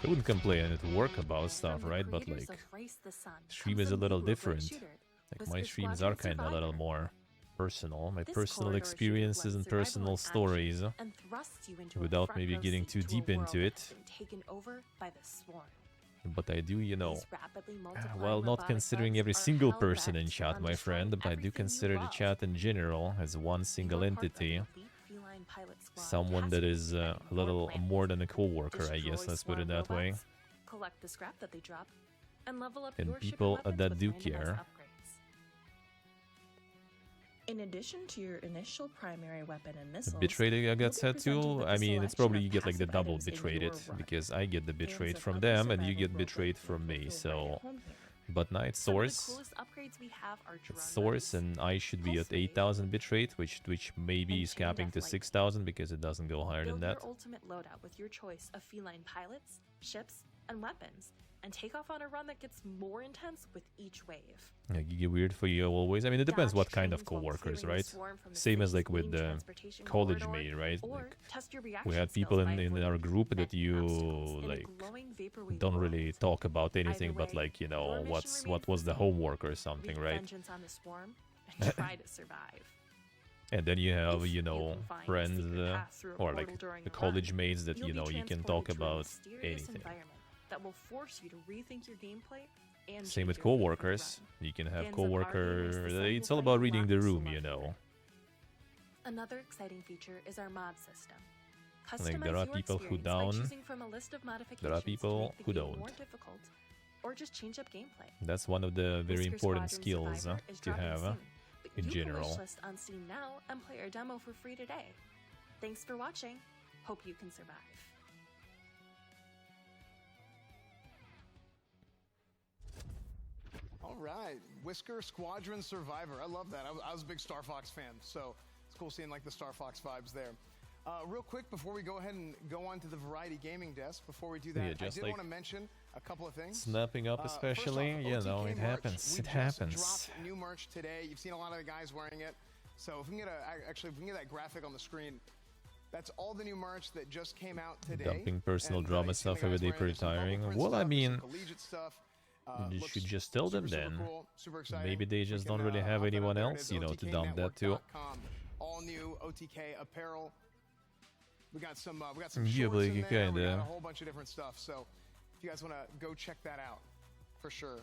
I wouldn't complain at work about stuff, right? But like, stream is a little different. Like my streams are kind of a little more personal. My personal experiences and personal stories, without maybe getting too deep into it. But I do, you know, well, not considering every single person in chat, my friend, but I do consider the chat in general as one single entity. Someone that is a little more than a co-worker, I guess, let's put it that way. Collect the scrap that they drop, and level up And your people shipping weapons that with do randomized care. upgrades. In addition to your initial primary weapon and missiles, Bitrate I got set to. I mean, it's probably you get like the double bitrate because I get the bitrate from them and you get bitrate from me. So, but now it's source. It's source, and I should be at 8,000 bitrate, which maybe is capping to 6,000 because it doesn't go higher than build that. your ultimate loadout with your choice of feline pilots, ships, and weapons, and take off on a run that gets more intense with each wave. Yeah, you get weird for you always. I mean, it depends what kind of co-workers, right? Same as like with the college mate, right? Like, we had people in our group that you like don't really talk about anything, but like, you know, what was the homework or something, right? Vengeance on the swarm and try to survive. And then you have, you know, can find a friends secret path through a or portal like during the a run, college mates that, you'll you be know, you can transported talk to a about mysterious anything. environment that will force you to rethink your gameplay and Same change with your favorite co-workers. You can have Fans of our co-worker. gamers, the It's all simple about fighting reading the blocks room, select you know. Another exciting feature is our mod system. Like, there Customize are your people who experience by down, choosing from a list of there are modifications to people make the who game don't. more difficult, or just change up gameplay. That's one of the very Whisker important Squadron skills Survivor is to dropping have soon, but in you general. can wishlist on Steam now and play our demo for free today. Thanks for watching. Hope you can survive. All right, Whisker Squadron Survivor. I love that. I was a big Star Fox fan, so it's cool seeing like the Star Fox vibes there. Real quick, before we go ahead and go on to the Variety Gaming Desk, before we do that, Yeah, I just did like want to mention a couple of things. Snapping up especially, First off, you know, OTK it merch. happens. We It just happens. dropped new merch today. You've seen a lot of the guys wearing it. So if we can get if we can get that graphic on the screen, that's all the new merch that just came out today. Dumping personal And, drama you've seen stuff the every guys day wearing pretty it. Some tiring. Bubble Print Well, I stuff, mean, some collegiate stuff. you Looks should just tell them super then. cool, super exciting. Maybe they just We can, don't really have put it anyone out there. It else, is you know, to dump that to. OTKnetwork.com. All new OTK apparel. We got some Yeah, shorts but in you there. We got kinda- a whole bunch of different stuff. So if you guys want to go check that out, for sure.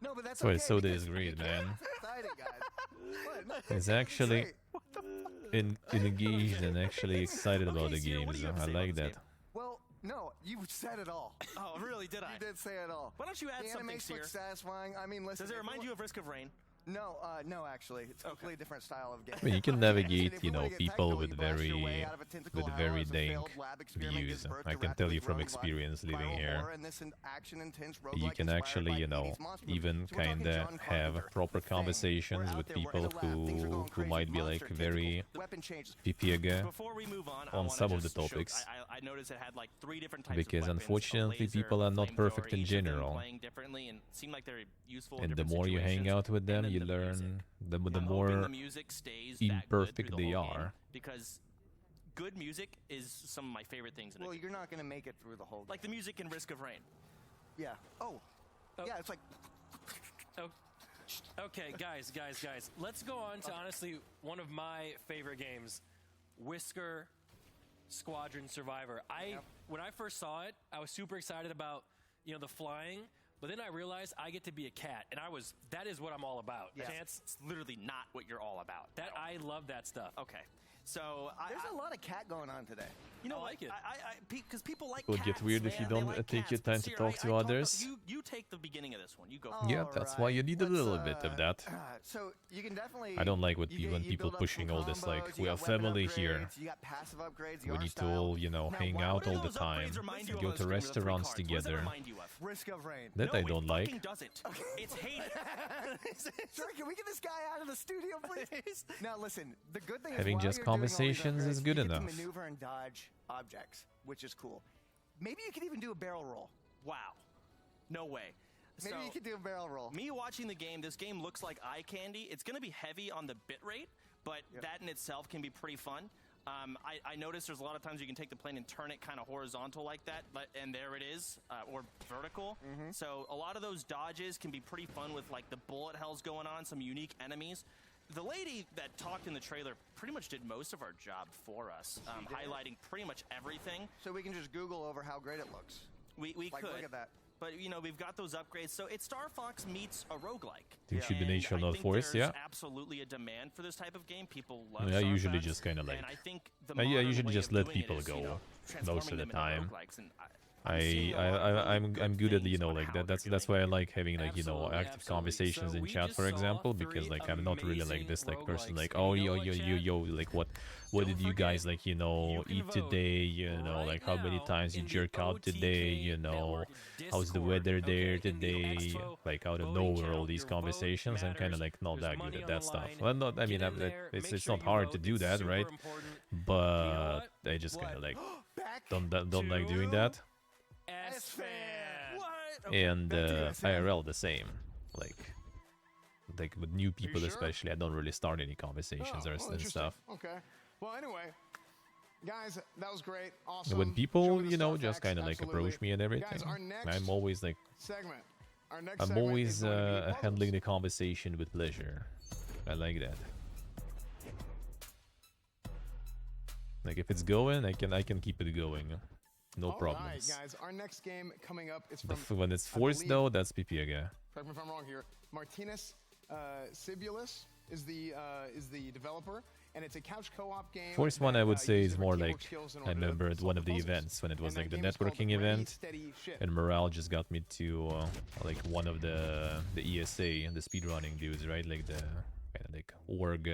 No, but that's That's why okay. Soda because is great, man. It's exciting, guys. He's actually engaged and actually excited about the game. So I like that. Well, no, you said it all. Oh, really? Did I? You did say it all. Why don't you add the something, animation Seer? looks satisfying. I mean, listen. Does it remind you of Risk of Rain? No, no, actually, it's a completely different style of game. I mean, you can navigate, you know, people with very dank views. I can tell you from experience living here. You can actually, you know, even kinda have proper conversations with people who might be like very pipiega on some of the topics. I noticed it had like 3 different types because of weapons, unfortunately laser, people are not perfect in each of them general. playing differently and seemed like they're useful in And the different more you hang situations. out with them, And you then the music. learn the I'm hoping more the music stays that good imperfect through the they whole game, are. because good music is some of my favorite things in Well, it. you're not going to make it through the whole game. Like the music in Risk of Rain. Yeah. Oh. Yeah, it's like... Okay, guys. Let's go on to honestly one of my favorite games, Whisker Squadron Survivor. When I first saw it, I was super excited about, you know, the flying, but then I realized I get to be a cat, and that is what I'm all about. Yeah. Chance? It's literally not what you're all about. I love that stuff. Okay. So There's a lot of cat going on today. You know, I like it. Because people like It would cats, get weird if you man. They don't like take your cats. But time to Siri, talk to others. You take the beginning of this one. You go. Yeah, that's why you need a little bit of that. So you can definitely... I don't like when you people build up pushing some all this like, combos, you we are got weapon family here. upgrades, You got passive upgrades, the We art need to style. all, you know, Now, hang why out would all the those time. upgrades remind you And of go on the to screen with the 3 restaurants cards? What does it together. remind you of? Risk of Rain. That I don't like. It doesn't. It's hate. Sorry, can we get this guy out of the studio, please? Now, listen. The good thing Having is while just you're doing all these conversations is upgrades, good you get enough. to maneuver and dodge objects, which is cool. Maybe you could even do a barrel roll. Wow. No way. Maybe you could do a barrel roll. Me watching the game, this game looks like eye candy. It's going to be heavy on the bit rate, but that in itself can be pretty fun. I noticed there's a lot of times you can take the plane and turn it kind of horizontal like that, and there it is, or vertical. So a lot of those dodges can be pretty fun with like the bullet hells going on, some unique enemies. The lady that talked in the trailer pretty much did most of our job for us, highlighting pretty much everything. So we can just Google over how great it looks. We Like, could. look at that. But, you know, we've got those upgrades. So it's Star Fox meets a roguelike. Think should be And Nature I Not think Force, there's yeah. absolutely a demand for this type of game. People love I Star usually Fox, just kind of like, and I think the I modern usually way just of let doing it people is, go you know, most of the transforming them into time. roguelikes, and I'm good at, you know, like that's why I like having like, you know, active conversations in chat, for example, because like I'm not really like this like person like, oh yo like what did you guys like, you know, eat today, you know, like how many times you jerk out today, you know, how's the weather there today, like out of nowhere, all these conversations. I'm kind of like not that good at that stuff. Well, not, I mean, it's not hard to do that, right? But I just kind of like don't like doing that. And IRL the same, like with new people especially, I don't really start any conversations or and stuff. Okay. Well, anyway, guys, that was great. Awesome. When people, you know, just kind of like approach me and everything, Guys, our next I'm always like, segment. Our next I'm segment always is going to be handling the conversation with pleasure. I like that. Like if it's going, I can keep it going. No problems. All right, guys. Our next game coming up is from When it's forced though, that's pipiega. Correct me if I'm wrong here. Martinez Cibulis is the developer, and it's a couch co-op game. Forced one, I would say, is more like, skills in I order to remember at solve one of the puzzles. events when it was And like the that game is called networking Ready, event, Steady, Shift. and morale just got me to like one of the ESA, the speedrunning dudes, right? Like the kind of like org,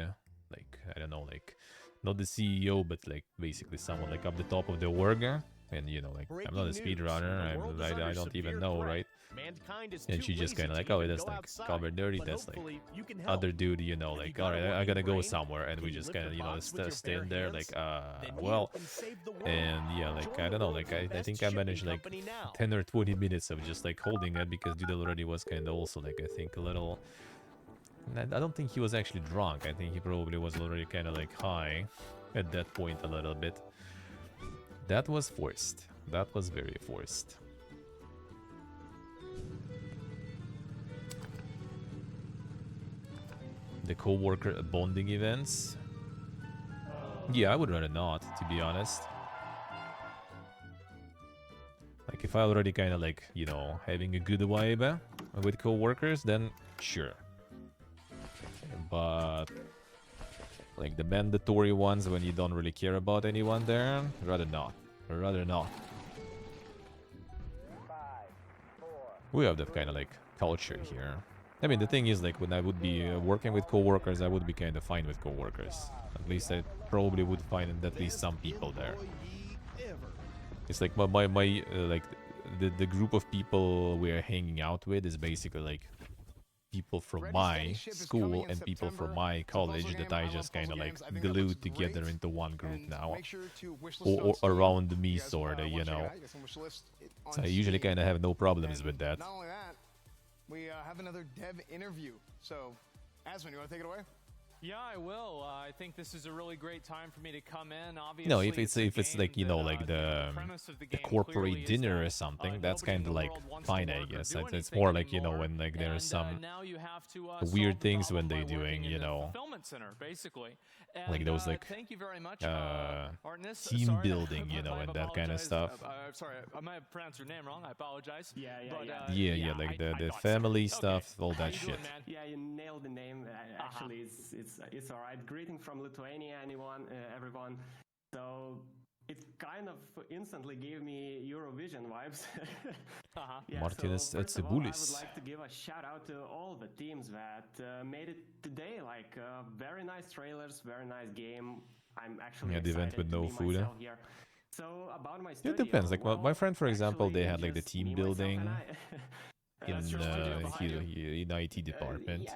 like I don't know, like not the CEO, but like basically someone like up the top of the org. And you know, like I'm not a speedrunner, I don't even know, right? And she just kind of like, oh, that's like cover dirty, that's like other dude, you know, like all right, I gotta go somewhere, and we just kind of, you know, stand there like, well, and yeah, like I don't know, like I think I managed like 10 or 20 minutes of just like holding it, because dude already was kind of also like, I think a little. I don't think he was actually drunk. I think he probably was already kind of like high at that point a little bit. That was forced. That was very forced. The co-worker bonding events. Yeah, I would rather not, to be honest. Like if I already kind of like, you know, having a good vibe with co-workers, then sure. But like the mandatory ones when you don't really care about anyone there, rather not. Rather not. We have that kind of like culture here. I mean, the thing is, like, when I would be working with coworkers, I would be kind of fine with coworkers. At least I probably would find at least some people there. It's like like the group of people we're hanging out with is basically like people from my school and people from my college that I just kind of like glued together into one group now, or around me, sorta, you know. So I usually kind of have no problems with that. Not only that, we have another dev interview. So, Asmund, you want to take it away? Yeah, I will. I think this is a really great time for me to come in. Obviously, No, if it's like, you know, like the corporate dinner or something, that's kind of like fine, I guess. It's more like, you know, when like there's some weird things when they're doing, you know, fulfillment center, basically. like those like thank you very much, team building, you know, and that kind of stuff. Sorry, I might have pronounced your name wrong. I apologize. Yeah, like the family stuff, all that shit. Yeah, you nailed the name. Actually, it's all right. Greeting from Lithuania, everyone. So it kind of instantly gave me Eurovision vibes. Martinez so first of all, I would Tsibulis. like to give a shout out to all the teams that made it today. Like very nice trailers, very nice game. I'm actually The event excited with to no be food. myself here. So about my studio, It depends. Like well, my friend, for example, actually, they had like the just team me, myself, building and in in IT department,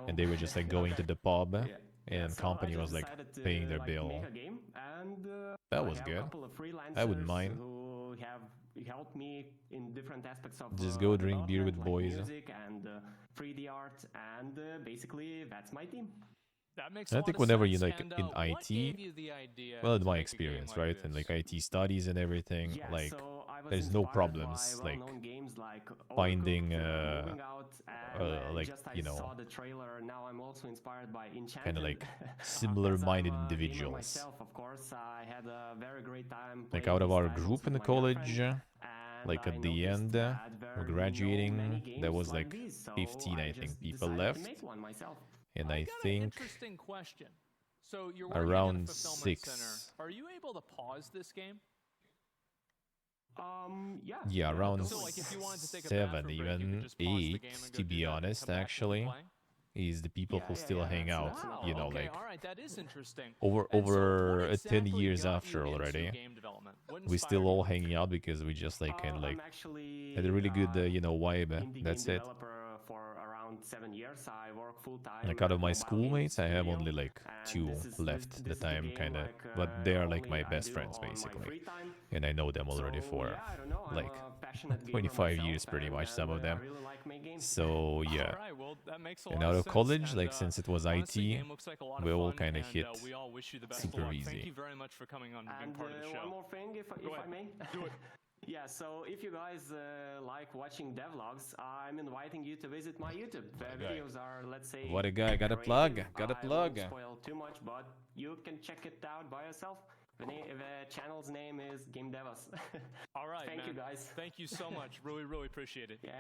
and they were just like going to the pub, and company was like paying their bill. make a game, and That I was have good. A couple of I wouldn't freelancers mind. who have helped me in different aspects of Just go drink beer with development, boys. like music and 3D art, and basically that's my team. That makes I a lot think of whenever sense. you like And, in what IT, gave you the idea well, in to my make a game experience, like right, and like IT studies and everything, Yeah, like so I was there's no inspired problems by like well-known games like finding Moving Out, and like, just I you know, saw the trailer. Now I'm also inspired by Enchanted. kind of like As similar-minded I'm a gamer individuals. myself, of course, I had a very great time. Like playing out of these our titles group in with the my college, girlfriend, like and at I the noticed end, that we're there are graduating, many there games was like like these, so 15, I think, just people decided left, to make one myself. and I got an think interesting question. So you're working around in a fulfillment 6. center. Are you able to pause this game? Yeah. Yeah, around So, like, if you wanted to take a 7, bathroom break, you could even just pause the 8, game and go to do be that and honest, come back and actually, play? is the people who still hang out, you know, okay, like all right, that is interesting. over And so over what 10 exactly years got after you into already. game development? What We inspired still you? all hanging out because we just like kind of like I'm actually had a really good, you know, vibe. indie That's game it. developer for around 7 years. I work full time. Like out of my at mobile schoolmates, I have studio, only like and 2 left that I'm kind of, but they are like my best friends basically, and I know them already for like 25 years pretty much, some of them. So yeah, All right, well, that makes a and lot out of of sense. college, And, like since it was honestly, IT, game looks like a lot of we all fun, kind of and, hit we all wish you the best super of luck. easy. Thank you very much for coming on and being And part of the show. one more thing, if I may. Do it. Yeah, so if you guys like watching devlogs, I'm inviting you to visit my YouTube. The videos are, let's say, What a guy, got a creative. plug, got a I plug. won't spoil too much, but you can check it out by yourself. The channel's name is Game Devas. All right, Thank man. you, guys. Thank you so much. Really, really appreciate it. Yeah.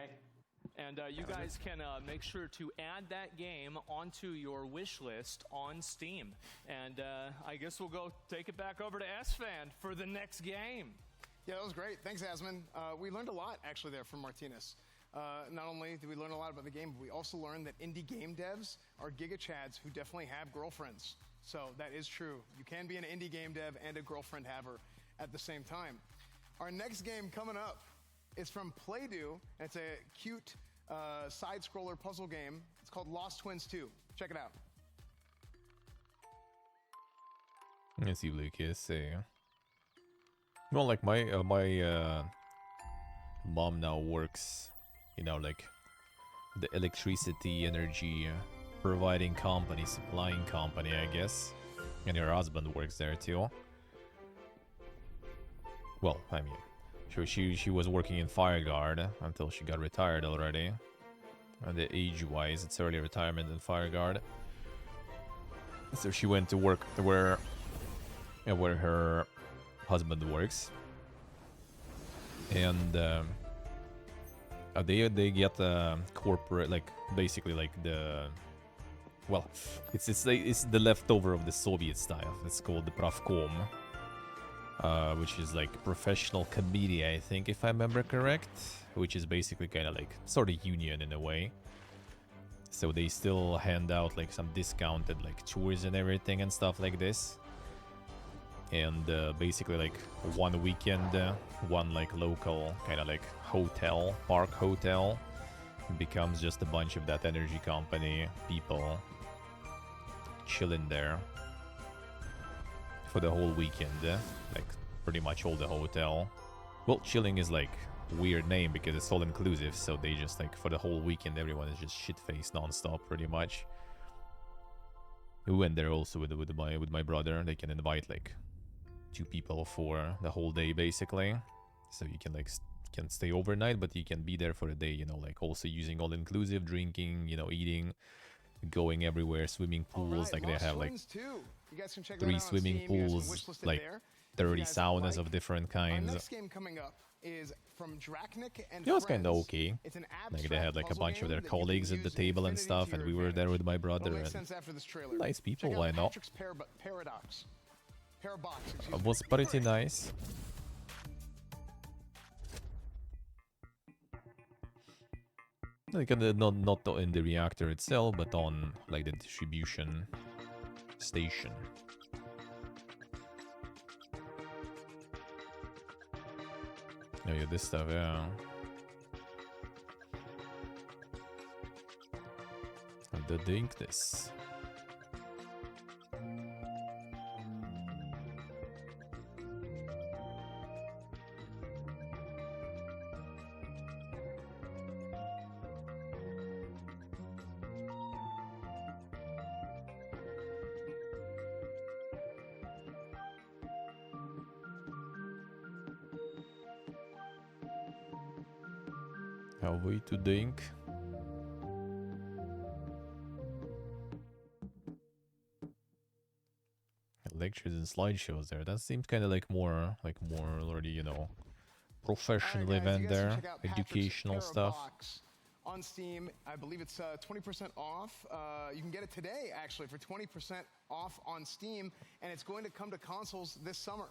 And you guys can make sure to add that game onto your wish list on Steam. And I guess we'll go take it back over to S-Fan for the next game. Yeah, that was great. Thanks, Asmund. We learned a lot, actually, there from Martinez. Not only did we learn a lot about the game, but we also learned that indie game devs are giga-chads who definitely have girlfriends. So that is true. You can be an indie game dev and a girlfriend haver at the same time. Our next game coming up is from Playdo, and it's a cute side-scroller puzzle game. It's called Lost Twins 2. Check it out. Let's see what you say. Well, like my mom now works, you know, like the electricity, energy providing company, supplying company, I guess. And her husband works there too. Well, I mean, she was working in Fireguard until she got retired already. And the age-wise, it's early retirement in Fireguard. So she went to work where her husband works, and they get corporate, like basically like the well, it's the leftover of the Soviet style. It's called the Pravkom, which is like professional committee, I think, if I remember correct, which is basically kind of like sort of union in a way. So they still hand out like some discounted like tours and everything and stuff like this. And basically like one weekend, one like local kind of like hotel, park hotel, becomes just a bunch of that energy company people chilling there for the whole weekend, like pretty much all the hotel. Well, chilling is like weird name because it's all inclusive, so they just like for the whole weekend everyone is just shit-faced non-stop pretty much. We went there also with my brother. They can invite like 2 people for the whole day basically, so you can like can stay overnight, but you can be there for a day, you know, like also using all inclusive, drinking, you know, eating, going everywhere, swimming pools, like they have like 3 swimming pools, like 30 saunas of different kinds. Our next game coming up is from Drachnik and It was kind of Friends. okay. It's an Like they had like a bunch of their colleagues at the table and stuff, and we were there with my brother, and nice people, why not? Patrick's Paradox. Parabox, excuse It me. was pretty nice. Like not in the reactor itself, but on like the distribution station. Oh yeah, this stuff, yeah. And the Dinkness. Halfway to Dink. Lectures and slideshows there. That seems kind of like more already, you know, professional event there, educational stuff. On Steam, I believe it's 20% off. You can get it today, actually, for 20% off on Steam, and it's going to come to consoles this summer.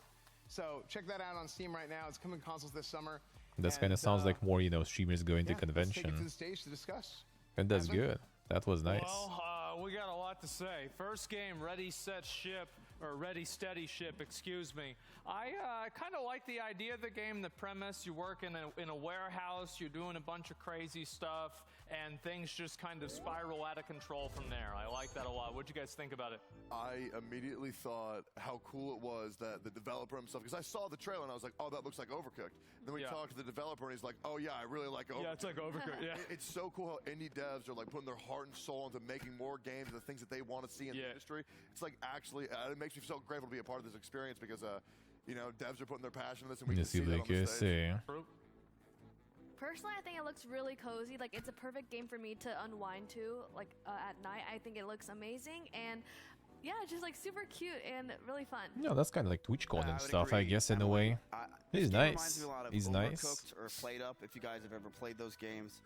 So check that out on Steam right now. It's coming to consoles this summer. That kind of sounds like more, you know, streamers going to convention. Let's take it to the stage to discuss. And that's good. That was nice. Well, we got a lot to say. First game, ready, set, ship, or ready, steady, ship, excuse me. I kind of like the idea of the game, the premise. You work in a warehouse, you're doing a bunch of crazy stuff, and things just kind of spiral out of control from there. I like that a lot. What'd you guys think about it? I immediately thought how cool it was that the developer himself, because I saw the trailer and I was like, oh, that looks like Overcooked. And then we talked to the developer and he's like, oh yeah, I really like Overcooked. Yeah, it's like Overcooked, yeah. It's so cool how indie devs are like putting their heart and soul into making more games and the things that they want to see in the industry. It's like actually, it makes me so grateful to be a part of this experience because, you know, devs are putting their passion in this and we can see that on the stage. Personally, I think it looks really cozy. Like, it's a perfect game for me to unwind to, like, at night. I think it looks amazing, and yeah, just like super cute and really fun. Yeah, that's kind of like TwitchCon and stuff, I guess, in a way. He's nice. He's nice. Overcooked or Played Up, if you guys have ever played those games.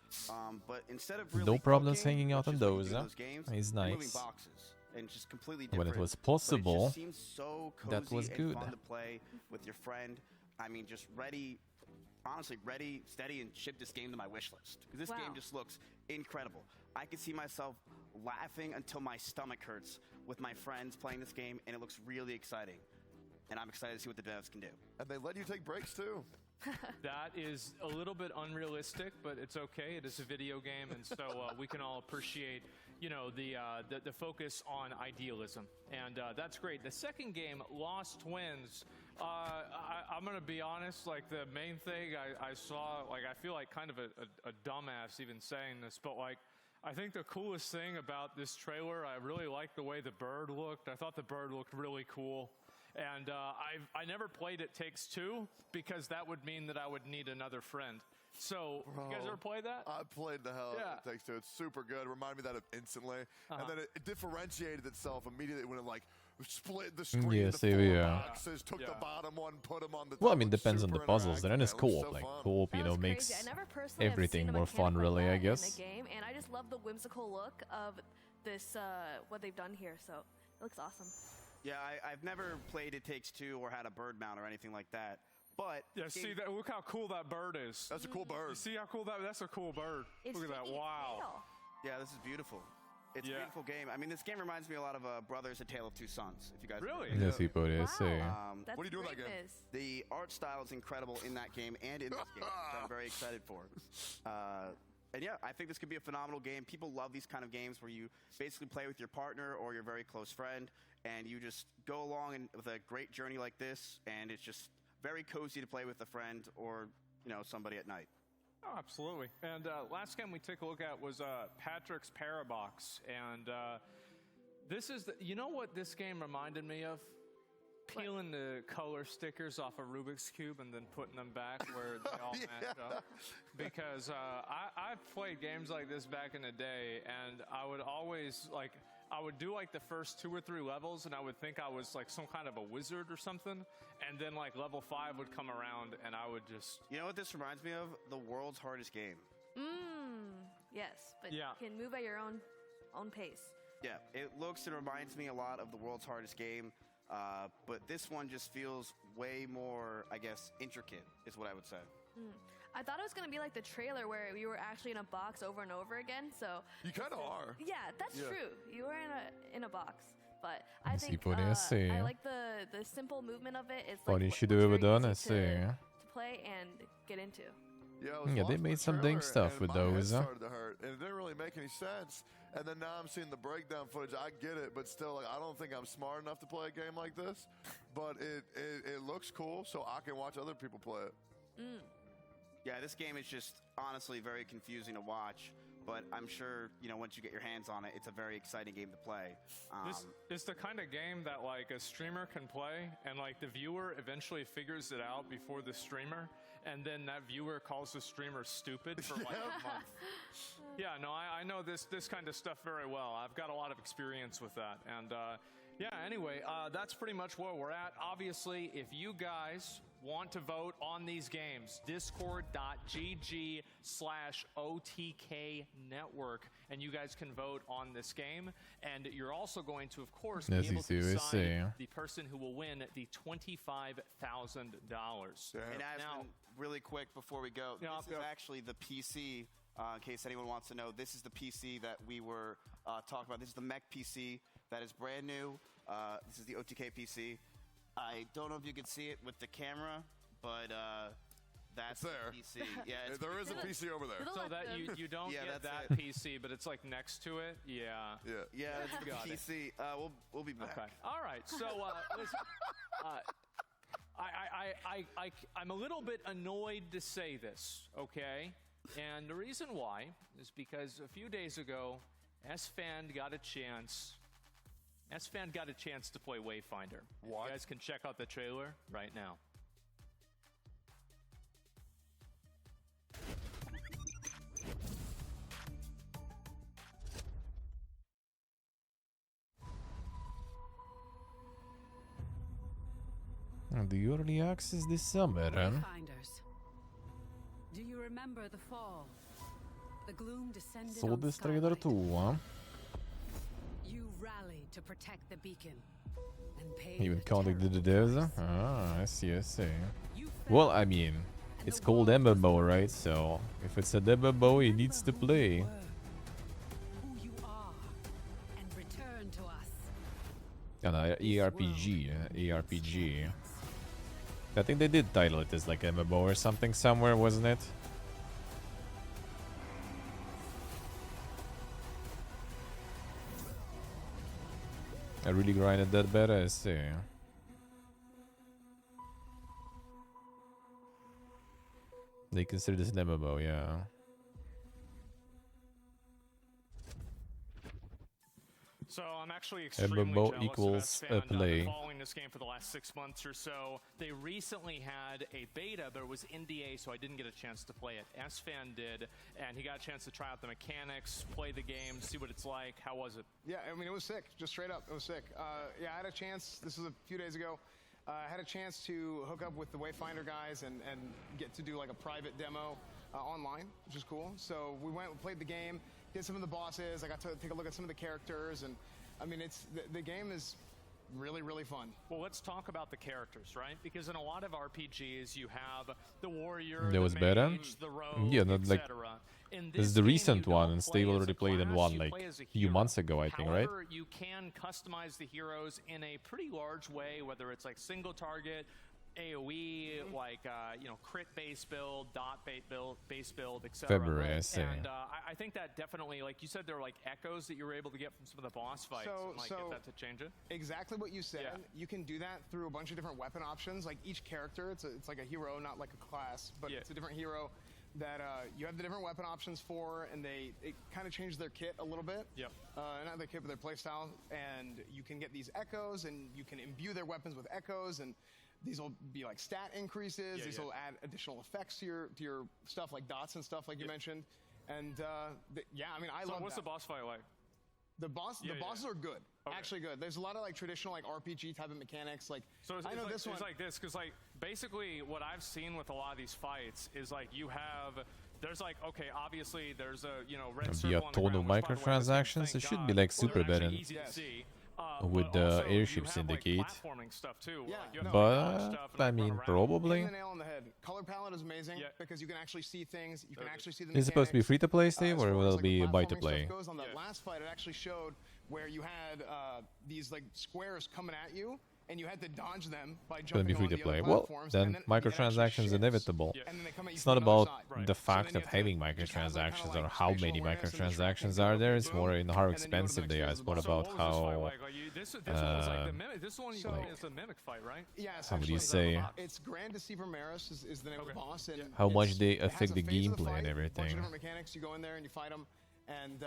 But instead of really No problems cooking, hanging out on just like you those, do huh? those games, He's you're moving nice. boxes and just completely When different. it was but it possible, just seems so that cozy was and good. fun to play with your friend. I mean, just ready, honestly, ready, steady, and ship this game to my wish list. Because this game just looks incredible. I can see myself laughing until my stomach hurts with my friends playing this game, and it looks really exciting. And I'm excited to see what the devs can do. And they let you take breaks too. That is a little bit unrealistic, but it's okay. It is a video game, and so we can all appreciate, you know, the focus on idealism, and that's great. The second game, Lost Twins. I'm gonna be honest. Like the main thing I saw, like I feel like kind of a dumbass even saying this, but like I think the coolest thing about this trailer, I really liked the way the bird looked. I thought the bird looked really cool. And I never played It Takes Two because that would mean that I would need another friend. So, you guys ever played that? I played the hell out of It Takes Two. It's super good. It reminded me that of instantly. And then it differentiated itself immediately when it like split the screen into four boxes, took the bottom one, put them on the top. Well, I mean, depends on the puzzles. Then it's co-op. Like co-op, you know, makes everything more fun, really. I guess. In the game, and I just love the whimsical look of this what they've done here. So it looks awesome. Yeah, I've never played It Takes Two or had a bird mount or anything like that. But yeah, see that? Look how cool that bird is. That's a cool bird. You see how cool that's a cool bird. It's look at that! Wow. Yeah, this is beautiful. It's a beautiful game. I mean, this game reminds me a lot of Brothers: A Tale of Two Sons. If you guys really, Yeah, si puede ser. what are you doing that game? The art style is incredible in that game and in this game, which I'm very excited for. And yeah, I think this could be a phenomenal game. People love these kind of games where you basically play with your partner or your very close friend, and you just go along with a great journey like this, and it's just very cozy to play with a friend or somebody at night. Oh, absolutely. And last game we took a look at was Patrick's Parabox, and this is you know what this game reminded me of? Peeling the color stickers off a Rubik's Cube and then putting them back where they all match up. Because I've played games like this back in the day, and I would always I would do the first 2 or 3 levels, and I would think I was some kind of a wizard or something, and then level 5 would come around, and I would just... You know what this reminds me of? The world's hardest game. Yes, but you can move at your own pace. Yeah, it looks and reminds me a lot of the world's hardest game, but this one just feels way more, I guess, intricate, is what I would say. I thought it was gonna be like the trailer where we were actually in a box over and over again. So you kind of are. Yeah, that's true. You were in a box, but I Si think puede ser. I like the simple movement of it. It's Pode what's do very it easy to play and get into. Yeah, they made some dang stuff with those. My head started to hurt, and it didn't really make any sense. And then now I'm seeing the breakdown footage. I get it, but still, I don't think I'm smart enough to play a game like this. But it looks cool, so I can watch other people play it. Yeah, this game is just honestly very confusing to watch, but I'm sure, once you get your hands on it, it's a very exciting game to play. This is the kind of game that a streamer can play, and the viewer eventually figures it out before the streamer, and then that viewer calls the streamer stupid for a month. Yeah, no, I know this kind of stuff very well. I've got a lot of experience with that, and yeah, anyway, that's pretty much where we're at. Obviously, if you guys want to vote on these games, discord.gg/OTK network, and you guys can vote on this game. And you're also going to, of course, be able to decide the person who will win the $25,000. And Aspen, really quick before we go, this is actually the PC, in case anyone wants to know, this is the PC that we were talking about. This is the mech PC that is brand new. This is the OTK PC. I don't know if you can see it with the camera, but that's there. the PC. Yeah, there is a PC over there. So that you don't get that PC, but it's next to it. Yeah. That's the PC. We'll be back. Okay. All right. So listen, I'm a little bit annoyed to say this, okay? And the reason why is because a few days ago, S-Fan got a chance to play Wayfinder. What? You guys can check out the trailer right now. The early access this summer, Wayfinders. Do you remember the fall? The gloom descended So on this trailer Skylight. too, You rallied to protect the beacon and pay Even the counting the terrible devs? I see. Well, I mean, it's called MMO, right? So, if it's a MMO, it needs to play. who you are and return to us. ARPG. I think they did title it as MMO or something somewhere, wasn't it? I really grinded that beta, I see. They consider this an MMO, yeah. So I'm actually extremely MMO jealous equals of S-Fan. I've play. been following this game for the last 6 months or so. They recently had a beta, but it was NDA, so I didn't get a chance to play it. S-Fan did, and he got a chance to try out the mechanics, play the game, see what it's like. How was it? Yeah, I mean, it was sick. Just straight up, it was sick. Yeah, I had a chance. This was a few days ago. I had a chance to hook up with the Wayfinder guys and get to do a private demo online, which is cool. So we went and played the game. get some of the bosses. I got to take a look at some of the characters, and I mean, the game is really, really fun. Well, let's talk about the characters, right? Because in a lot of RPGs, you have the warrior, That was the better. mage, the rogue, Yeah, not like etc. In this is this the game, recent you one, don't and play Steve as already a played in class, one you like play as a a few hero. months ago, I think, right? However, you can customize the heroes in a pretty large way, whether it's like single target, AoE, like crit base build, dot base build, etc. February, I see. And I think that definitely, like you said, there are like echoes that you were able to get from some of the boss fights. So- and, like, so- get that to change it. Exactly what you said. Yeah. You can do that through a bunch of different weapon options. Like each character, it's like a hero, not like a class, but it's a different hero that you have the different weapon options for, and it kind of changes their kit a little bit. Yep. Not their kit, but their playstyle. And you can get these echoes, and you can imbue their weapons with echoes, and these will be like stat increases. These will add additional effects to your stuff, like dots and stuff, like you mentioned. And I mean, I love. What's that. the boss fight like? The bosses are good, actually good. There's a lot of like traditional like RPG type of mechanics. Like I know this one. It's like this because like basically what I've seen with a lot of these fights is like there's like obviously there's a red There'll be a circle on the ton of ground, which, by the way, microtransactions. It should be like super they're better actually easy to see. with but the also Airship you have, Syndicate. Like, platforming stuff too. Yeah, like, you have to, like, dodge But stuff and, I like, mean, run around. probably. Hit the nail on the head. Color palette is amazing because you can actually see things. You can actually see the. Is it supposed to be free to play, Steve, as or far will as, it like, be the buy to platforming play? stuff goes. On that last fight, it actually showed where you had these like squares coming at you, and you had to dodge them by It's gonna jumping be free on to the play. other Well, platforms. then and then microtransactions inevitable. And then they come at you It's from not another about side. the So then fact you of have to having just have, like, microtransactions kinda, or like, how many spatial awareness and microtransactions distracting are there. boom, It's more in how and then you go to the expensive next they are. phase It's of more the about boss. how. This one was like the mimic. This one you so- play is a mimic fight, right? Yeah, How would you essentially. say? It's Grand Deceiver Maris is the name of the boss, and How much it's- they it has affect a the phase of gameplay fight, and bunch everything. of different mechanics. You go in there and you fight them, and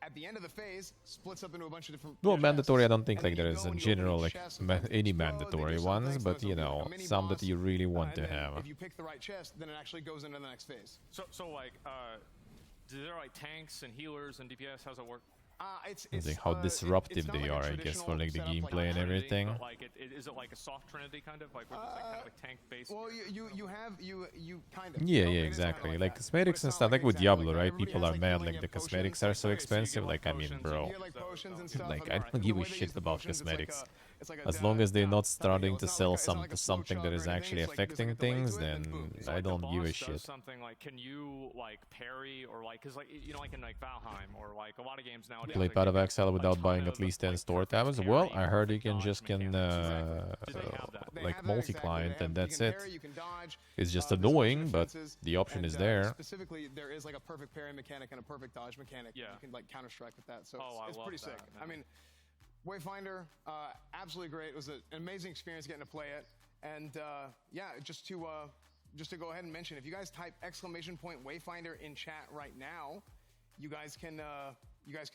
at the end of the phase, splits up into a bunch of different. Well, chests. mandatory. I don't think And like then there you is go in and you open general each like chest, and things any explode, they do mandatory certain ones, things, so but there'll you be, like, know a mini some that boss, you really want and to then have. If you pick the right chest, then it actually goes into the next phase. So like, do there like tanks and healers and DPS? How's it work? It's Like how disruptive they are, I guess, for like the gameplay and everything. But like, is it like a soft Trinity kind of like, where it's like kind of like tank based? Well, you kind of. Yeah, yeah, exactly. Like cosmetics and stuff, like with Diablo, right? People are mad like the cosmetics are so expensive. Like, I mean, bro, like I don't give a shit about cosmetics. As long as they're not starting to sell something that is actually affecting things, then I don't give a shit. Something like, can you like parry or like, cause like like in like Valheim or like a lot of games nowadays. Play like, Path of Exile without buying at least 10 store tabs? Well, I heard you can just like multi-client and that's it. It's just annoying, but the option is there. Specifically, there is like a perfect parry mechanic and a perfect dodge mechanic. Yeah. You can like counter strike with that, so it's love pretty sick. that, I mean, Wayfinder, absolutely great. It was an amazing experience getting to play it, and just to go ahead and mention, if you guys type !Wayfinder in chat right now, you guys can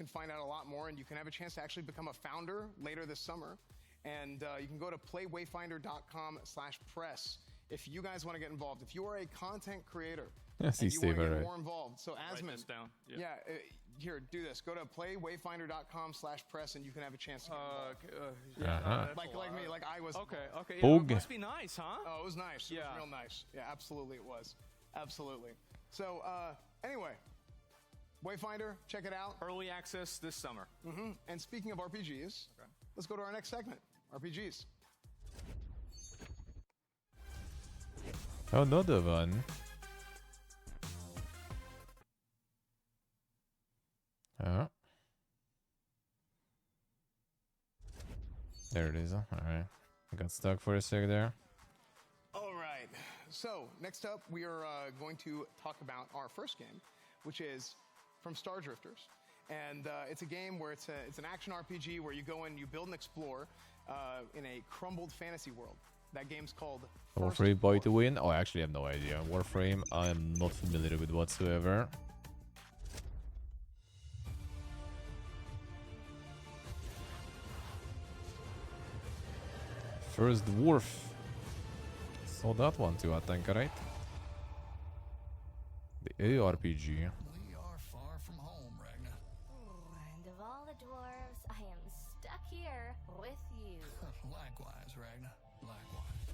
find out a lot more, and you can have a chance to actually become a founder later this summer. And you can go to playwayfinder.com/press if you guys want to get involved. If you are a content creator and you want to get more involved, so Asmund, this down. Here, do this. Go to playwayfinder.com/press, and you can have a chance to get involved. Like me, like I was. Okay. Boog. It must be nice, huh? Oh, it was nice. It was real nice. Yeah, absolutely, it was. Absolutely. So, anyway, Wayfinder, check it out. Early access this summer. And speaking of RPGs, let's go to our next segment, RPGs. Another one. There it is. All right. I got stuck for a sec there. All right. So next up, we are going to talk about our first game, which is from Star Drifters, and it's a game where it's an action RPG where you go in, you build and explore in a crumbled fantasy world. That game's called Warframe Boy to Win? Oh, I actually have no idea. Warframe, I am not familiar with whatsoever. First Dwarf. Saw that one too, I think, right? The ARPG. We are far from home, Ragnar. And of all the dwarves, I am stuck here with you. Likewise, Ragnar. Likewise.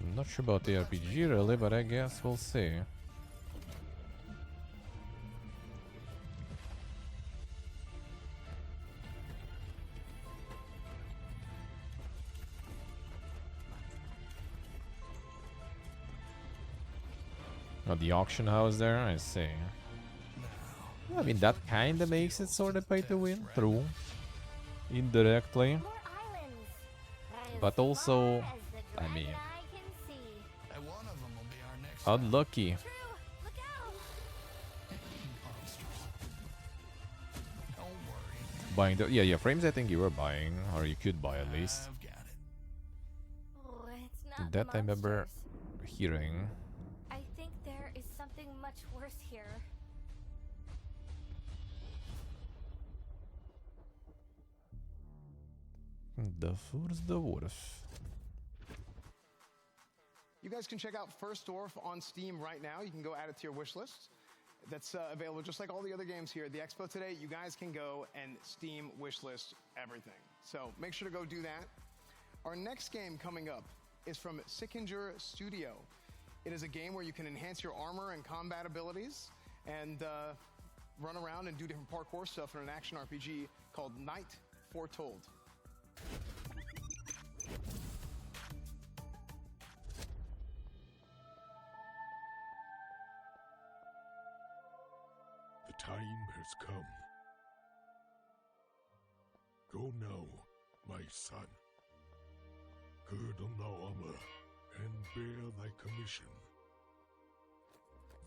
I'm not sure about the RPG really, but I guess we'll see. Oh, the auction house there, I see. I mean, that kind of makes it sort of pay to win, true. Indirectly. But also, I mean, unlucky. Buying the yeah, frames I think you were buying, or you could buy at least. Oh, it's not That I remember hearing. I think there is something much worse here. The food's the wolf. You guys can check out First Dwarf on Steam right now. You can go add it to your wish list. That's available just like all the other games here at the Expo today. You guys can go and Steam wishlist everything. So make sure to go do that. Our next game coming up is from Sickinger Studio. It is a game where you can enhance your armor and combat abilities and run around and do different parkour stuff in an action RPG called Night Foretold. The time has come. Go now, my son. Gird on thy armor and bear thy commission.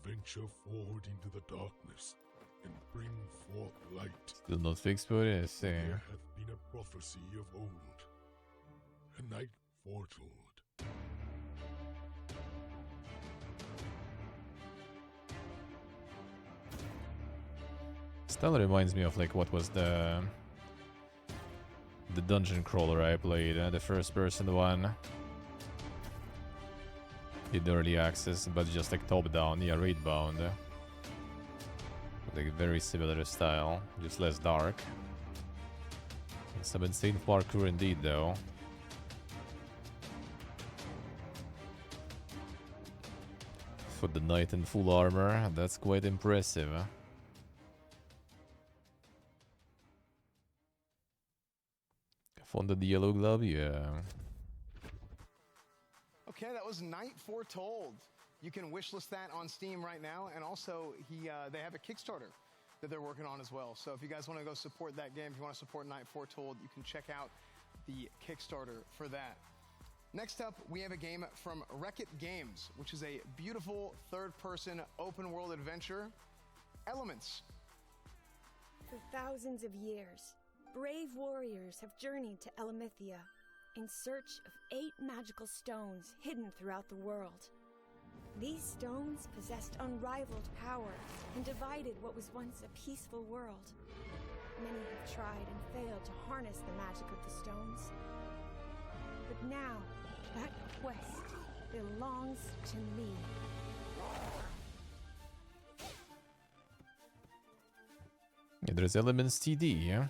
Venture forward into the darkness and bring forth light. Still not fixed, but I see. There hath been a prophecy of old, a night foretold. Still reminds me of like what was the dungeon crawler I played, the first person one. In early access, but just like top down, yeah, raid bound. Like very similar style, just less dark. Some insane parkour indeed, though. For the knight in full armor, that's quite impressive. Found the yellow glove, yeah. Okay, that was Night Foretold. You can wishlist that on Steam right now, and also they have a Kickstarter that they're working on as well. So if you guys want to go support that game, if you want to support Night Foretold, you can check out the Kickstarter for that. Next up, we have a game from Wreck-It Games, which is a beautiful third-person open-world adventure, Elements. For thousands of years, brave warriors have journeyed to Elamithia in search of 8 magical stones hidden throughout the world. These stones possessed unrivaled power and divided what was once a peaceful world. Many have tried and failed to harness the magic of the stones. But now, that quest belongs to me. Yeah, there's Elements TD, yeah?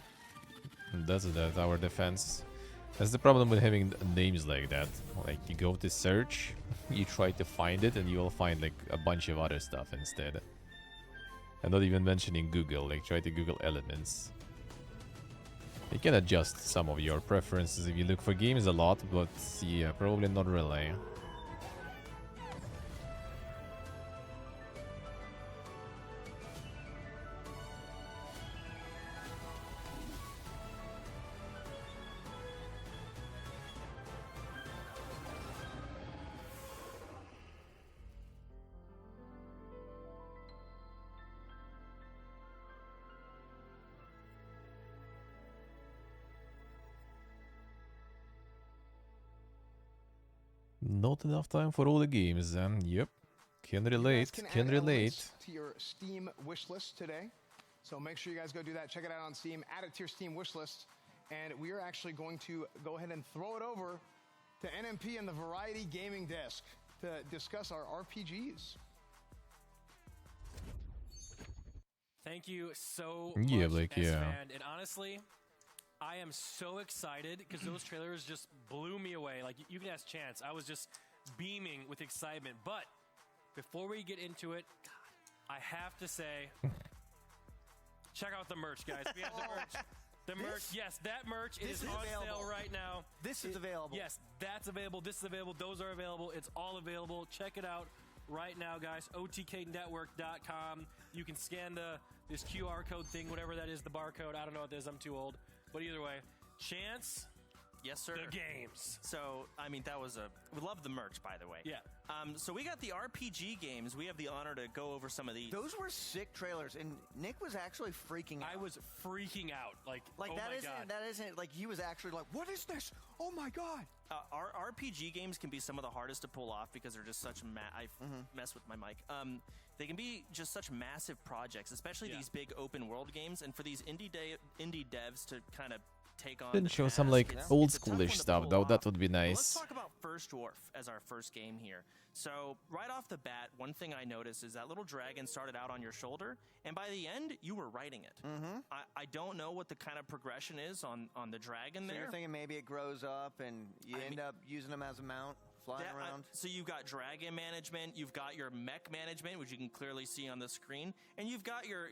That's our defense. That's the problem with having names like that. Like, you go to search, you try to find it, and you will find like a bunch of other stuff instead. I'm not even mentioning Google, like try to Google Elements. You can adjust some of your preferences if you look for games a lot, but yeah, probably not really. Not enough time for all the games, yep. Can relate, can relate. To your Steam wish list today. So make sure you guys go do that. Check it out on Steam. Add it to your Steam wish list. And we are actually going to go ahead and throw it over to NMP and the Variety Gaming Desk to discuss our RPGs. Thank you so Yeah, much, like, yeah. S-Fan. And honestly, I am so excited because those trailers just blew me away. Like, you can ask Chance. I was just beaming with excitement. But before we get into it, God, I have to say, check out the merch, guys. We have the merch. The merch, yes, that merch is on sale right now. This is available. Yes, that's available. This is available. Those are available. It's all available. Check it out right now, guys. OTKnetwork.com. You can scan this QR code thing, whatever that is, the barcode. I don't know what it is. I'm too old. But either way, Chance. Yes, sir. The games. So, I mean, we love the merch, by the way. Yeah. So we got the RPG games. We have the honor to go over some of these. Those were sick trailers, and Nick was actually freaking out. I was freaking out. Like oh that isn't like he was actually like, what is this? Oh my god. Our RPG games can be some of the hardest to pull off because they're just such I mess with my mic. They can be just such massive projects, especially these big open world games. And for these indie devs to kind of take on. Then show some like old schoolish stuff though. That would be nice. Let's talk about First Dwarf as our first game here. So right off the bat, one thing I noticed is that little dragon started out on your shoulder, and by the end, you were riding it. I don't know what the kind of progression is on the dragon So there. you're thinking maybe it grows up and you end up using them as a mount, flying around? So you've got dragon management, you've got your mech management, which you can clearly see on the screen, and you've got your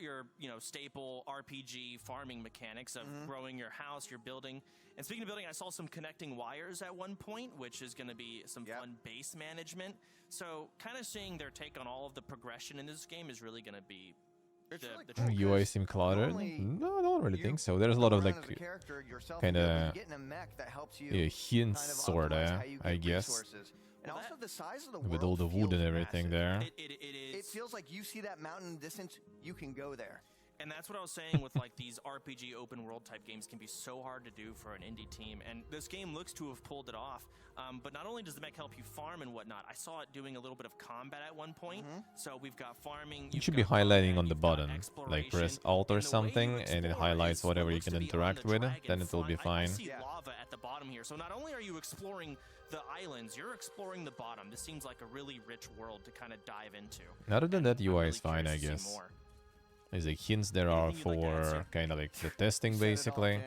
staple RPG farming mechanics of growing your house, your building. And speaking of building, I saw some connecting wires at one point, which is going to be some fun base management. So kind of seeing their take on all of the progression in this game is really going to be the UI seem cluttered? No, I don't really think so. There's a lot of like kind of hints, sorta, I guess. And also the size of the With all the wood and everything there. It feels like you see that mountain distance, you can go there. And that's what I was saying with like these RPG open world type games can be so hard to do for an indie team. And this game looks to have pulled it off. But not only does the mech help you farm and whatnot, I saw it doing a little bit of combat at one point. So we've got farming. It should be highlighting on the bottom. Like press Alt or something and it highlights whatever you can interact with. Then it will be fine. I see lava at the bottom here. So not only are you exploring the islands, you're exploring the bottom. This seems like a really rich world to kind of dive into. Other than that, UI is fine, I guess. There's like hints there are for kind of like the testing, basically.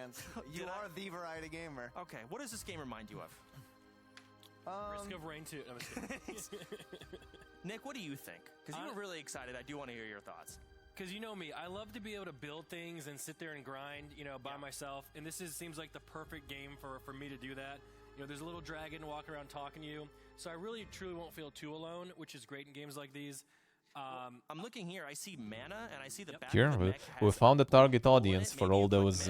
You are the variety gamer. Okay, what does this game remind you of? Risk of Rain 2. No, I'm just kidding. Nick, what do you think? Because you were really excited. I do want to hear your thoughts. Because you know me, I love to be able to build things and sit there and grind, by myself. And this seems like the perfect game for me to do that. There's a little dragon walking around talking to you. So I really, truly won't feel too alone, which is great in games like these. I'm looking here. I see mana, and I see the back Here, of the mech we found the target audience for all those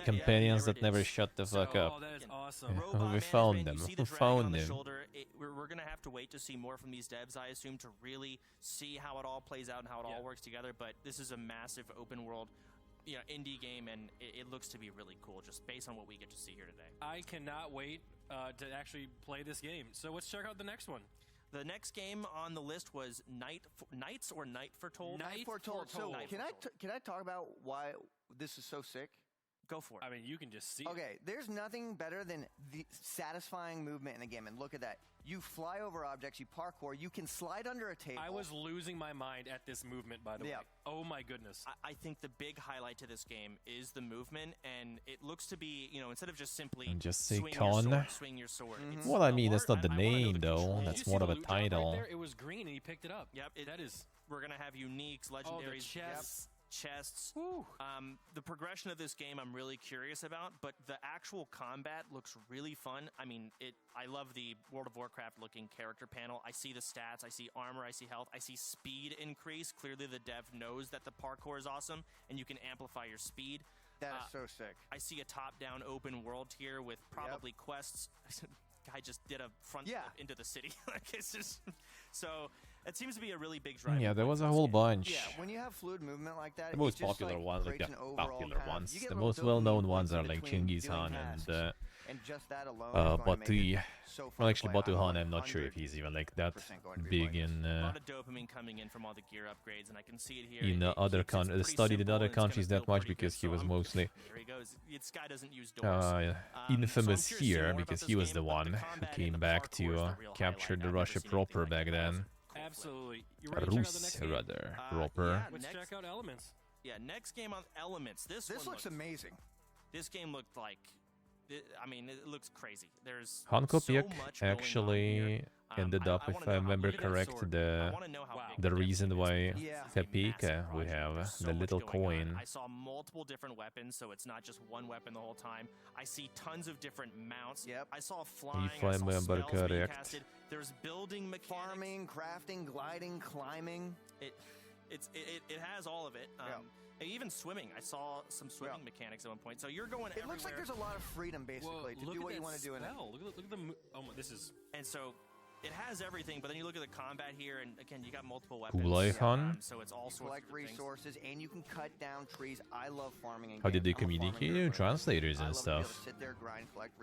companions that never shut the fuck up. Oh, that is awesome. We found them. You see the We dragon found on the them. shoulder. We're going to have to wait to see more from these devs, I assume, to really see how it all plays out and how it all works together. But this is a massive open world indie game, and it looks to be really cool just based on what we get to see here today. I cannot wait to actually play this game. So let's check out the next one. The next game on the list was Knights or Night Foretold? Night Foretold. So can I talk about why this is so sick? Go for it. I mean, you can just see Okay, there's nothing better than the satisfying movement in a game. And look at that. You fly over objects, you parkour, you can slide under a table. I was losing my mind at this movement, by the way. Oh my goodness. I think the big highlight to this game is the movement, and it looks to be, instead of just simply And just say swing your sword. It's Well, I mean, art. that's not the I wanna know name, though. controls. That's more of a title. Right there, it was green and he picked it up. Yep. That is... We're going to have uniques, legendaries. Chests. The progression of this game I'm really curious about, but the actual combat looks really fun. I mean, I love the World of Warcraft looking character panel. I see the stats, I see armor, I see health, I see speed increase. Clearly the dev knows that the parkour is awesome and you can amplify your speed. That is so sick. I see a top-down open world here with probably quests. Guy just did a front flip into the city. So it seems to be a really big drive. Yeah, there was a whole bunch. Yeah, when you have fluid movement like that, The most it just, popular ones, like creates the an overall popular kind of- ones. you get The a little most well-known dopamine ones are boost like between Genghis doing Khan tasks, and just that alone and is going to Batu. make it so fun Well, to actually, play. Batu I'm Khan, I'm not sure if he's even like that 100% going to be big playing in a lot of dopamine coming in from all the gear upgrades, and I can see it here. other countries. Studied in other countries that much because he was mostly Here he goes. This guy doesn't use doors. infamous here because he was the one who came back to capture the Russia proper back then. Absolutely. You ready to check out the next game? rather, proper. Let's check out Elements. Yeah, next game on Elements. This one looks amazing. This game looked like... it looks crazy. There's Hanko so Piak much going on actually here. ended up, if I remember correct, the reason why Kapika we have the little coin. I saw multiple different weapons, so it's not just one weapon the whole time. I see tons of different mounts. I saw flying. If I I saw remember spells being correct. casted. There's building mechanics. Farming, crafting, gliding, climbing. It has all of it. Even swimming. I saw some swimming mechanics at one point. So you're going It looks like there's a lot of freedom, basically, to do what you want to do in it. Look at the. Oh, this is. And so it has everything, but then you look at the combat here, and again, you got multiple weapons. So it's all sorts collect of resources, and you can cut down trees. I love farming. How did they communicate? Translators and stuff.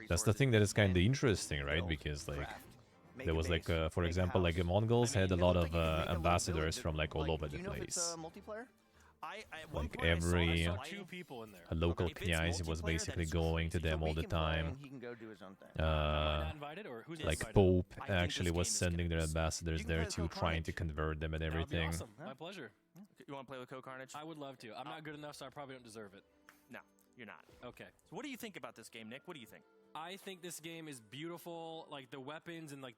That's the thing that is kind of interesting, right? Because like there was like, for example, like the Mongols had a lot of ambassadors from like all over the place. Multiplayer? Like every two people in there. a local kniaz was basically going to them all the time. Like Pope actually was sending their ambassadors there too, trying to convert them and everything. Awesome. My pleasure. You want to play with Co-Carnage? I would love to. I'm not good enough, so I probably don't deserve it. No, you're not. Okay. So what do you think about this game, Nick? What do you think? I think this game is beautiful. Like the weapons and like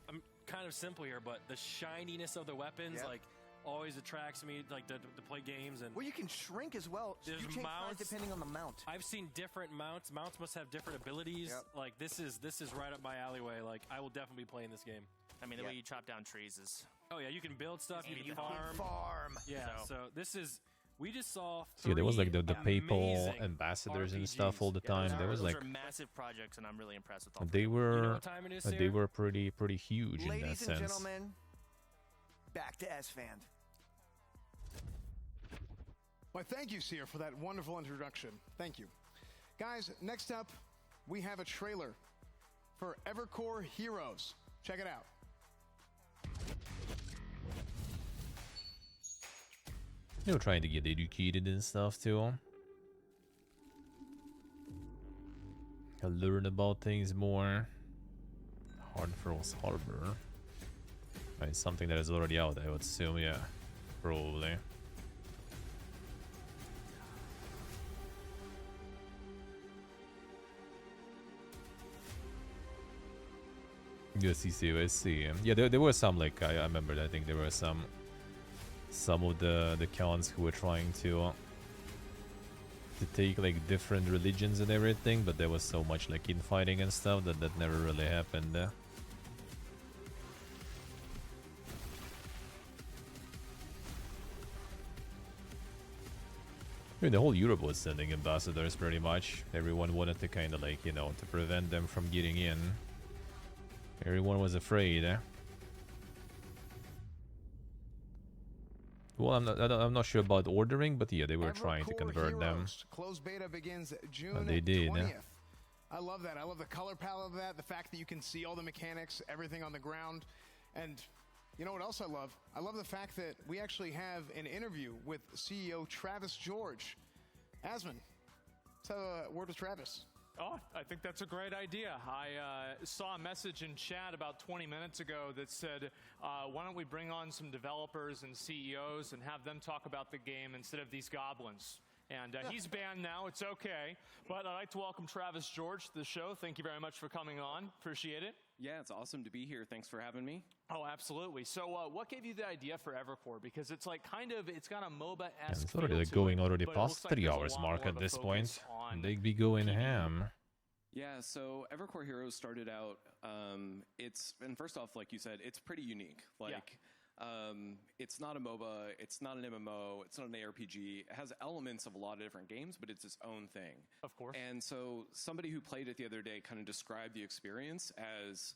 I'm kind of simple here, but the shininess of the weapons, like, always attracts me, like to play games. And well, you can shrink as well. So there's you change mounts size depending on the mount. I've seen different mounts. Mounts must have different abilities. Like this is right up my alleyway. Like I will definitely be playing this game. I mean, the way you chop down trees is. Oh yeah, you can build stuff. You can farm. Yeah. So this is. We just saw. Yeah, there was like the papal ambassadors and stuff all the time. There was like those are massive projects, and I'm really impressed with all. They were they were pretty huge in that Ladies sense. and gentlemen, back to S-Fand. Well, thank you, Seer, for that wonderful introduction. Thank you. Guys, next up, we have a trailer for Evercore Heroes. Check it out. They were trying to get educated and stuff too. Learn about things more. Hardfrost Harbor. Right, something that is already out, I would assume, yeah. Probably. Yes, I see. Yeah, there were some, like, I remember, I think there were some of the cons who were trying to take like different religions and everything, but there was so much like infighting and stuff that never really happened. I mean, the whole Europe was sending ambassadors pretty much. Everyone wanted to kind of like, you know, to prevent them from getting in. Everyone was afraid. Well, I'm not sure about ordering, but yeah, they were trying to convert them. Closed beta begins June And they did. 20th. I love that. I love the color palette of that, the fact that you can see all the mechanics, everything on the ground. And you know what else I love? I love the fact that we actually have an interview with CEO Travis George. Asman, let's have a word with Travis. Oh, I think that's a great idea. I saw a message in chat about 20 minutes ago that said, why don't we bring on some developers and CEOs and have them talk about the game instead of these goblins? And he's banned now. It's okay. But I'd like to welcome Travis George to the show. Thank you very much for coming on. Appreciate it. Yeah, it's awesome to be here. Thanks for having me. Oh, absolutely. So what gave you the idea for Evercore? Because it's like kind of, it's got a MOBA-esque It's already like going already past 3 hours mark at this point. They'd be going ham. Yeah, so Evercore Heroes started out, and first off, like you said, it's pretty unique. Like, it's not a MOBA, it's not an MMO, it's not an ARPG. It has elements of a lot of different games, but it's its own thing. Of course. And so somebody who played it the other day kind of described the experience as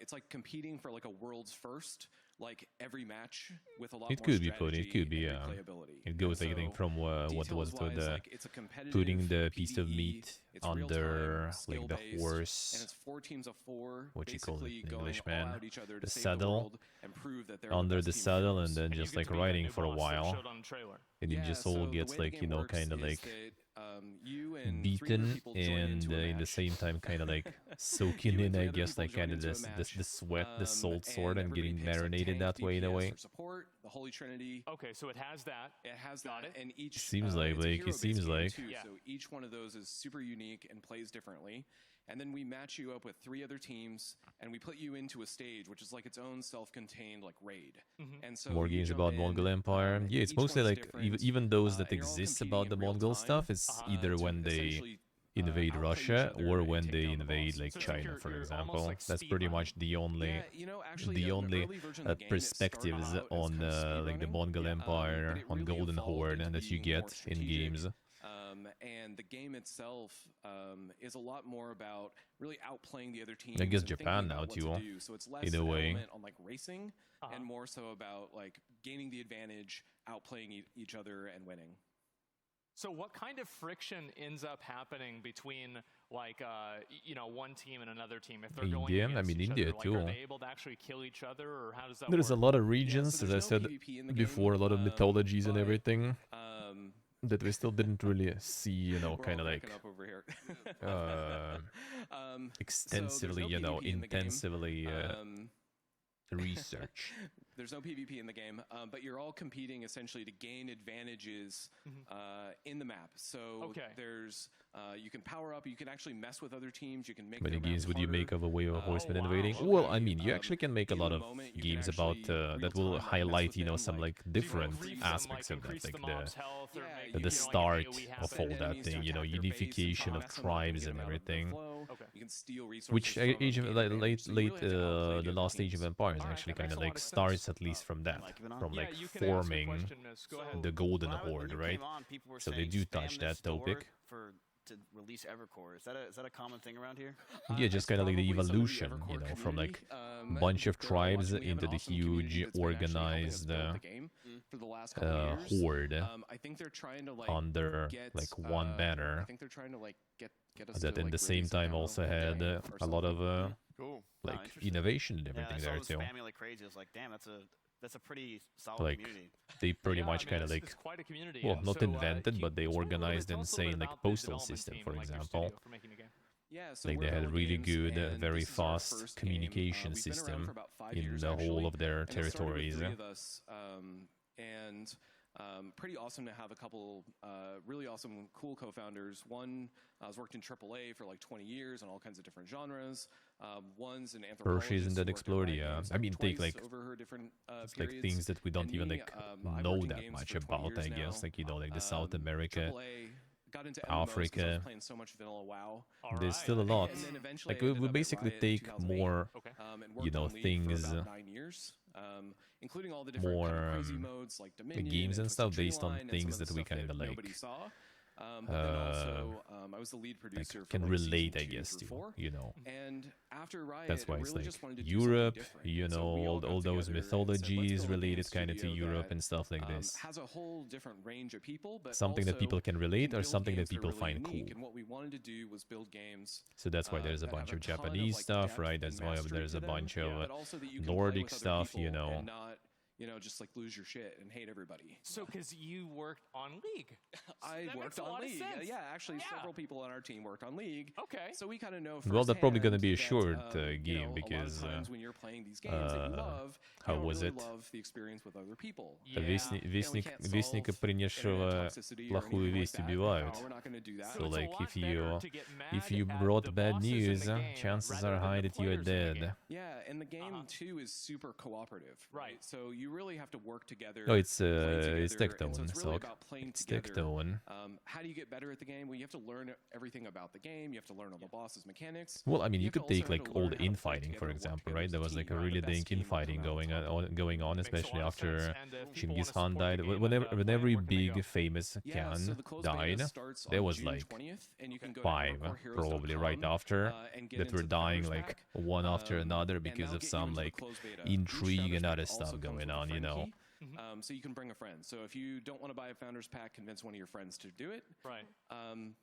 it's like competing for like a world's first, like every match with a lot It more could be put. It could be. playability. It goes, I think, from what was to the like, it's a competitive putting the piece of PvE, meat it's under real-time, like the skill-based, horse. and it's 4 teams of 4, What you call it basically in going English, all man? out each other to The save saddle world and prove that they're under best the team saddle, players. and then just like riding for a while. And it Yeah, just all so the gets way the like, game you know, works kind of is like that, you and 3 other beaten people join and into a in the match. same time kind of like soaking You and in, 3 I other guess, people like join kind of into a this match, sweat, the salt sword, and everybody getting picks a marinated tank, that way in a DPS, way. or support, the Holy Trinity. Okay, so it has that. It has that, and each Seems like, it's a Blake, it hero-based seems game like. too, so each one of those is super unique and plays differently. And then we match you up with 3 other teams, and we put you into a stage, which is like its own self-contained like raid. And so More you games jump about in, Mongol Empire. Yeah, it's each mostly one's like different, even those that and you're all exist competing about the in real Mongol time, stuff. It's either to when they essentially invade Russia or when they invade like China, for example. That's pretty much the only perspectives on like the Mongol Empire, on Golden Horde that you get in games. And the game itself is a lot more about really outplaying the other teams. I guess and thinking Japan about now what to too, do. So it's less in a way. element on like racing and more so about like gaining the advantage, outplaying each other, and winning. So what kind of friction ends up happening between like one team and another team if they're going India, against each India other? too. Like, are they able to actually kill each other, or how does that There's work? a lot of regions, as I said before, a lot of mythologies and everything that we still didn't really see, kind of like extensively, intensively research. There's no PvP in the game, but you're all competing essentially to gain advantages in the map. So there's you can power up, you can actually mess with other teams, you can make. Many games would you make of a way of horsemen invading? Well, I mean, you actually can make a lot of games about that will highlight, some like different aspects of that, like the start of all that thing, unification of tribes and everything. You can steal resources. Which Age of the last Age of Empires actually kind of like starts at least from that, from like forming the Golden Horde, right? So they do touch that topic. To release Evercore, is that a common thing around here? Yeah, just kind of like the evolution, from like bunch of tribes into the huge organized horde I think they're trying to like under like one banner. I think they're trying to like get us that to, at like, the same time also had a lot of like innovation and everything there too. Spamming like crazy. It's like, damn, that's a pretty solid Like community. they pretty much kind of like, it's quite a community. well, And not so, invented, but they tell me a little bit- organized tell us a little insane bit like about the postal development system, team for and, like, your example. studio for making a game. Yeah, so Like they we're had a Velo really Games, good, and very this is our fast first communication game. We've been around system for about 5 in years, the whole actually, of their and it started with territories. 3 of us, and pretty awesome to have a couple really awesome, cool co-founders. One has worked in AAA for like 20 years on all kinds of different genres. One's an anthropologist. Hershey's and that who worked at explored, Riot yeah. Games, I mean, take twice like over her different it's like periods. things that we don't And even me, like I've know worked in that games much for 20 about. I years guess now. like the South America, AAA, got into MMOs 'cause I Africa. was playing so much vanilla WoW. There's still a lot. And then eventually Like I we ended up at basically Riot in take 2008, more, and worked on League things, for about 9 years, including all the different more kind of crazy modes like Dominion games and stuff Twisted based on Treeline and things some of that the we stuff kind of like nobody saw. But then also, I was the lead producer for can like relate, season I 2 guess, through to 4. And after Riot, that's why I it's really like just wanted to do Europe, something different. So we all those got together and said, mythologies "Let's build a related game kind of to studio Europe that, and stuff like this. has a whole different range of people, but Something that also people can relate or build something that games are people really find unique. cool. And what we wanted to do was build games. So that's why there's a that bunch have of a ton Japanese like, stuff, depth right? and That's why mastery there's to a them, bunch of but also that you can play Nordic with other stuff, people and not, just like lose your shit and hate everybody. So, because you worked on League. I That worked makes a on lot of League. sense. Yeah, actually, several people on our team worked on League. Okay. So we kind of know. Well, that's probably going to be a firsthand short that, game a because lot of times when you're playing these games that you love, how you don't was really it? love the experience with other people. Вестника, принесшего плохую весть, убивают. So like if you brought bad news, chances are high that you are dead. Yeah, and the game too is super cooperative. Right. So you really have to work together. Oh, it's play together, Tectone, and so it's really Sok. about playing It's together. Tectone. How do you get better at the game? Well, you have to learn everything about the game. You have to learn all the boss's mechanics. Well, I mean, you have to could take also have like to all learn the how to play infighting, for together, work example, together right? as There a was team. like a You're the really best dank team will come infighting out going on, especially after Genghis Khan died. game, When every big famous Yeah, so Khan the closed beta died, starts there on was June like 20th, and you can go to 5 probably right evercoreheroes.com, after and get that were into the dying founders like pack. one after another And because that'll of get you some into the like closed beta. intrigue Each and founders other pack also stuff comes going with a on, friend know. key. So you can bring a friend. So if you don't want to buy a founders pack, convince one of your friends to do it. Right.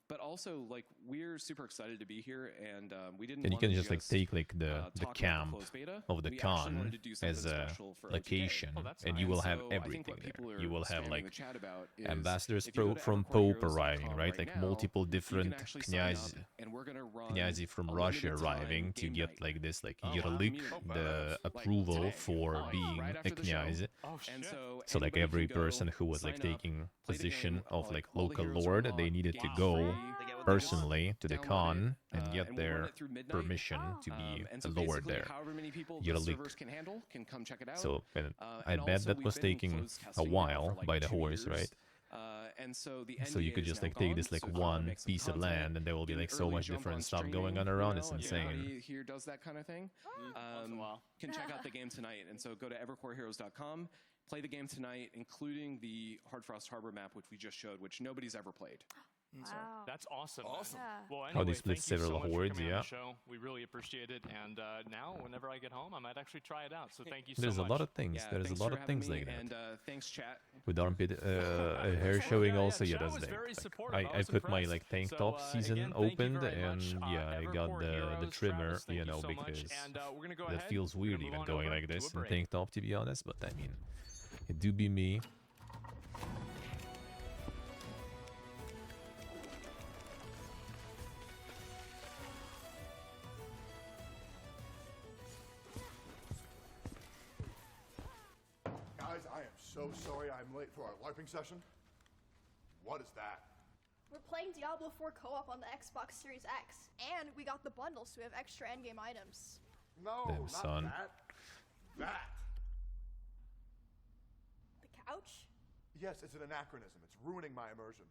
But also, like, we're super excited to be here, and we didn't. And you wanna can just like take like the talk about camp closed beta. of the We actually Khan wanted to do something as a special for OTK. location, and you And will have so I think everything what people there. are You will have spamming like the chat about is ambassadors if you go to from Pope evercoreheroes.com arriving, right? right Like now, multiple you can different actually sign knyaz, up, and we're gonna run knyazes from a Russia limited time arriving to game get night. like this like wow. Yerlik, Community. the Like approval today. for being right a after the show. knyaz. And So like anybody every can go, person who was like sign up, taking play the position game, of like, like all the local heroes are lord, unlocked, they needed to game go free, personally to the download Khan it, and get and we'll run their it through midnight. permission to be And a so lord basically, there. however many people the Yerlik. servers can handle can come check it out. So and I and bet also that we've was been in taking closed a testing now while for, like, by the 2 horse, years. right? And so the So you NDA could is just now like take gone, this like so if you wanna one make some piece of content, land and there will be do an like so early much jump different on stuff stream, going on you around. know, It's if insane. anybody here does that kind of thing, can check out the game tonight. And so go to evercoreheroes.com, play the game tonight, including the Hard Frost Harbor map, which we just showed, which nobody's ever played. So that's awesome. Awesome. Man. Well, How anyway, they split thank you so several much for hordes, coming on yeah. the show. We really appreciate it. And now, whenever I get home, I might actually try it out. So thank you There's so a much. lot of things. Yeah, There's thanks a lot for of things having like me, that. And thanks, chat. With armpit hair showing also, yeah, Chat that's was like, very supportive. I was put my impressed. like tank So, top season again, thank you opened very and much. yeah, I got Evercore the Heroes, trimmer, Travis, thank you know, so much. because And we're gonna go that ahead. feels We're weird gonna even move on going over like to this a in break. tank top, to be honest, but I mean, it do be me. Guys, I am so sorry I'm late for our LARPing session. What is that? We're playing Diablo 4 co-op on the Xbox Series X, and we got the bundle, so we have extra endgame items. No, Damn, not son. that. That. The couch? Yes, it's an anachronism. It's ruining my immersion.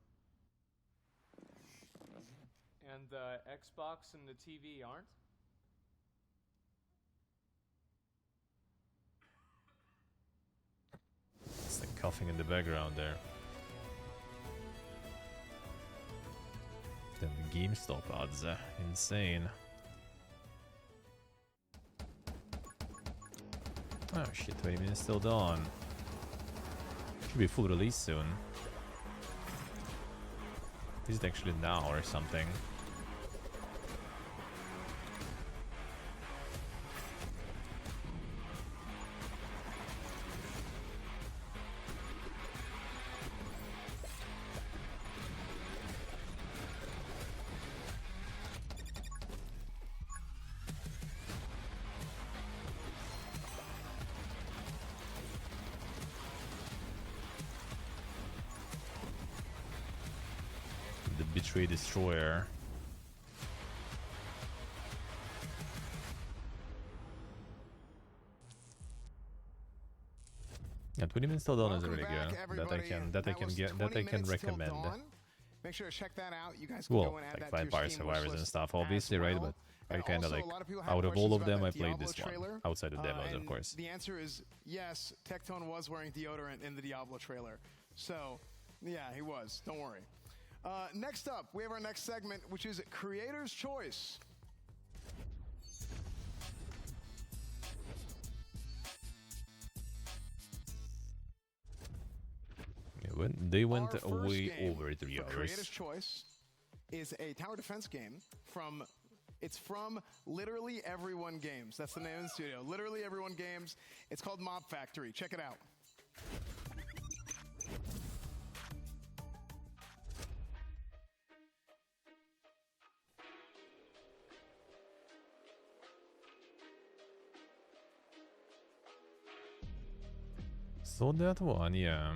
And the Xbox and the TV aren't? It's like coughing in the background there. Then the GameStop odds, insane. Oh shit, 20 minutes till dawn. Should be full release soon. Is it actually now or something? The Betray Destroyer. Yeah, 20 minutes till dawn is really good. That I can recommend. Make sure to check that out. You guys can Well, go and add like that to your Vampire Steam wish Survivors and list stuff, as obviously, right? well. But I And kind of also, like, a lot of people have out of questions all of about them, that I played Diablo this trailer. one. Outside the demos, And of course. The answer is yes, Tectone was wearing deodorant in the Diablo trailer. So, yeah, he was. Don't worry. Next up, we have our next segment, which is Creator's Choice. Yeah, they went Our first way game over 3 for hours. Creator's Choice is a tower defense game from. It's from Literally Everyone Games. That's the name of the studio. Literally Everyone Games. It's called Mob Factory. Check it out. So that one, yeah.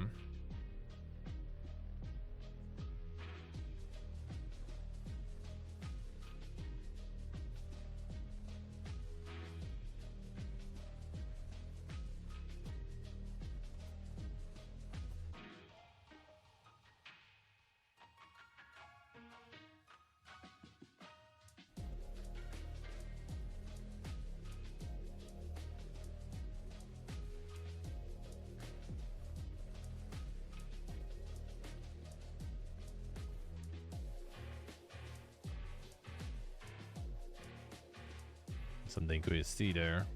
Something could see there.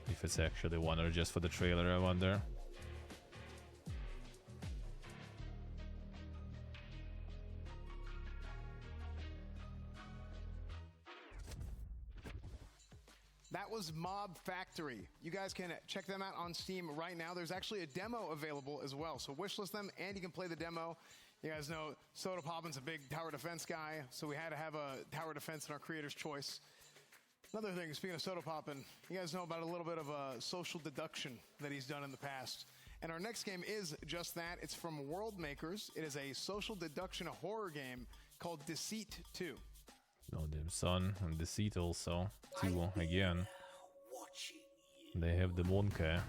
If it's actually one or just for the trailer, I wonder. That was Mob Factory. You guys can check them out on Steam right now. There's actually a demo available as well. So wishlist them and you can play the demo. You guys know Soda Poppin's a big tower defense guy, so we had to have a tower defense in our Creator's Choice. Another thing, speaking of Soda Poppin, you guys know about a little bit of a social deduction that he's done in the past. And our next game is just that. It's from World Makers. It is a social deduction horror game called Deceit 2. No damn son, and Deceit also. 2 again. They have the Monka.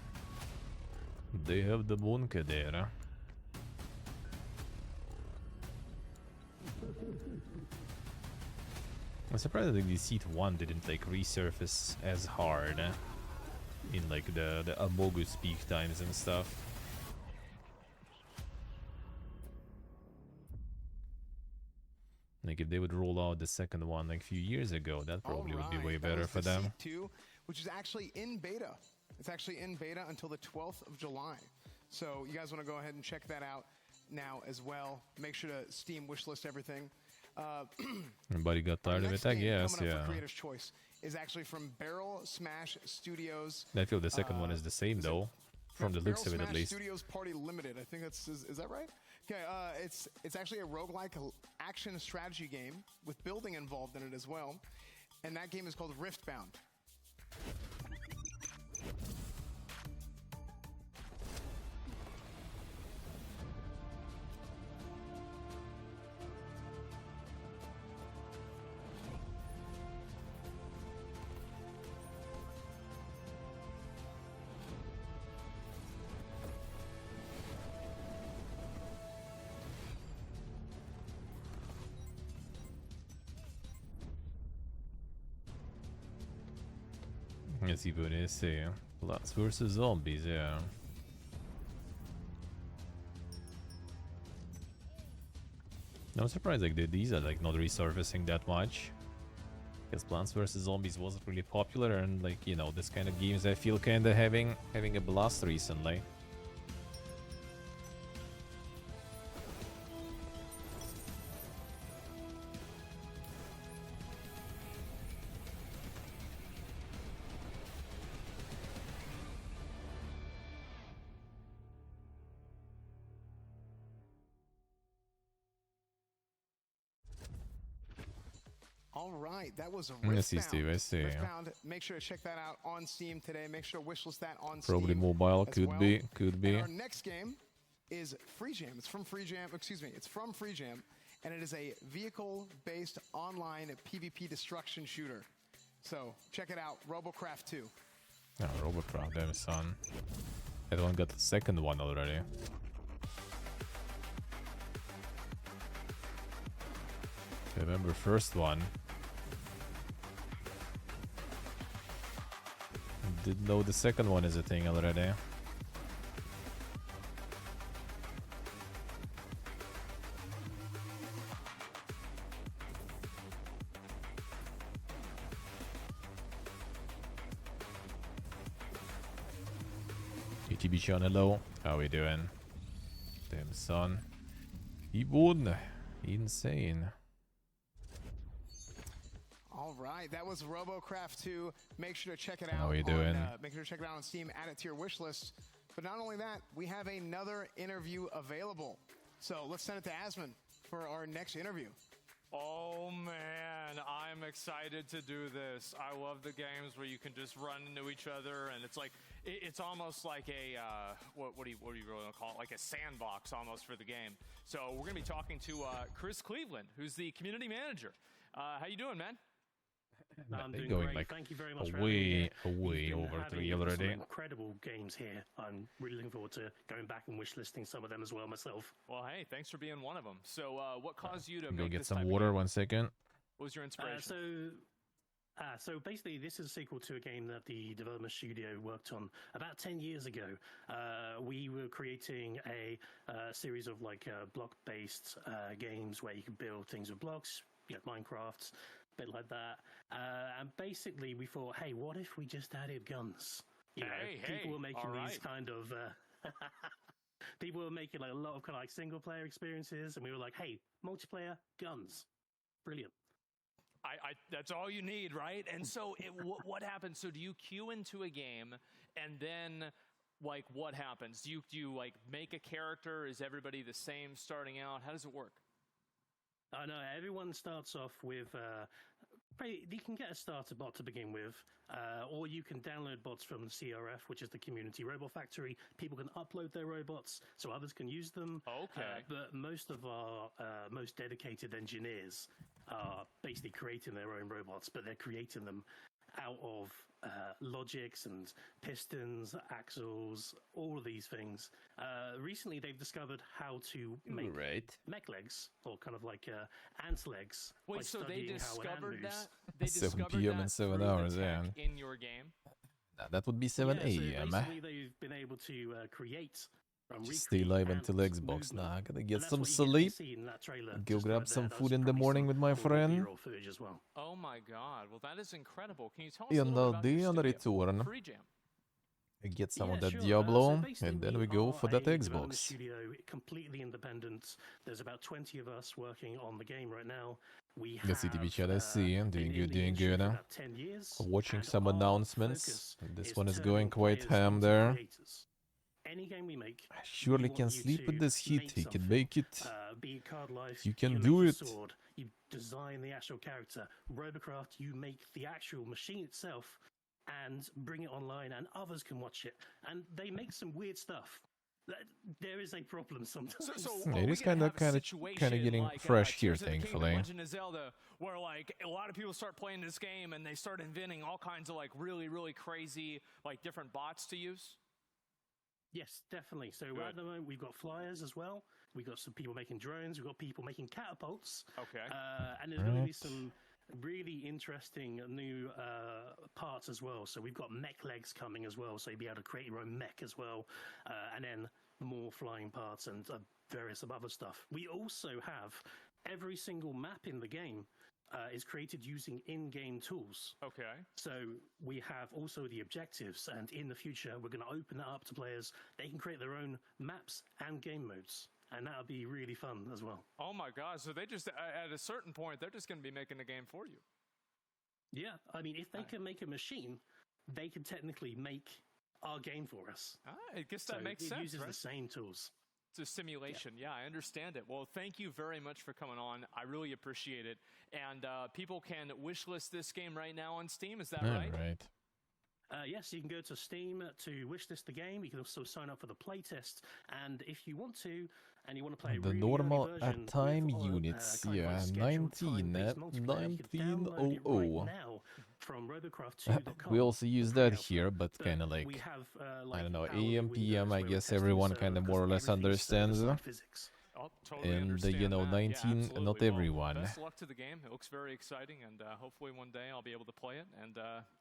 They have the Monka there. I'm surprised that the Seat 1 didn't like resurface as hard in like the Amogus peak times and stuff. Like if they would roll out the second one like a few years ago, that probably would be way better for them. Seat 2, which is actually in beta. It's actually in beta until the 12th of July. So you guys want to go ahead and check that out now as well. Make sure to Steam wishlist everything. Everybody got tired of it, I guess. Coming up Yeah. for Creator's Choice is actually from Barrel Smash Studios. I feel the second one is the same though, from the looks of it at least. Studios Party Limited. I think that's is that right? Okay, it's actually a roguelike action strategy game with building involved in it as well, and that game is called Riftbound. Yes, you would say Plants versus Zombies, yeah. I'm surprised like these are like not resurfacing that much. Because Plants vs Zombies wasn't really popular, and like, you know, this kind of games I feel kinda having a blast recently. All right, that was a I see, Steve, I see. Riftbound. Make sure to check that out on Steam today. Make sure to wishlist that on Probably Steam. mobile, as could well. be. And our next game is Free Jam. It's from Free Jam. Excuse me, it's from Free Jam, and it is a vehicle-based online PvP destruction shooter. So check it out, Robocraft 2. Oh, Robocraft, damn son. Everyone got the second one already. I remember first one. Didn't know the second one is a thing already. UTB Sean, hello. How we doing? Damn son. He won. Insane. All right, that was Robocraft 2. Make sure to check it out. How you doing? Make sure to check it out on Steam. Add it to your wish list. But not only that, we have another interview available. So let's send it to Asmon for our next interview. Oh man, I'm excited to do this. I love the games where you can just run into each other, and it's like it's almost like a what do you really want to call it? Like a sandbox almost for the game. So we're gonna be talking to Chris Cleveland, who's the community manager. How you doing, man? I'm doing going great. like Thank you very much for way We've been over having 3 some already. incredible games here. I'm really looking forward to going back and wishlisting some of them as well myself. Well, hey, thanks for being one of them. So, what caused you to Go make get this some type of water game? 1 second. What was your inspiration? So basically, this is a sequel to a game that the development studio worked on about 10 years ago. We were creating a series of like block-based games where you can build things with blocks, you know, Minecraft, a bit like that. And basically, we thought, hey, what if we just added guns? You know, people were making these kind of people were making like a lot of kind of like single-player experiences, and we were like, hey, multiplayer guns, brilliant. That's all you need, right? And so what happens? So do you queue into a game, and then like what happens? Do you like make a character? Is everybody the same starting out? How does it work? No, everyone starts off with. You can get a starter bot to begin with, or you can download bots from the CRF, which is the Community Robot Factory. People can upload their robots so others can use them. Okay. But most of our most dedicated engineers are basically creating their own robots, but they're creating them out of logics and pistons, axles, all of these things. Recently, they've discovered how to make mech legs, or kind of like ant legs. Wait, by so they studying how an ant discovered moves. that? They 7 discovered p.m. that and 7 through hours, the tech yeah. in your game? That would be 7 So a.m. basically, they've been able to create. Just stay live until Xbox. Nah, I gotta get some sleep. Go grab some food in the morning with my friend. Oh my god, well that is incredible. Can you tell us E a little bit about your on studio? return. Free Jam. Get some of Yeah, that sure. Diablo, basically and then we we go are for that a development Xbox. studio, completely independent. There's about 20 of us working on the game right now. We Let's see have TV chat. I see. Doing been in good, the doing industry good. for about 10 years, Watching and some our announcements. focus This is one is turning going quite players ham into there. creators. Any game we make, I surely we want can you sleep with to this heat. make He can something. make it. Be it Card Life, You can make do the it. Sword, you design the actual character. Robocraft, you make the actual machine itself and bring it online, and others can watch it. And they make some weird stuff. There is a problem sometimes. It is kind of getting like, fresh here, Tears of the Kingdom, thankfully. Legend of Zelda, where like a lot of people start playing this game and they start inventing all kinds of like really crazy like different bots to use. Yes, definitely. So at the moment, we've got flyers as well. We've got some people making drones. We've got people making catapults. Okay. And there's going to be some really interesting new parts as well. So we've got mech legs coming as well. So you'll be able to create your own mech as well. And then more flying parts and various other stuff. We also have every single map in the game is created using in-game tools. Okay. So we have also the objectives, and in the future, we're going to open that up to players. They can create their own maps and game modes, and that'll be really fun as well. Oh my god, so they just at a certain point they're just going to be making the game for you. Yeah, I mean, if they can make a machine, they can technically make our game for us. I guess that makes sense. It uses right? the same tools. It's a simulation. Yeah, I understand it. Well, thank you very much for coming on. I really appreciate it. And people can wishlist this game right now on Steam. Is that right? Right. Yes, you can go to Steam to wishlist the game. You can also sign up for the playtest. And if you want to, and you want to play a The really normal early version time with, units, kind of yeah, like scheduled 19, time-based multiplayer, you can download it 1900. right now from robocraft2.com. We also use that here, but kind of like, we have, I don't know, AM, PM, I guess everyone kind of more or less understands. Oh, totally And, understand you know, that. 19, yeah, absolutely. not Well, everyone. best luck to the game. It looks very exciting, and hopefully one day I'll be able to play it. And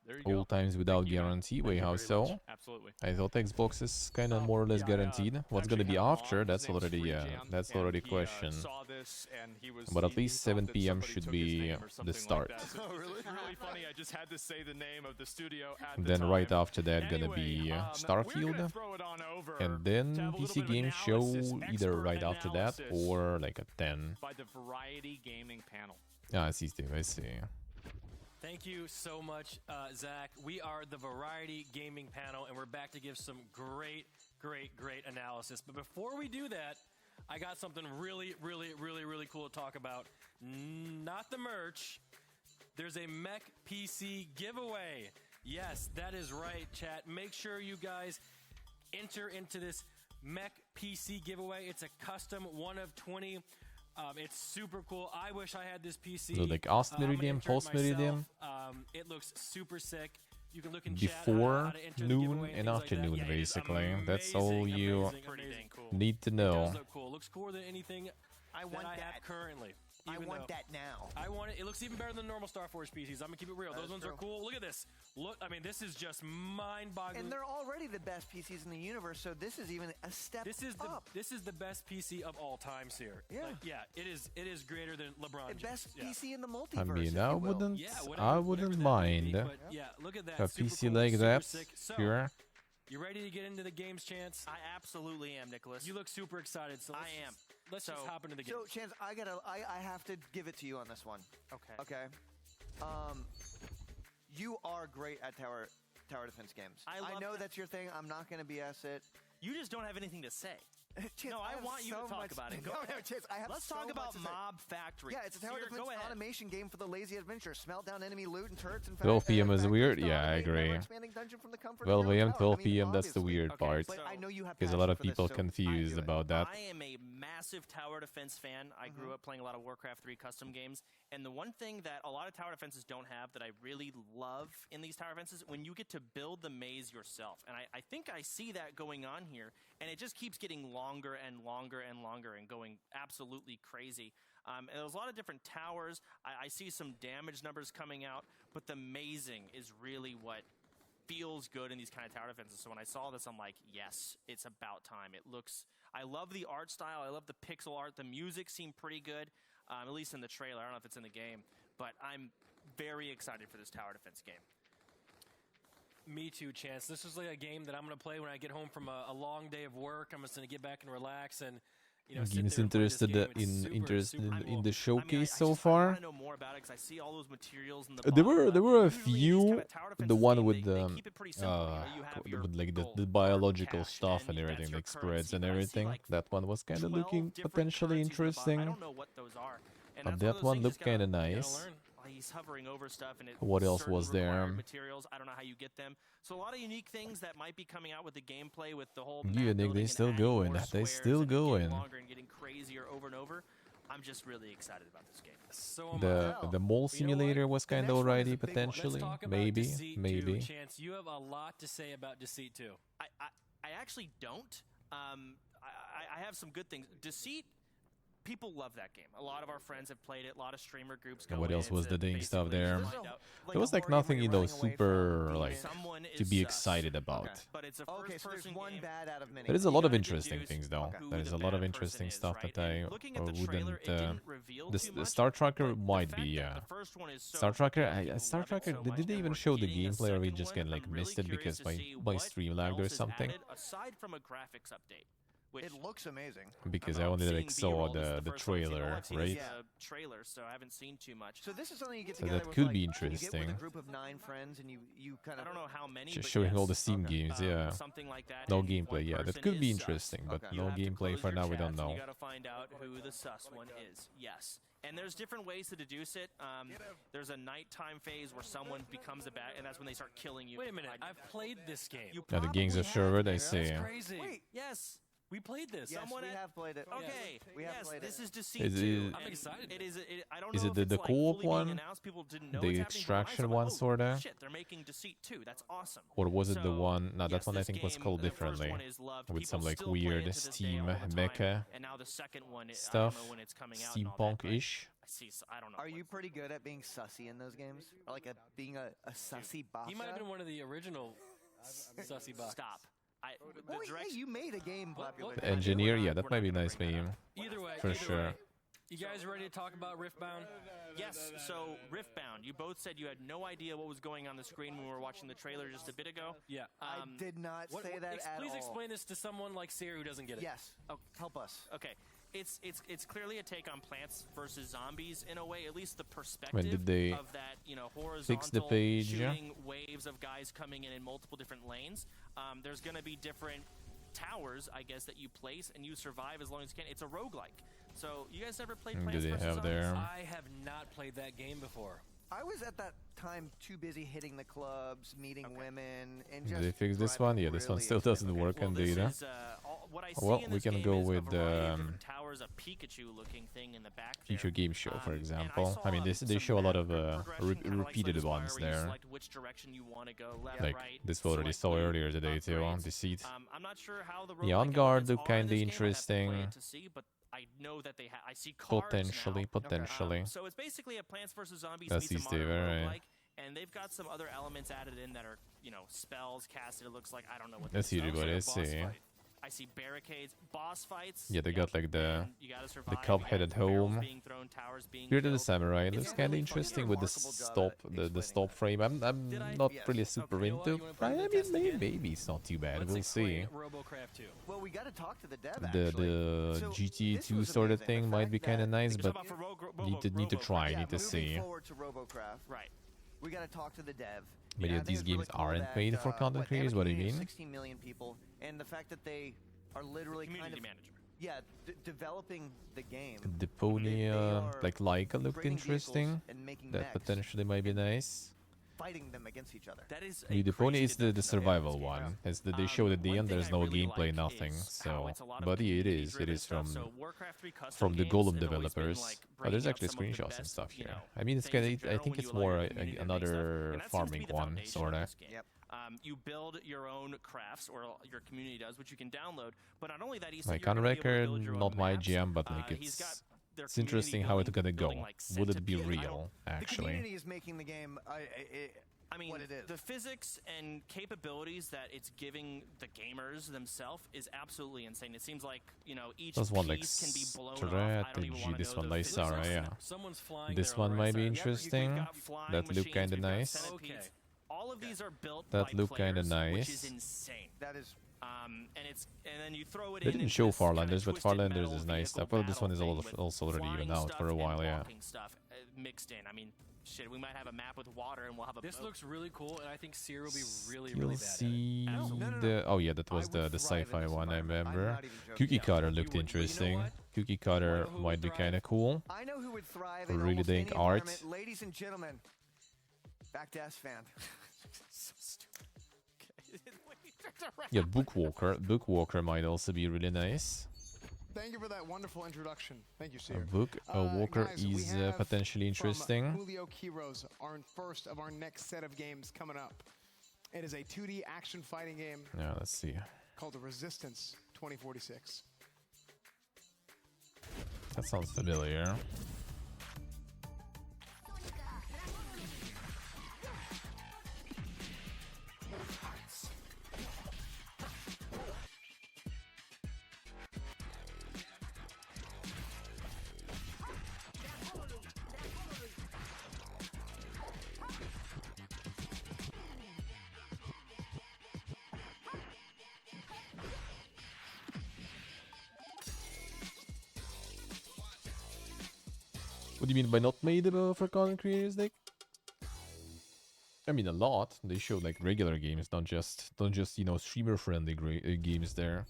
there you go. All times without guarantee. Wait, how so? Absolutely. I thought Xbox is kind of more or less guaranteed. What's gonna be after? That's already a question. Saw this and he was, But at he least thought 7 that p.m. somebody should took his be name or the something start. Like that. So it's really funny. I just had to say the name of the studio at Then the right time. after that gonna be Starfield, and then PC Game Show either right after that or like at 10. By the Variety Gaming panel. Ah, I see, Steve. I see. Thank you so much, Zach. We are the Variety Gaming panel, and we're back to give some great analysis. But before we do that, I got something really cool to talk about. Not the merch. There's a Mech PC giveaway. Yes, that is right, chat. Make sure you guys enter into this Mech PC giveaway. It's a custom 1 of 20. It's super cool. I wish I had this PC. So like Ost Meridian, Post Meridian, it looks super sick. You can look in before chat, how to enter the noon giveaway and things like that. afternoon, Yeah, it is basically. That's all you amazing, cool. need to It know. does look cool. Looks cooler than anything I want that I that. have currently. I even want though- that now. I want it. It looks even better than normal Star Forge PCs. I'm gonna keep it real. That Those is ones are true. cool. Look at this. Look, I mean, this is just mind-boggling. And they're already the best PCs in the universe, so this is even a step This is the up. this is the best PC of all times here. Yeah. Like, yeah. It is greater than LeBron. The James. best Yeah. PC in the multiverse. I mean, if I you will. wouldn't, Yeah, I wouldn't mind But yeah, look at that. a Super PC cool, like super that. sick. So, Sure. you ready to get into the game's chance? I absolutely am, Nicholas. You look super excited. So I am. Let's just hop into the game. So, Chance, I have to give it to you on this one. Okay. Okay. You are great at tower defense games. I love know that. that's your thing. I'm not going to BS it. You just don't have anything to say. Chance, No, I have want you to so talk much- about it. No, Go no, ahead. Chance, I have Let's so talk much about to say. Mob Factory. Yeah, it's a tower Here, defense go ahead. automation game for the lazy adventurer. Smelt down enemy loot and turrets and 12 p.m. is factories weird. to Yeah, I automate agree. never-expanding dungeon from the comfort of 12 your own a.m., tower. 12 I mean, p.m. That's the obviously. weird part. But I know you have Because a lot passion of for this, people so confused about that. I am a massive tower defense fan. I grew up playing a lot of Warcraft 3 custom games, and the one thing that a lot of tower defenses don't have that I really love in these tower defenses, when you get to build the maze yourself. And I think I see that going on here, and it just keeps getting longer and longer and longer and going absolutely crazy. And there's a lot of different towers. I see some damage numbers coming out, but the mazing is really what feels good in these kind of tower defenses. So when I saw this, I'm like, yes, it's about time. I love the art style. I love the pixel art. The music seemed pretty good, at least in the trailer. I don't know if it's in the game, but I'm very excited for this tower defense game. Me too, Chance. This is like a game that I'm going to play when I get home from a long day of work. I'm just going to get back and relax and, you know, sit Games there and play this interested game. It's interested super in the I showcase just so I far. want to know more about it because I see all those materials in the There bottom left. were a Usually in these few. kind of tower The defenses one game, with they keep it pretty simple. You know, you have your with like gold the or biological cash, stuff and that's everything, your like spreads currency. and But I see, everything. like, That one was kind of 12 looking different potentially currencies in the bottom. I interesting. don't know what those are. And But that's one that of those one things looked you just kind of gotta nice. learn. He's hovering over stuff, and What else certain was there? required materials. I don't know how you get them. So a lot of unique things that might be coming out with the gameplay, with the whole Yeah, map Nick, building they and still adding going. more They squares still and it getting going. longer and getting crazier over and over. I'm just really excited about this game. So The mole simulator was kind of alrighty potentially. Let's talk about Maybe, Deceit maybe. 2. Chance, you have a lot to say about Deceit 2. I actually don't. I have some good things. Deceit, people love that game. A lot of our friends have played it. A lot of streamer groups go And what in else was to the ding stuff basically there? find out. There was like nothing, you know, super like Someone to is be sus. excited about. But it's a Okay, so there's first-person one game. bad out of many. There is a You lot of gotta interesting deduce things though. who There is the a lot of bad interesting person is, stuff right? that I And looking at the trailer, wouldn't. it didn't reveal too The much, Star Tracker but the might fact be, that yeah. the first one is so Star Tracker, people Star love it Tracker. so much, Did they and even we're show the getting a gameplay, or we second just one. get like I'm missed really it because curious to see by what stream lagged or else is something? added aside from a graphics update. Which It looks amazing. Because I only like saw the trailer, right? Trailer, so I haven't seen too much. So this is something you get So together that with, could like, be you get with interesting. a group of 9 friends and you kind of. I don't know how many. Just but showing yes. all the Steam games, yeah. Something like that. No and gameplay, one yeah. That person could be is sus. interesting, but You no have to gameplay close for your now. We chats don't and know. You got to find out who the sus one is. Yes. And there's different ways to deduce it. There's a nighttime phase where someone becomes a bad, and that's when they start killing you. Wait a minute, I've played this game. Yeah, the game's a server, I see. That's crazy. Wait, yes. We played this. Yes, Someone we at- have played it. Okay. We have yes, played this it. is Deceit Is 2. it- and I'm excited. It is. I don't Is know it if the it's like co-op fully one? being announced. People didn't know The it's happening, but when I extraction saw it, one, oh, sorta? Shit, they're making Deceit 2. That's awesome. Or was it the So, one? No, that yes, one I this think was game, called the first differently, one is loved. with some People like still play it weird to this day Steam all the time. mecha And now the second one, I don't stuff, know when it's coming out and all that, but steampunk-ish. I don't know. Are you pretty good at being sussy in those games? Or like being a sussy boss? He might have been one of the original sussy box. Stop. Well, hey, you made a game popular. The engineer, yeah, that might be a nice name. Either way, for either sure. way. You guys ready to talk about Riftbound? Yes, so Riftbound, you both said you had no idea what was going on the screen when we were watching the trailer just a bit ago. Yeah. I did not say that at Please all. explain this to someone like Sarah who doesn't get it. Yes. Oh, help us. Okay. It's clearly a take on Plants vs. Zombies in a way, at least the perspective did they of that, horizontal fix the page? shooting waves of guys coming in multiple different lanes. There's going to be different towers, I guess, that you place and you survive as long as you can. It's a roguelike. So you guys ever played Plants Do they vs. have Zombies? their? I have not played that game before. I was at that time too busy hitting the clubs, meeting women, and Did just. they fix this one? Yeah, this one still doesn't work on this data. is, what I see Well, in we this can game go is a with variety of the different towers, a Pikachu-looking thing in the back there. Future Game Show, for And example. I mean, saw they some show a lot map of progression, kinda like repeated Slay the ones Spire, where you there. select which direction you want to go, left, Like right, this we already select saw blue, earlier today too on upgrades. Deceit. I'm not sure how the The On roguelike Guard elements look are in kinda this game. I'd have to play interesting. it to see, but I know that they I see cars Potentially, now. potentially. So it's basically a Plants vs. Zombies That's meets a easy, modern right? roguelike. And they've got some other elements added in that are, spells casted. It looks like, I don't know what Let's see, this is. what I see. I see barricades, boss fights. Yeah, they got like the You gotta survive. cup head at barrels home. being thrown, towers being Spirit of the killed. Samurai It's looks a kind of really interesting with the stop, the stop frame. I'm not really super into. I mean, maybe it's not too bad. We'll see. RoboCraft 2. Well, we got to talk to the dev. The actually. So GTA this 2 was sort of amazing. thing The might fact be kind of that- nice, but need to try, Yeah, need to moving see. forward to RoboCraft. Right. We got to talk to the dev. But And yeah, I think these it's really games cool aren't that, made for content creators. What do you mean? 16 million people, and the fact that they are literally Community kind of manager. yeah, developing the game. The pony, are like Laika looked creating vehicles interesting. and making That mechs. potentially might be nice. fighting them against each other. That is The pony is the survival one. As they showed at the end, there's no gameplay, nothing. So, but yeah, it is. It is from the Golem developers. Oh, there's actually screenshots and stuff here. I mean, it's kind of. I think it's more another farming one, sorta. Yep. You build your own crafts, or your community does, which you can download. But not only that, Like on record, not my jam, but like it's interesting how it's gonna go. Would it be real, The actually? community is making the game. I mean, what it is. the physics and capabilities that it's giving the gamers themselves is absolutely insane. It seems like, each There's one like piece can be blown off. I don't even strategy. want to This know one, the like physics. Sarah, yeah. Someone's flying This there one already. might be Yep, interesting. That look kind of nice. Centipedes. All of these are built That by look kind of players, which nice. is insane. That is. And then you throw it They in. didn't show Farlanders, but Farlanders is nice stuff. Well, this one is also already even out for a while, yeah. Stuff mixed in. I mean, shit, we might have a map with water, and we'll have a. This looks really cool, and I think Seer will be really, You'll really bad see at it. the. Oh yeah, that was the sci-fi one. I remember. Cookie Cutter looked interesting. Cookie Cutter might be kind of cool. I know who would thrive in Really almost dank any art. environment. Ladies and gentlemen, back to S-Fan. So stupid. Yeah, Bookwalker might also be really nice. Thank you for that wonderful introduction. Thank you, A Seer. Walker Guys, we is have potentially interesting. From Julio Quiroz, our first of our next set of games coming up. It is a 2D action fighting game Yeah, let's see. called The Resistance 2046. That sounds familiar. What do you mean by not made for content creators, Nick? I mean a lot. They show like regular games, not just streamer friendly games there.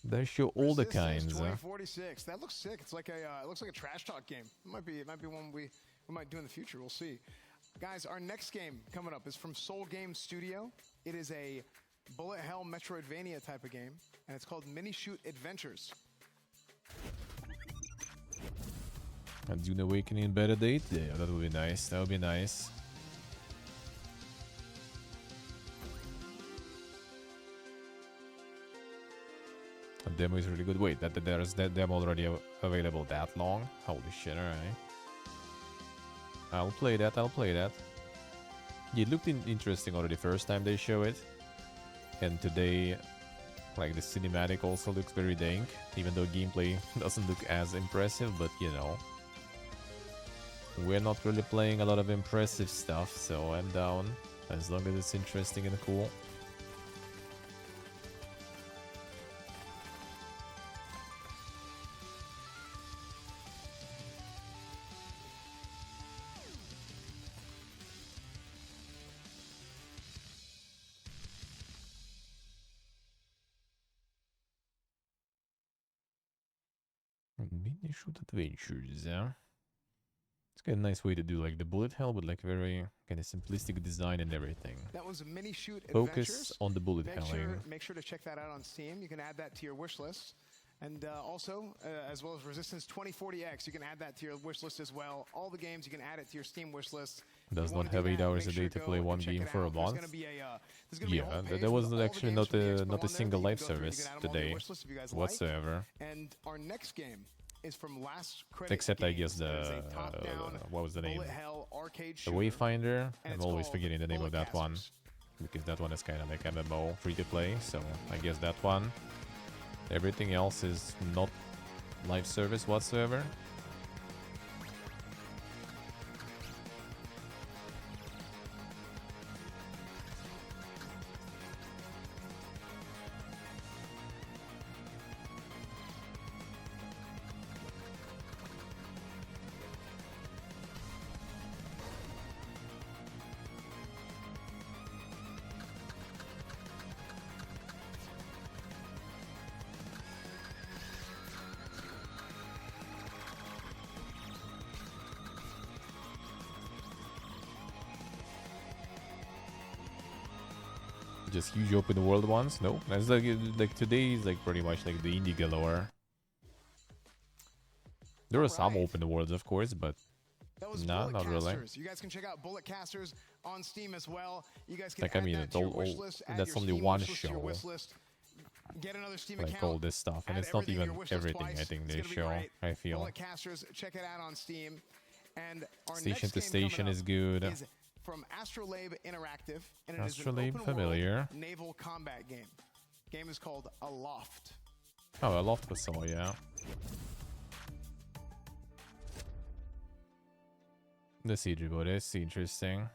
They show all the kinds. 2046. That looks sick. It's like it looks like a trash talk game. It might be one we might do in the future. We'll see. Guys, our next game coming up is from Soul Game Studio. It is a bullet hell Metroidvania type of game, and it's called Mini Shoot Adventures. A Dune Awakening beta date? Yeah, that would be nice. That would be nice. The demo is really good. Wait, there's that demo already available that long? Holy shit, alright. I'll play that, It looked interesting already first time they show it. And today, like, the cinematic also looks very dank. Even though gameplay doesn't look as impressive, but you know. We're not really playing a lot of impressive stuff, so I'm down. As long as it's interesting and cool. Mini Shoot Adventures, yeah. It's got a nice way to do like the bullet hell with like very kind of simplistic design and everything. That was a Mini Shoot Focus Adventures. on the bullet helling. Make sure to check that out on Steam. You can add that to your wish list. And also, as well as Resistance 2040X, you can add that to your wish list as well. All the games, you can add it to your Steam wish list. Does not have 8 hours a day to play one game for a month. Yeah, there was actually not a single live service today whatsoever. And our next game is from Last Credit Except I guess Games. what was the name? Arcade The shooter. Wayfinder. And I'm it's always called forgetting the name of that one. Because that one is kind of like MMO, free to play, so I guess that one. Everything else is not live service whatsoever. just huge open world ones. No, that's like today is like pretty much like the indie galore. There are some open worlds, of course, but no, not really. You guys can check out Bullet Casters on Steam as well. You guys can Like I mean, that's only one show. Get another Steam like account, all this stuff, and it's not even everything. I think they show. I feel. Bullet Casters, check it out on Steam. And our Station next to game Station is good. Is from Astrolabe Interactive, and it is an Astrolabe, open familiar. world naval combat game. Game is called Aloft. Oh, Aloft was so, yeah. The siege boat is interesting.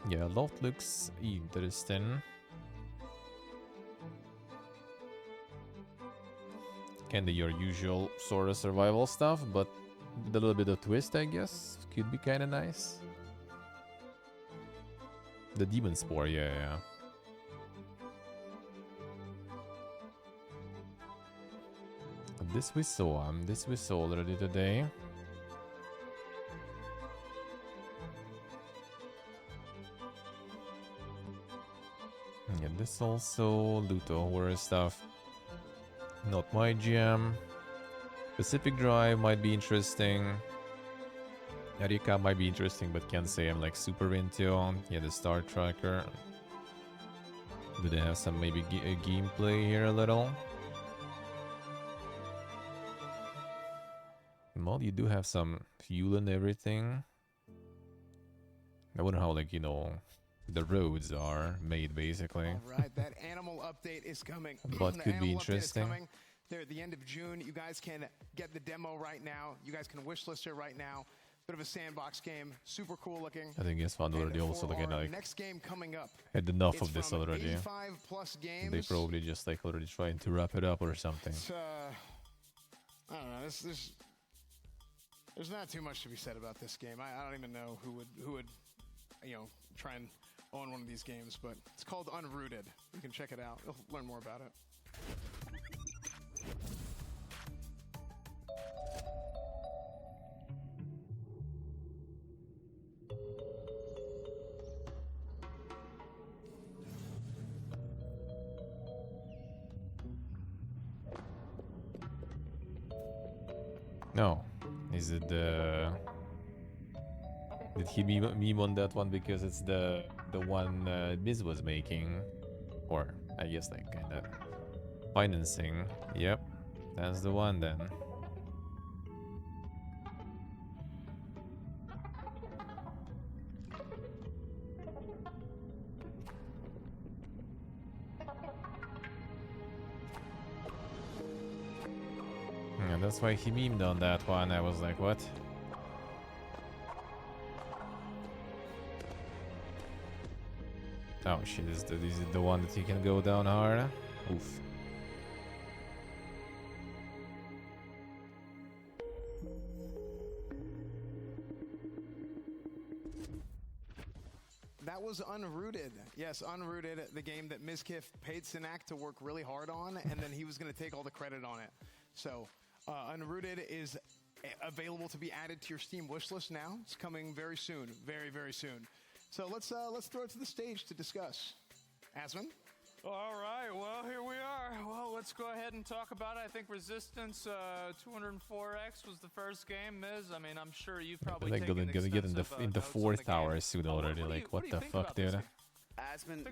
Yeah, Aloft looks interesting. Kinda your usual sort of survival stuff, but with a little bit of twist, I guess. Could be kinda nice. The Demon Spore, yeah. This we saw already today. Yeah, this also Luto horror stuff. Not my jam. Pacific Drive might be interesting. Erika might be interesting, but can't say I'm like super into. Yeah, the Star Tracker. Do they have some maybe gameplay here a little? Well, you do have some fuel and everything. I wonder how, like, you know, the roads are made, basically. All right, that animal update is coming. But could be interesting. There at the end of June. You guys can get the demo right now. You guys can wishlist it right now. Bit of a sandbox game, super cool looking. I think it's fun already. Also, like, next game coming up. Had enough of this already. 85+ games. They probably just like already trying to wrap it up or something. I don't know. There's not too much to be said about this game. I don't even know who would, you know, try and own one of these games. But it's called Unrooted. You can check it out. You'll learn more about it. No. Is it the... Did he meme on that one because it's the one Miz was making? Or, I guess, like, kind of financing. Yep. That's the one then. And that's why he memed on that one. I was like, what? Oh shit, is it the one that he can go down hard? Oof. That was Unrooted. Yes, Unrooted, the game that Mizkif paid Sinak to work really hard on, and then he was going to take all the credit on it. So, Unrooted is available to be added to your Steam wishlist now. It's coming very soon, very, very soon. So let's throw it to the stage to discuss. Asmon? All right, well, here we are. Well, let's go ahead and talk about it. I think Resistance 204X was the first game, Miz. I mean, I'm sure you've probably like gonna get in the fourth hour soon already. Like, what the fuck, dude? Asmon,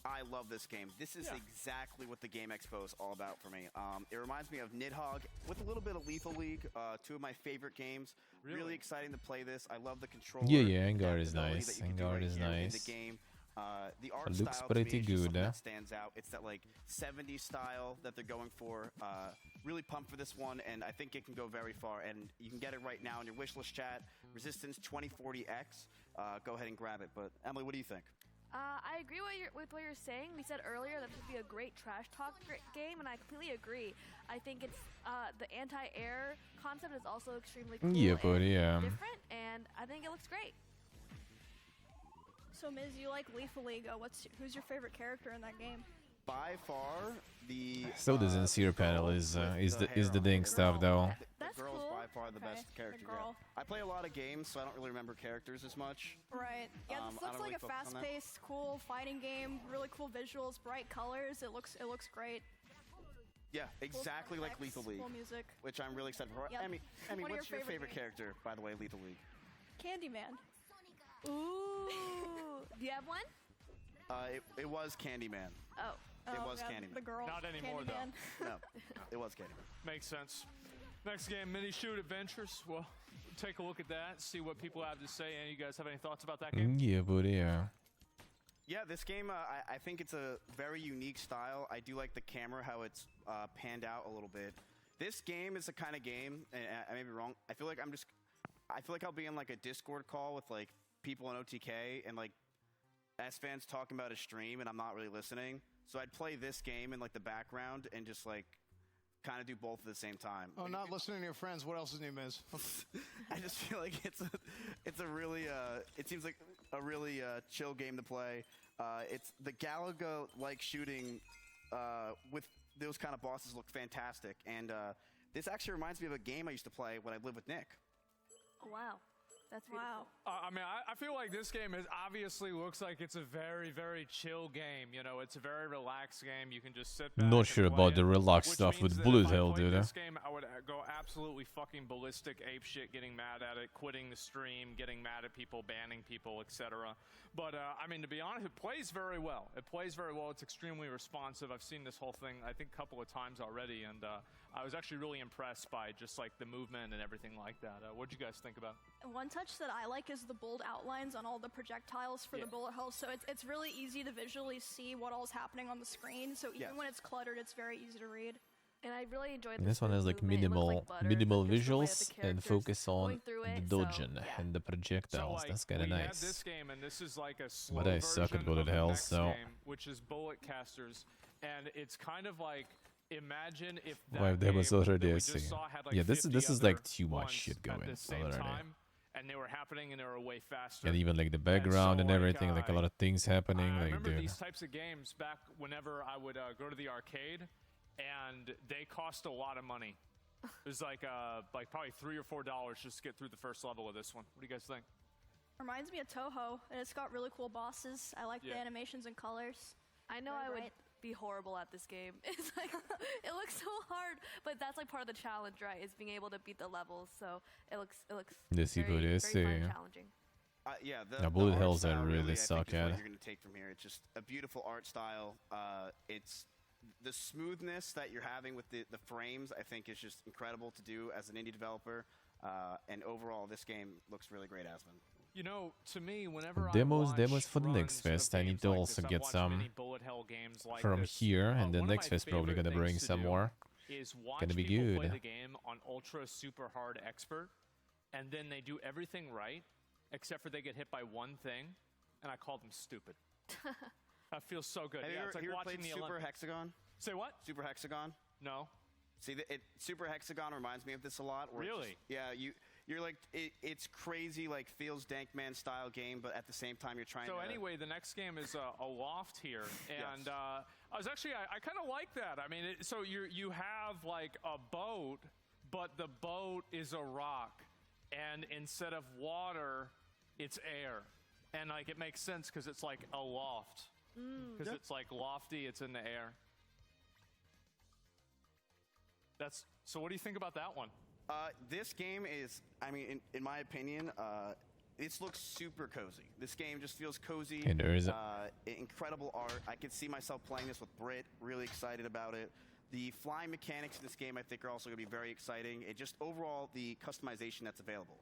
I love this game. This is exactly what the Game Expo is all about for me. It reminds me of Nidhogg with a little bit of Lethal League, two of my favorite games. Really exciting to play this. I love the controller. Yeah, Engard is nice. Engard is nice. The game. The art It looks style pretty good, that stands out. It's that like 70s style that they're going for. Really pumped for this one, and I think it can go very far. And you can get it right now in your wishlist chat. Resistance 2040X. Go ahead and grab it. But Emily, what do you think? I agree with what you're saying. We said earlier that this would be a great trash talk game, and I completely agree. I think it's the anti-air concept is also extremely cool and different, and I think it looks great. So, Miz, you like Lethal League. Who's your favorite character in that game? By far, the So the Sincere panel is the ding stuff though. The girl is by far are the best characters. The girl. I play a lot of games, so I don't really remember characters as much. Right. Yeah, this I looks don't like really a focus on that. fast-paced, cool fighting game. Really cool visuals, bright colors. It looks great. Yeah, exactly like effects, Lethal League, cool music. which I'm really excited for. Yep. Emmy, What are what's your your favorite favorite character, by the way, Lethal League? Candyman. Ooh. Do you have one? It was Candyman. Oh. It was yeah, Candyman. The girl. Not anymore, Candyman. No, it was Candyman. Makes sense. Next game, Mini Shoot Adventures. Well, take a look at that, see what people have to say. And you guys have any thoughts about that game? Yeah, buddy. Yeah. Yeah, this game, I think it's a very unique style. I do like the camera, how it's panned out a little bit. This game is the kind of game, and I may be wrong, I feel like I'll be in like a Discord call with like people in OTK and like S-fans talking about a stream and I'm not really listening. So I'd play this game in like the background and just like kind of do both at the same time. Oh, not listening to your friends. What else is new, Miz? I just feel like it's a really it seems like a really chill game to play. It's the Galaga like shooting with those kind of bosses look fantastic, and this actually reminds me of a game I used to play when I lived with Nick. Oh, wow. That's beautiful. I mean, I feel like this game obviously looks like it's a very, very chill game. You know, it's a very relaxed game. You can just sit back. Not sure about the relaxed which stuff means with that bullet if I hell, played dude. This game, I would go absolutely fucking ballistic, ape shit, getting mad at it, quitting the stream, getting mad at people, banning people, etc. But I mean, to be honest, it plays very well. It plays very well. It's extremely responsive. I've seen this whole thing, I think, a couple of times already, and I was actually really impressed by just like the movement and everything like that. What'd you guys think about it? One touch that I like is the bold outlines on all the projectiles for the bullet holes. So it's really easy to visually see what all's happening on the screen. So even when it's cluttered, it's very easy to read. And I really enjoyed And this one has like minimal visuals and focus on the dungeon and the projectiles. That's kind of we had nice. this game, and this is like a slow But I suck at version bullet of the hell, next so game, which is Bullet Casters, and it's kind of like imagine if that Well, there was game already that we a just scene. saw had like Yeah, this 50 is like other too much ones shit going at the same already. time, and they were happening and they were way faster. And even like the background and everything, like a lot of things happening. I Like, remember dude. these types of games back whenever I would go to the arcade, and they cost a lot of money. It was like probably $3 or $4 just to get through the first level of this one. What do you guys think? Reminds me of Toho, and it's got really cool bosses. I like the Yeah. animations and colors. I know I would be horrible at this game. It's like it looks so hard, but that's like part of the challenge, right? Is being able to beat the levels. So it looks This very, people, very this, fun and yeah. challenging. Yeah, Now, bullet art hells I style really I suck think is at. what you're going to take from here. It's just a beautiful art style. It's the smoothness that you're having with the frames, I think, is just incredible to do as an indie developer. And overall, this game looks really great, Asmund. You know, to me, whenever Demos I watch for the next runs of fest. I need games to like also this, I've get watched some many bullet hell games like from this. here, and the One of next my fest probably favorite gonna bring things to some do more. Is watch Gonna be people play good. the game on ultra super hard expert, and then they do everything right, except for they get hit by one thing, and I call them stupid. That feels so good. Have Yeah, you it's ever, like you ever watching played the Super Olympics. Hexagon? Say what? Super Hexagon? No. See, Super Hexagon reminds me of this a lot. Where it's Really? just- yeah, you're like, it's crazy, like, feels Dankman style game, but at the same time, you're trying So to... anyway, the next game is a loft here, and I was actually I kind of like that. I mean, so you have like a boat, but the boat is a rock, and instead of water, it's air, and like it makes sense because it's like a loft, because it's like lofty, it's in the air. So. What do you think about that one? This game is, I mean, in my opinion, this looks super cozy. This game just feels cozy. And there is incredible art. I could see myself playing this with Britt. Really excited about it. The flying mechanics in this game, I think, are also going to be very exciting. It just overall the customization that's available.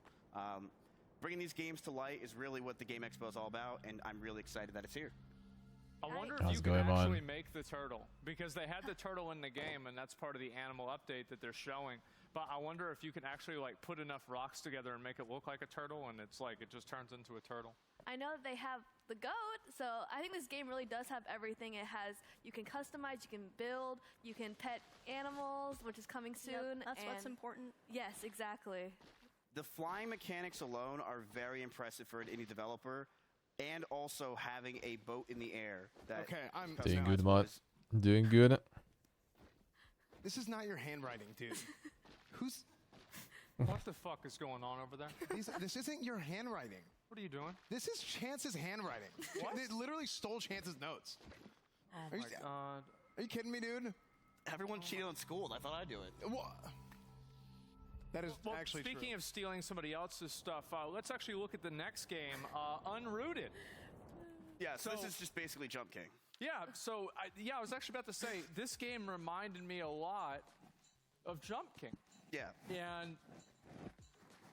Bringing these games to light is really what the Game Expo is all about, and I'm really excited that it's here. I wonder How's if you it can going actually on? make the turtle, because they had the turtle in the game, and that's part of the animal update that they're showing. But I wonder if you can actually like put enough rocks together and make it look like a turtle, and it's like it just turns into a turtle. I know that they have the goat, so I think this game really does have everything. It has, you can customize, you can build, you can pet animals, which is coming soon. Yep, that's what's and- important. Yes, exactly. The flying mechanics alone are very impressive for an indie developer, and also having a boat in the air. That Okay, I'm Doing good, customizable Mod. is- Doing good. This is not your handwriting, dude. Who's? What the fuck is going on over there? This isn't your handwriting. What are you doing? This is Chance's handwriting. What? They literally stole Chance's notes. Oh my god. Are you kidding me, dude? Everyone cheated on school. I thought I'd do it. What? That is Well, actually speaking true. of stealing somebody else's stuff, let's actually look at the next game, Unrooted. Yeah, so this is just basically Jump King. Yeah, so I was actually about to say this game reminded me a lot of Jump King. Yeah. And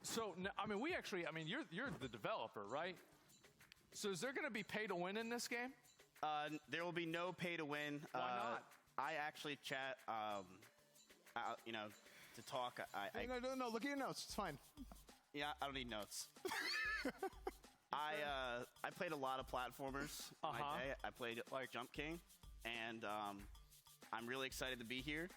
so I mean, you're the developer, right? So is there going to be pay to win in this game? There will be no pay to win. Why not? I actually chat, to talk. No, look at your notes. It's fine. Yeah, I don't need notes. I played a lot of platformers in my day. I played like Jump King, and I'm really excited to be here.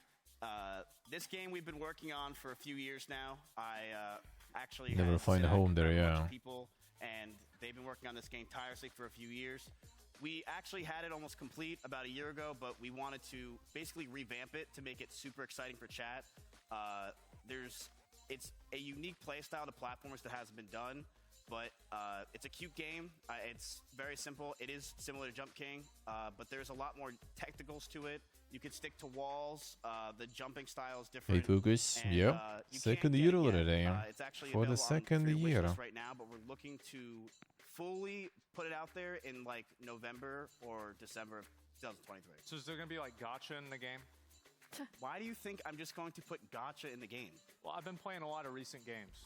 This game we've been working on for a few years now. I actually Never had find a Zach home there, and a bunch yeah. of people, and they've been working on this game tirelessly for a few years. We actually had it almost complete about a year ago, but we wanted to basically revamp it to make it super exciting for chat. It's a unique playstyle to platformers that hasn't been done, but it's a cute game. It's very simple. It is similar to Jump King, but there's a lot more technicals to it. You can stick to walls. The jumping style is Hey, different. Focus. And, Yep. you Second can't get year it yet. already. It's actually For the available on second free year. wishlist right now, but we're looking to fully put it out there in like November or December of 2023. So is there going to be like gotcha in the game? Why do you think I'm just going to put gotcha in the game? Well, I've been playing a lot of recent games.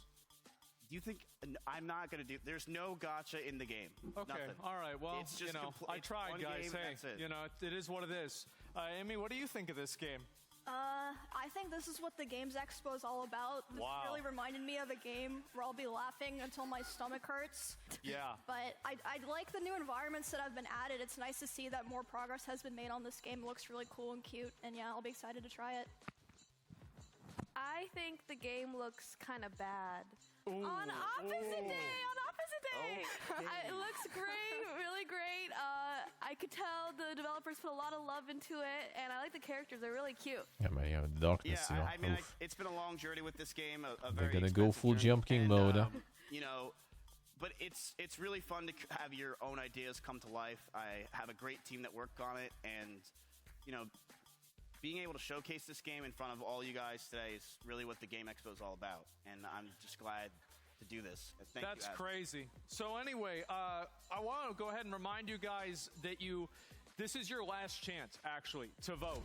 Do you think I'm not going to do? There's no gotcha in the game. Okay, Nothing. all right. Well, It's just I it's tried, one guys. game, Hey, that's it. it is what it is. Amy, what do you think of this game? I think this is what the Games Expo is all about. This Wow. really reminded me of a game where I'll be laughing until my stomach hurts. Yeah. But I like the new environments that have been added. It's nice to see that more progress has been made on this game. It looks really cool and cute, and yeah, I'll be excited to try it. I think the game looks kind of bad. Ooh. On opposite Ooh. day, on opposite day. It looks great, really great. I could tell the developers put a lot of love into it, and I like the characters. They're really cute. Yeah, man, yeah, the darkness, Yeah, you know. I mean, Oof. it's been a long journey with this game. A They're very gonna go expensive full journey, Jump King and, mode. You know, but it's really fun to have your own ideas come to life. I have a great team that worked on it, and you know, being able to showcase this game in front of all you guys today is really what the Game Expo is all about. And I'm just glad to do this. Thank That's you, Adam. crazy. So anyway, I want to go ahead and remind you guys that this is your last chance, actually, to vote.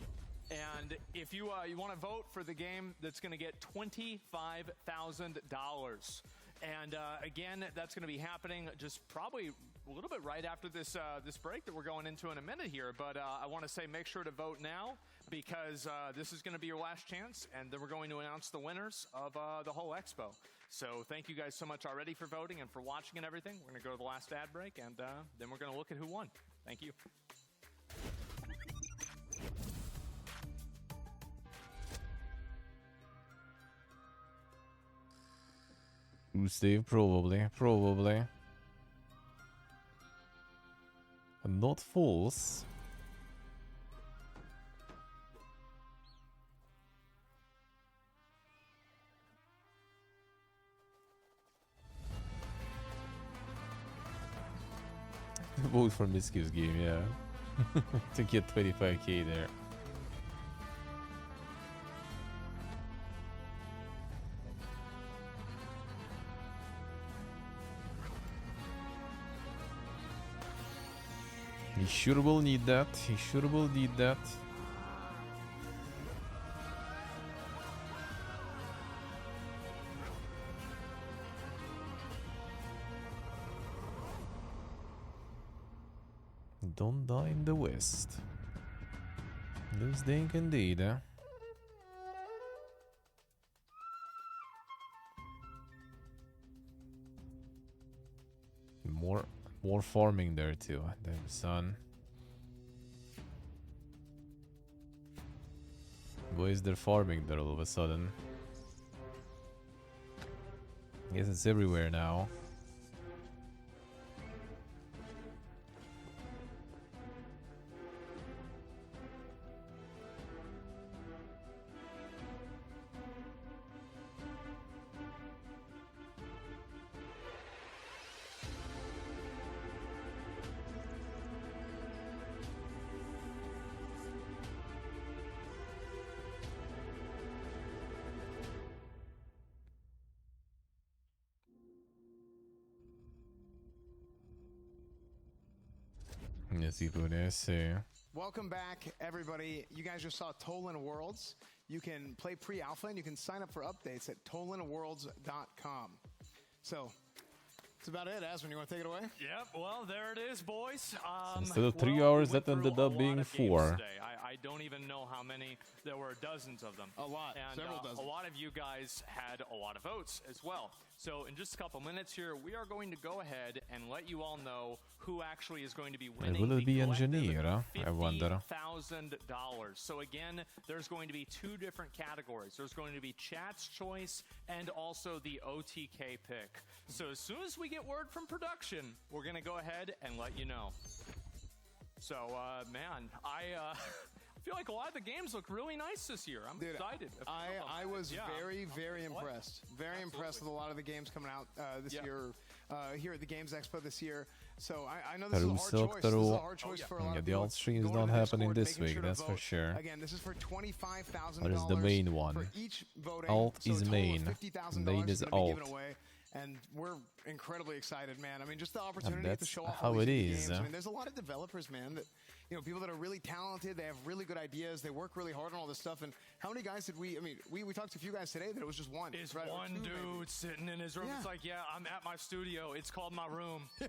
And if you want to vote for the game that's going to get $25,000. And again, that's going to be happening just probably a little bit right after this break that we're going into in a minute here. But I want to say make sure to vote now because this is going to be your last chance. And then we're going to announce the winners of the whole expo. So thank you guys so much already for voting and for watching and everything. We're going to go to the last ad break, and then we're going to look at who won. Thank you. Steve, probably. And not false. Vote for Miski's game, yeah. To get 25k there. He sure will need that. He sure will need that. Don't die in the West. This dink indeed, eh? More farming there too. Damn son. Why is there farming there all of a sudden? Guess it's everywhere now. Yes, I see. Welcome back, everybody. You guys just saw Tolan Worlds. You can play pre-alpha and you can sign up for updates at tolanworlds.com. So, that's about it. Aswin, you want to take it away? Yep, well, there it is, boys. Instead of 3 hours, that ended up being 4. Today. I don't even know how many. There were dozens of them. A lot. And Several dozen. a lot of you guys had a lot of votes as well. So in just a couple minutes here, we are going to go ahead and let you all know who actually is going to be winning. Will it be engineer? I wonder. $50,000. So again, there's going to be 2 different categories. There's going to be Chat's Choice and also the OTK pick. So as soon as we get word from production, we're going to go ahead and let you know. So, man, I feel like a lot of the games look really nice this year. I'm excited. I was very impressed. Very impressed with a lot of the games coming out this year, here at the Games Expo this year. So I know this is a hard choice. This is a hard choice for a lot of the people. alt stream is Going not to happening Discord, this making week, sure to that's for vote. sure. Again, this is for $25,000. What is the main one? For each voting. Alt So a is total of main. $50,000 Main is gonna be given alt. away. And we're incredibly excited, man. I mean, just the opportunity to that's show off how all these it indie is. games. I mean, there's a lot of developers, man, that, you know, people that are really talented, they have really good ideas, they work really hard on all this stuff. And how many guys did we, I mean, we talked to a few guys today that it was just one. Is right? Or one 2 dude maybe. sitting in his room. Yeah. It's like, yeah, I'm at my studio. It's called my room. Yeah.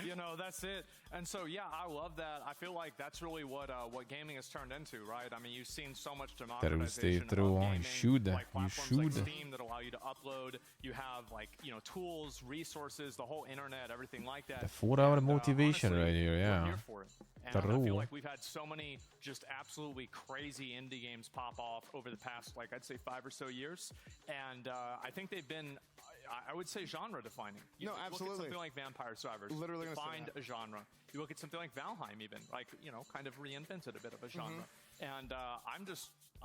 You know, that's it. And so, yeah, I love that. I feel like that's really what gaming has turned into, right? I mean, you've seen so much democratization of through. gaming. You should. Like You platforms should. like Steam that allow you to upload. You have, like, you know, tools, resources, the whole internet, everything like that. The 4-hour And, motivation honestly, right here, we're yeah. here for it. And I feel like we've had so many just absolutely crazy indie games pop off over the past, like, I'd say 5 or so years. And I think they've been, I would say, genre defining. You No, look absolutely. at something like Vampire Survivors. Literally gonna say defined that. a genre. You look at something like Valheim, even, like, you know, kind of reinvented a bit of a genre. And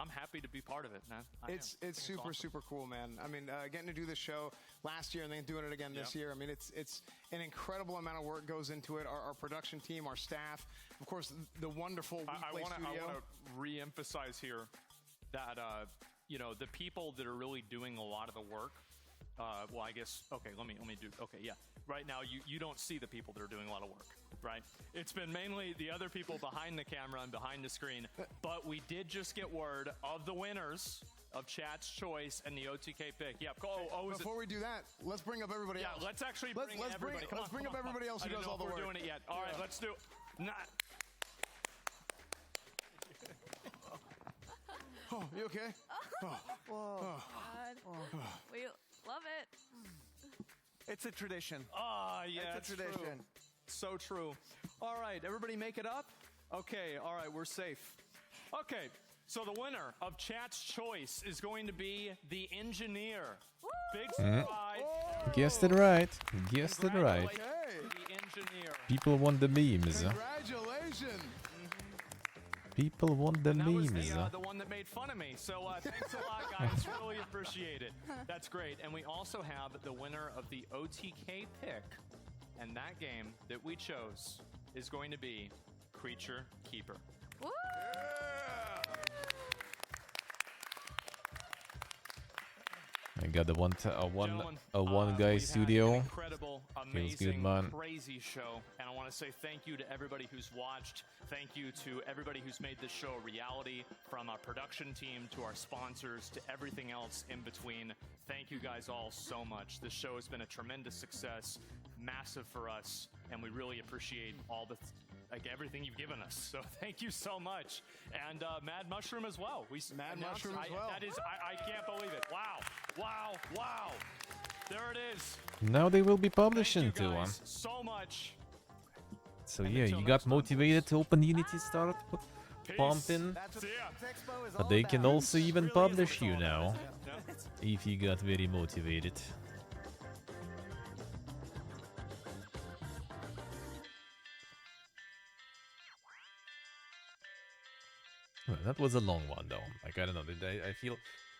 I'm happy to be part of it, man. It's super, awesome. super cool, man. I mean, getting to do this show last year and then doing it again this year. I mean, it's an incredible amount of work goes into it. Our production team, our staff, of course, the wonderful I WePlay want studio. to re-emphasize here that you know, the people that are really doing a lot of the work. Well, I guess okay. Let me do. Okay, yeah. Right now, you don't see the people that are doing a lot of work, right? It's been mainly the other people behind the camera and behind the screen. But we did just get word of the winners of Chat's Choice and the OTK pick. Yep. Before we do that, let's bring up everybody else. Yeah, let's actually bring everybody. Let's bring up everybody else who does all the work. We're doing it yet. All right, let's do. Oh, you okay? Whoa. God. We love it. It's a tradition. Ah, yeah, it's a tradition. True. So true. All right, everybody make it up? Okay, all right, we're safe. Okay, so the winner of Chat's Choice is going to be the engineer. Big surprise. Guessed it right. Guessed it right. The engineer. People want the memes. Congratulations. People want the And that was memes. the one that made fun of me. So thanks a lot, guys. Really appreciate it. That's great. And we also have the winner of the OTK pick. And that game that we chose is going to be Creature Keeper. Woo! I got the one Gentlemen, guy we've studio. had an incredible, Feels amazing, good, man. crazy show. And I want to say thank you to everybody who's watched. Thank you to everybody who's made this show a reality, from our production team to our sponsors to everything else in between. Thank you guys all so much. This show has been a tremendous success, massive for us, and we really appreciate all the everything you've given us. So thank you so much. And Mad Mushroom as well. Mad announced- Mushroom as well. That is, I can't believe it. Wow. Wow. Wow. There it is. Now they will be publishing Thank you too. guys so much. So yeah, you got motivated to open Unity, start pumping. That's what Expo is all But they can about. also even publish you now, if you got very motivated. Well, that was a long one though. Like, I don't know, I feel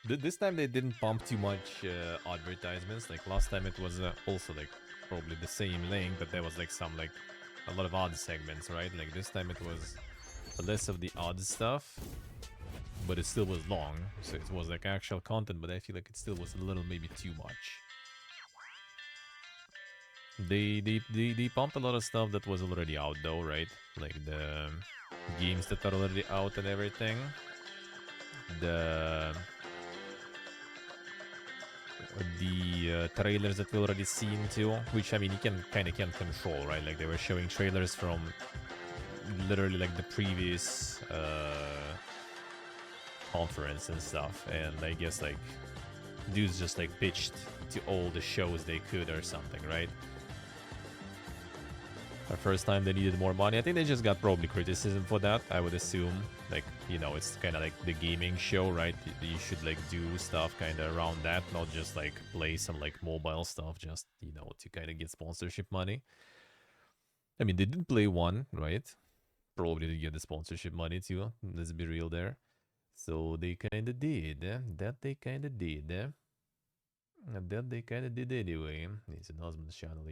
this time they didn't pump too much advertisements. Like last time it was also like probably the same length, but there was like some like a lot of odd segments, right? Like this time it was less of the odd stuff, but it still was long, so it was like actual content, but I feel like it still was a little maybe too much. They pumped a lot of stuff that was already out though, right? Like the games that are already out and everything. The trailers that we already seen too, which I mean you can kind of can't control, right? Like they were showing trailers from literally like the previous conference and stuff, and I guess like dudes just like pitched to all the shows they could or something, right? The first time they needed more money. I think they just got probably criticism for that, I would assume. Like, you know, it's kind of like the gaming show, right? You should like do stuff kind of around that, not just like play some like mobile stuff just, you know, to kind of get sponsorship money. I mean, they did play one, right? Probably to get the sponsorship money too. Let's be real there. So they kind of did. That they kind of did. That they kind of did anyway. It's an husband's channel.